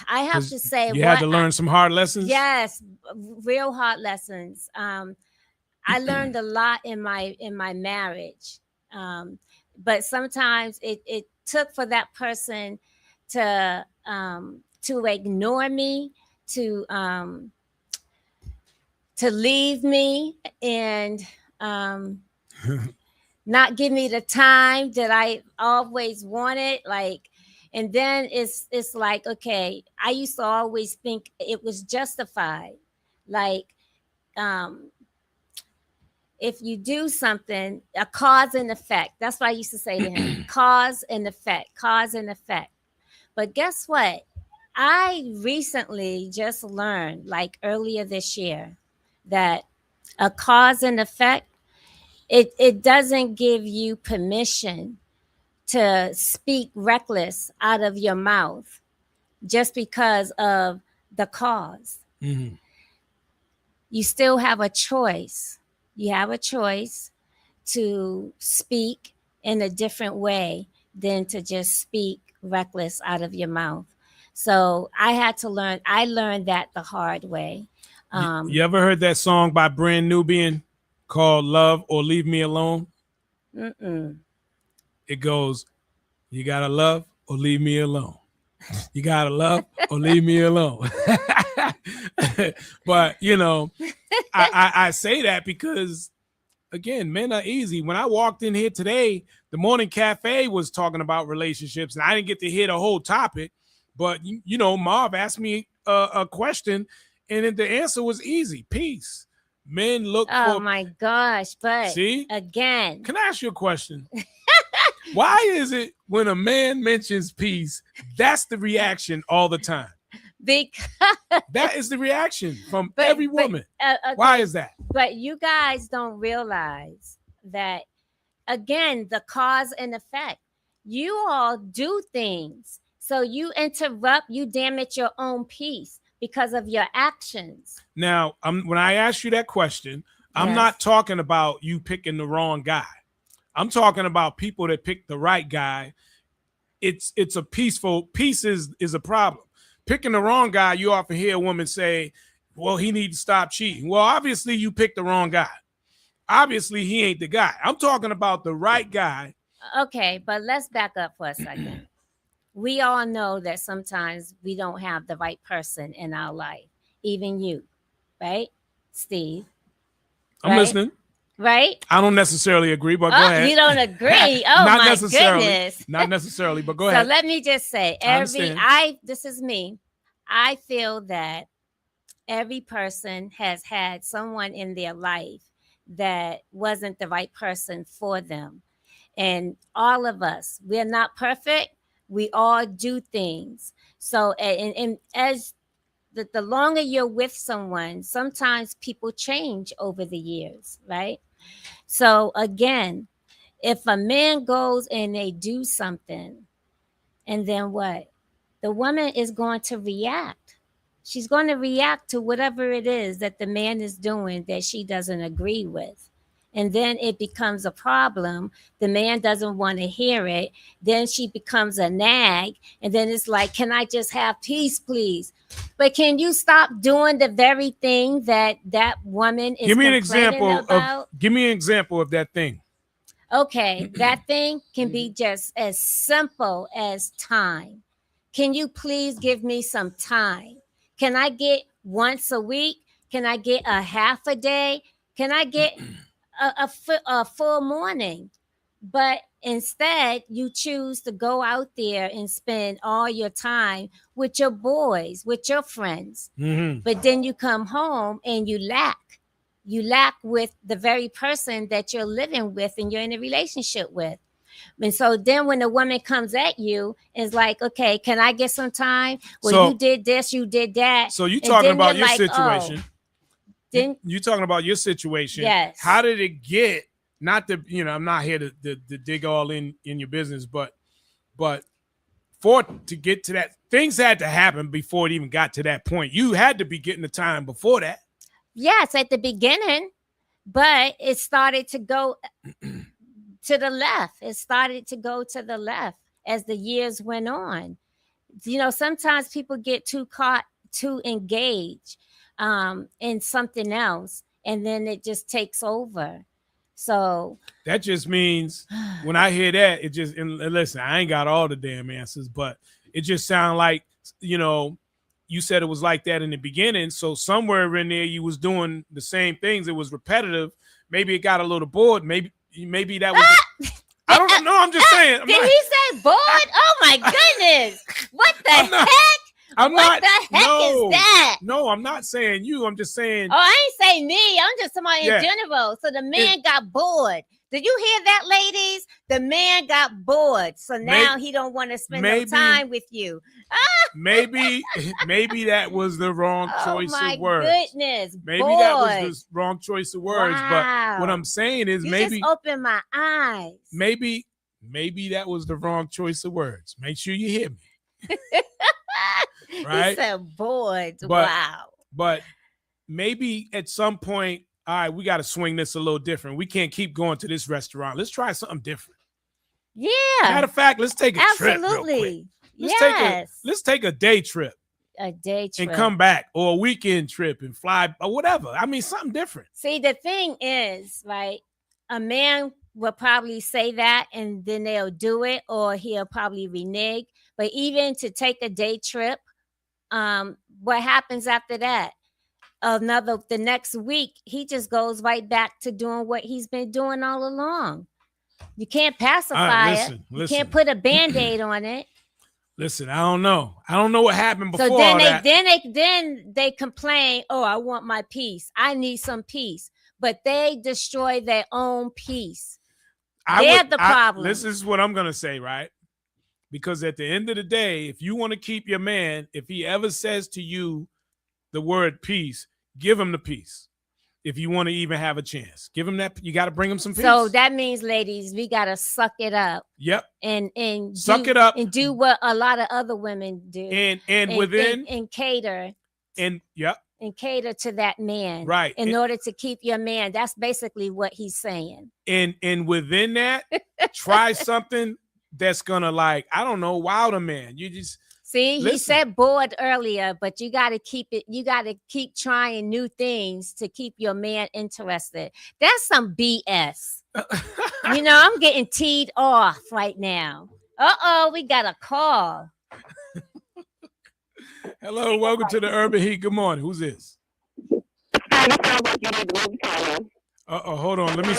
[SPEAKER 3] I have to say,
[SPEAKER 2] you had to learn some hard lessons.
[SPEAKER 3] Yes, real hard lessons. I learned a lot in my marriage, but sometimes it took for that person to ignore me, to leave me, and not give me the time that I always wanted. And then it's like, okay, I used to always think it was justified. If you do something, a cause and effect. That's what I used to say to him. Cause and effect, cause and effect. But guess what? I recently just learned, earlier this year, that a cause and effect, it doesn't give you permission to speak reckless out of your mouth just because of the cause. you still have a choice. You have a choice to speak in a different way than to just speak reckless out of your mouth. So I learned that the hard way.
[SPEAKER 2] You ever heard that song by Brand Nubian called Love or Leave Me Alone? It goes, you gotta love or leave me alone. You gotta love or leave me alone. But I say that because, again, men are easy. When I walked in here today, the morning cafe was talking about relationships, and I didn't get to hear the whole topic. But Marv asked me a question, and the answer was easy: peace. Men look.
[SPEAKER 3] Oh my gosh! But
[SPEAKER 2] see,
[SPEAKER 3] again,
[SPEAKER 2] can I ask you a question? Why is it when a man mentions peace, that's the reaction all the time?
[SPEAKER 3] Because
[SPEAKER 2] that is the reaction from every woman. Okay. Why is that?
[SPEAKER 3] But you guys don't realize that, again, the cause and effect. You all do things. So you interrupt, you damage your own peace because of your actions.
[SPEAKER 2] Now, when I ask you that question, I'm not talking about you picking the wrong guy. I'm talking about people that pick the right guy. It's a peace is a problem. Picking the wrong guy, you often hear a woman say, well, he needs to stop cheating. Well, obviously you picked the wrong guy. Obviously he ain't the guy. I'm talking about the right guy.
[SPEAKER 3] Okay, but let's back up for a second. We all know that sometimes we don't have the right person in our life. Even you, right, Steve?
[SPEAKER 2] I'm listening.
[SPEAKER 3] Right?
[SPEAKER 2] I don't necessarily agree, but go ahead.
[SPEAKER 3] You don't agree? Oh,
[SPEAKER 2] not
[SPEAKER 3] my
[SPEAKER 2] necessarily.
[SPEAKER 3] goodness.
[SPEAKER 2] Not necessarily, but go ahead.
[SPEAKER 3] So let me just say, this is me. I feel that every person has had someone in their life that wasn't the right person for them. And all of us, we're not perfect. We all do things. So, and as the longer you're with someone, sometimes people change over the years, right? So again, if a man goes and they do something, and then what? The woman is going to react. She's going to react to whatever it is that the man is doing that she doesn't agree with. And then it becomes a problem. The man doesn't want to hear it. Then she becomes a nag. And then it's like, can I just have peace, please? But can you stop doing the very thing that woman is complaining about?
[SPEAKER 2] Give me an example of that thing.
[SPEAKER 3] Okay, that thing can be just as simple as time. Can you please give me some time? Can I get once a week? Can I get a half a day? Can I get a full morning? But instead, you choose to go out there and spend all your time with your boys, with your friends. Mm-hmm. But then you come home and you lack. You lack with the very person that you're living with and you're in a relationship with. And so then when a woman comes at you, it's like, okay, can I get some time? Well, you did this, you did that.
[SPEAKER 2] So you're talking about your situation. You're talking about your situation.
[SPEAKER 3] Yes.
[SPEAKER 2] How did it get? Not to, I'm not here to dig all in your business, but to get to that, things had to happen before it even got to that point. You had to be getting the time before that.
[SPEAKER 3] Yes, at the beginning, but it started to go to the left. It started to go to the left as the years went on. Sometimes people get too engaged in something else, and then it just takes over. So
[SPEAKER 2] that just means when I hear that, it just, and listen, I ain't got all the damn answers, but it just sounds like, you said it was like that in the beginning. So somewhere in there, you was doing the same things. It was repetitive. Maybe it got a little bored. Maybe that was. I don't know. I'm just saying.
[SPEAKER 3] Did he say bored? Oh my goodness! What the heck? What the heck is that?
[SPEAKER 2] No, I'm not saying you. I'm just saying.
[SPEAKER 3] Oh, I ain't saying me. I'm just somebody in general. So the man got bored. Did you hear that, ladies? The man got bored. So now he don't want to spend no time with you.
[SPEAKER 2] Maybe that was the wrong choice of words.
[SPEAKER 3] Oh my goodness.
[SPEAKER 2] Maybe that was the wrong choice of words.
[SPEAKER 3] Wow.
[SPEAKER 2] But what I'm saying is
[SPEAKER 3] you
[SPEAKER 2] maybe
[SPEAKER 3] just opened my eyes.
[SPEAKER 2] Maybe that was the wrong choice of words. Make sure you hear me. Right?
[SPEAKER 3] He said bored. Wow.
[SPEAKER 2] But maybe at some point, all right, we got to swing this a little different. We can't keep going to this restaurant. Let's try something different.
[SPEAKER 3] Yeah.
[SPEAKER 2] Matter of fact, let's take a trip real quick. Let's take a day trip.
[SPEAKER 3] A day trip.
[SPEAKER 2] And come back, or a weekend trip and fly or whatever. I mean, something different.
[SPEAKER 3] See, the thing is, right, a man will probably say that and then they'll do it, or he'll probably renege. But even to take a day trip, what happens after that? The next week, he just goes right back to doing what he's been doing all along. You can't pacify it. You can't put a Band-Aid on it.
[SPEAKER 2] Listen, I don't know. I don't know what happened before.
[SPEAKER 3] So then
[SPEAKER 2] they
[SPEAKER 3] complain, oh, I want my peace. I need some peace. But they destroy their own peace. They're the problem.
[SPEAKER 2] This is what I'm gonna say, right? Because at the end of the day, if you want to keep your man, if he ever says to you the word peace, give him the peace. If you want to even have a chance, give him that. You got to bring him some peace.
[SPEAKER 3] So that means, ladies, we got to suck it up.
[SPEAKER 2] Yep.
[SPEAKER 3] And
[SPEAKER 2] suck it up
[SPEAKER 3] and do what a lot of other women do.
[SPEAKER 2] And
[SPEAKER 3] cater.
[SPEAKER 2] And yep.
[SPEAKER 3] And cater to that man.
[SPEAKER 2] Right.
[SPEAKER 3] In order to keep your man. That's basically what he's saying.
[SPEAKER 2] And within that, try something that's gonna, like, I don't know, wow the man. You just
[SPEAKER 3] see, he said bored earlier, but you got to keep it. You got to keep trying new things to keep your man interested. That's some BS. I'm getting teed off right now. We got a call.
[SPEAKER 2] Hello, welcome to the Urban Heat. Good morning. Who's this? Hold on. Let me.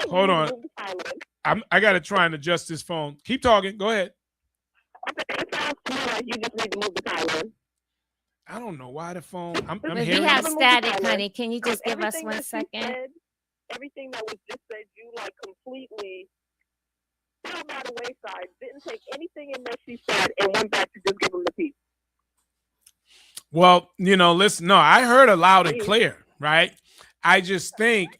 [SPEAKER 2] Hold on. I got to try and adjust this phone. Keep talking. Go ahead.
[SPEAKER 4] You just need to move the silent.
[SPEAKER 2] I don't know why the phone. I'm
[SPEAKER 3] we
[SPEAKER 2] hearing.
[SPEAKER 3] have static, honey. Can you just give us 1 second?
[SPEAKER 4] Everything that was just said, you like completely fell by the wayside. Didn't take anything in that she said and went back to just give him the piece.
[SPEAKER 2] Well, listen. No, I heard it loud and clear, right? I just think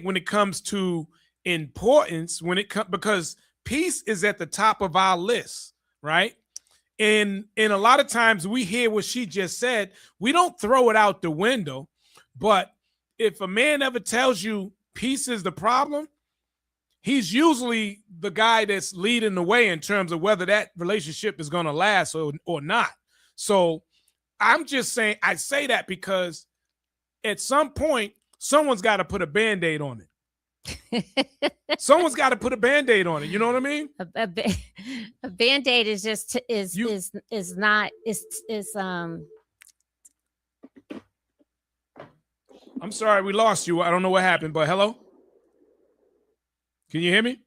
[SPEAKER 2] when it comes to importance, because peace is at the top of our list, right? And a lot of times we hear what she just said. We don't throw it out the window. But if a man ever tells you peace is the problem, he's usually the guy that's leading the way in terms of whether that relationship is going to last or not. So I'm just saying, I say that because at some point, someone's got to put a Band-Aid on it. Someone's got to put a Band-Aid on it. You know what I mean?
[SPEAKER 3] A Band-Aid is just
[SPEAKER 2] I'm sorry, we lost you. I don't know what happened, but hello? Can you hear me?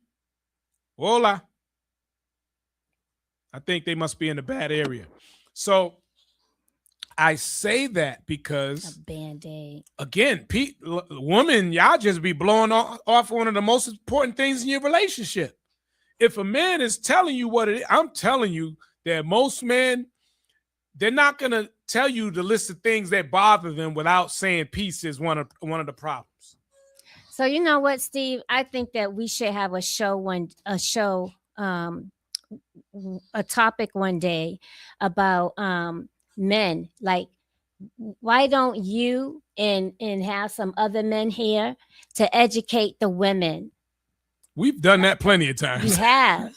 [SPEAKER 2] Hola. I think they must be in a bad area. So I say that because
[SPEAKER 3] a Band-Aid.
[SPEAKER 2] Again, woman, y'all just be blowing off one of the most important things in your relationship. If a man is telling you what it is, I'm telling you that most men, they're not gonna tell you the list of things that bother them without saying peace is one of the problems.
[SPEAKER 3] So you know what, Steve? I think that we should have a topic one day about men. Like, why don't you and have some other men here to educate the women?
[SPEAKER 2] We've done that plenty of times.
[SPEAKER 3] You have.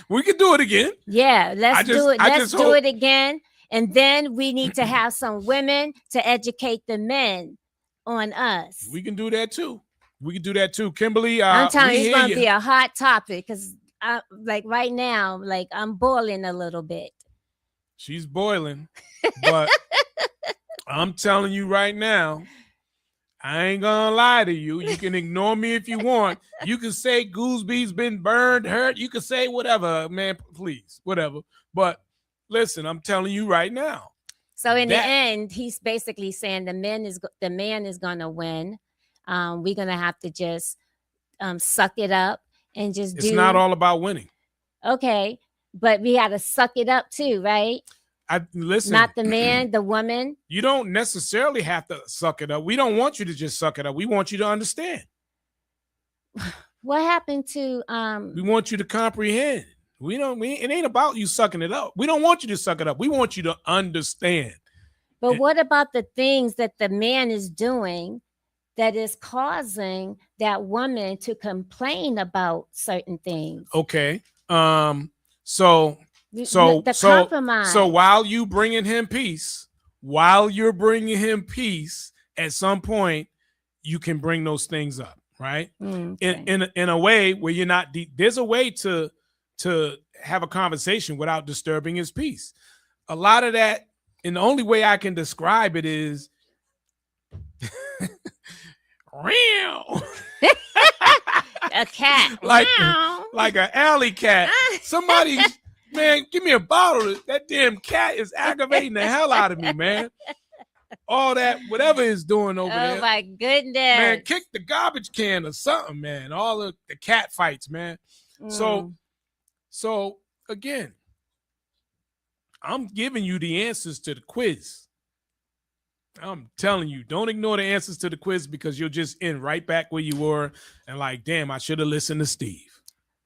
[SPEAKER 2] We could do it again.
[SPEAKER 3] Yeah, let's do it. Let's do it again. And then we need to have some women to educate the men on us.
[SPEAKER 2] We can do that too. Kimberly,
[SPEAKER 3] I'm telling you, it's going to be a hot topic because right now, I'm boiling a little bit.
[SPEAKER 2] She's boiling, but I'm telling you right now, I ain't gonna lie to you. You can ignore me if you want. You can say Goosby's been burned, hurt. You can say whatever, man, please, whatever. But listen, I'm telling you right now.
[SPEAKER 3] So in the end, he's basically saying the man is gonna win. We're gonna have to just suck it up and just do.
[SPEAKER 2] It's not all about winning.
[SPEAKER 3] Okay, but we got to suck it up too, right?
[SPEAKER 2] Listen,
[SPEAKER 3] not the man, the woman.
[SPEAKER 2] You don't necessarily have to suck it up. We don't want you to just suck it up. We want you to understand.
[SPEAKER 3] What happened to
[SPEAKER 2] We want you to comprehend. It ain't about you sucking it up. We don't want you to suck it up. We want you to understand.
[SPEAKER 3] But what about the things that the man is doing that is causing that woman to complain about certain things?
[SPEAKER 2] Okay. So
[SPEAKER 3] the compromise.
[SPEAKER 2] So while you're bringing him peace, at some point you can bring those things up, right?
[SPEAKER 3] Okay.
[SPEAKER 2] In a way where you're not there's a way to have a conversation without disturbing his peace. A lot of that, and the only way I can describe it is real.
[SPEAKER 3] A cat.
[SPEAKER 2] like an alley cat. Somebody, man, give me a bottle. That damn cat is aggravating the hell out of me, man. All that, whatever it's doing over there.
[SPEAKER 3] Oh my goodness.
[SPEAKER 2] Man, kick the garbage can or something, man. All of the cat fights, man. So again, I'm giving you the answers to the quiz. I'm telling you, don't ignore the answers to the quiz because you'll just end right back where you were and like, damn, I should have listened to Steve.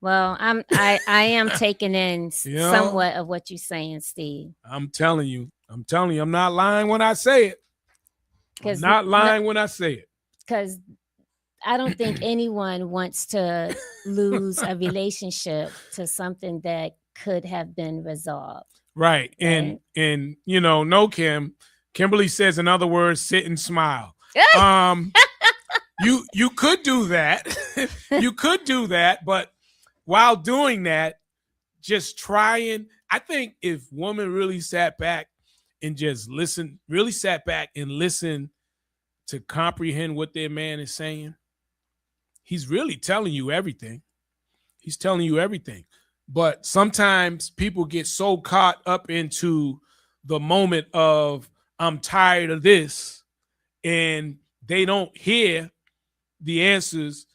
[SPEAKER 3] Well, I am taking in somewhat of what you're saying, Steve.
[SPEAKER 2] I'm telling you, I'm not lying when I say it. I'm not lying when I say it.
[SPEAKER 3] Because I don't think anyone wants to lose a relationship to something that could have been resolved.
[SPEAKER 2] Right. And you know, no, Kimberly says, in other words, sit and smile. You could do that. You could do that, but while doing that, just trying. I think if women really sat back and just listen to comprehend what their man is saying, he's really telling you everything. He's telling you everything. But sometimes people get so caught up into the moment of, I'm tired of this, and they don't hear the answers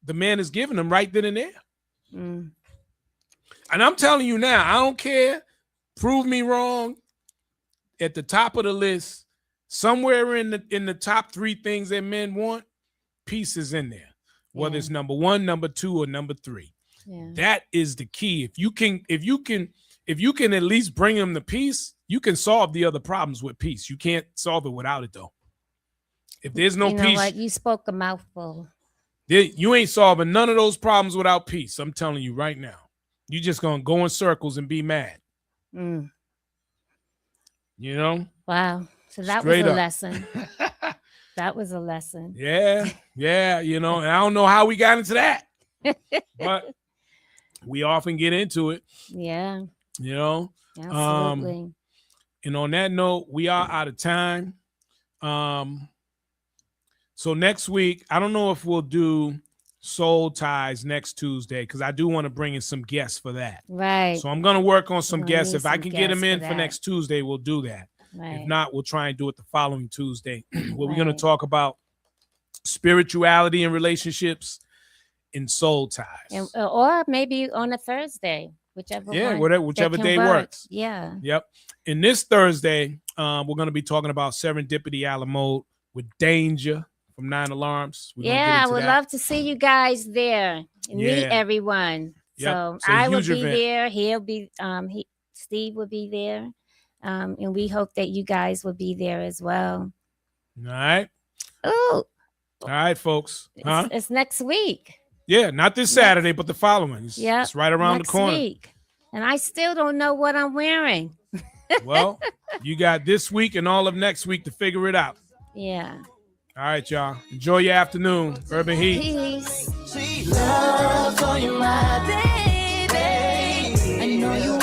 [SPEAKER 2] the man is giving them right then and there. And I'm telling you now, I don't care. Prove me wrong. At the top of the list, somewhere in the top 3 things that men want, peace is in there. Whether it's number 1, number 2, or number 3. Yeah. That is the key. If you can at least bring them the peace, you can solve the other problems with peace. You can't solve it without it, though. If there's no peace,
[SPEAKER 3] what? You spoke a mouthful.
[SPEAKER 2] You ain't solving none of those problems without peace. I'm telling you right now. You just gonna go in circles and be mad. You know?
[SPEAKER 3] Wow. So that was a lesson. That was a lesson.
[SPEAKER 2] Yeah. You know, and I don't know how we got into that, but we often get into it.
[SPEAKER 3] Yeah.
[SPEAKER 2] You know?
[SPEAKER 3] Absolutely.
[SPEAKER 2] And on that note, we are out of time. So next week, I don't know if we'll do Soul Ties next Tuesday because I do want to bring in some guests for that.
[SPEAKER 3] Right.
[SPEAKER 2] So I'm going to work on some guests. If I can get them in for next Tuesday, we'll do that.
[SPEAKER 3] Right.
[SPEAKER 2] If not, we'll try and do it the following Tuesday. Where we're going to talk about spirituality and relationships and soul ties.
[SPEAKER 3] Or maybe on a Thursday, whichever
[SPEAKER 2] day works.
[SPEAKER 3] Yeah.
[SPEAKER 2] Yep. And this Thursday, we're going to be talking about serendipity a la mode with Danger from 9 Alarms.
[SPEAKER 3] I would love to see you guys there and meet everyone. Yep. So I will be there. He'll be Steve will be there. And we hope that you guys will be there as well.
[SPEAKER 2] All right.
[SPEAKER 3] Oh.
[SPEAKER 2] All right, folks.
[SPEAKER 3] It's next week.
[SPEAKER 2] Yeah, not this Saturday, but the following. It's right around the corner.
[SPEAKER 3] Week. And I still don't know what I'm wearing.
[SPEAKER 2] Well, you got this week and all of next week to figure it out.
[SPEAKER 3] Yeah.
[SPEAKER 2] All right, y'all. Enjoy your afternoon. Urban Heat.
[SPEAKER 3] Peace.
[SPEAKER 1] Sweet love for you, my baby. I know you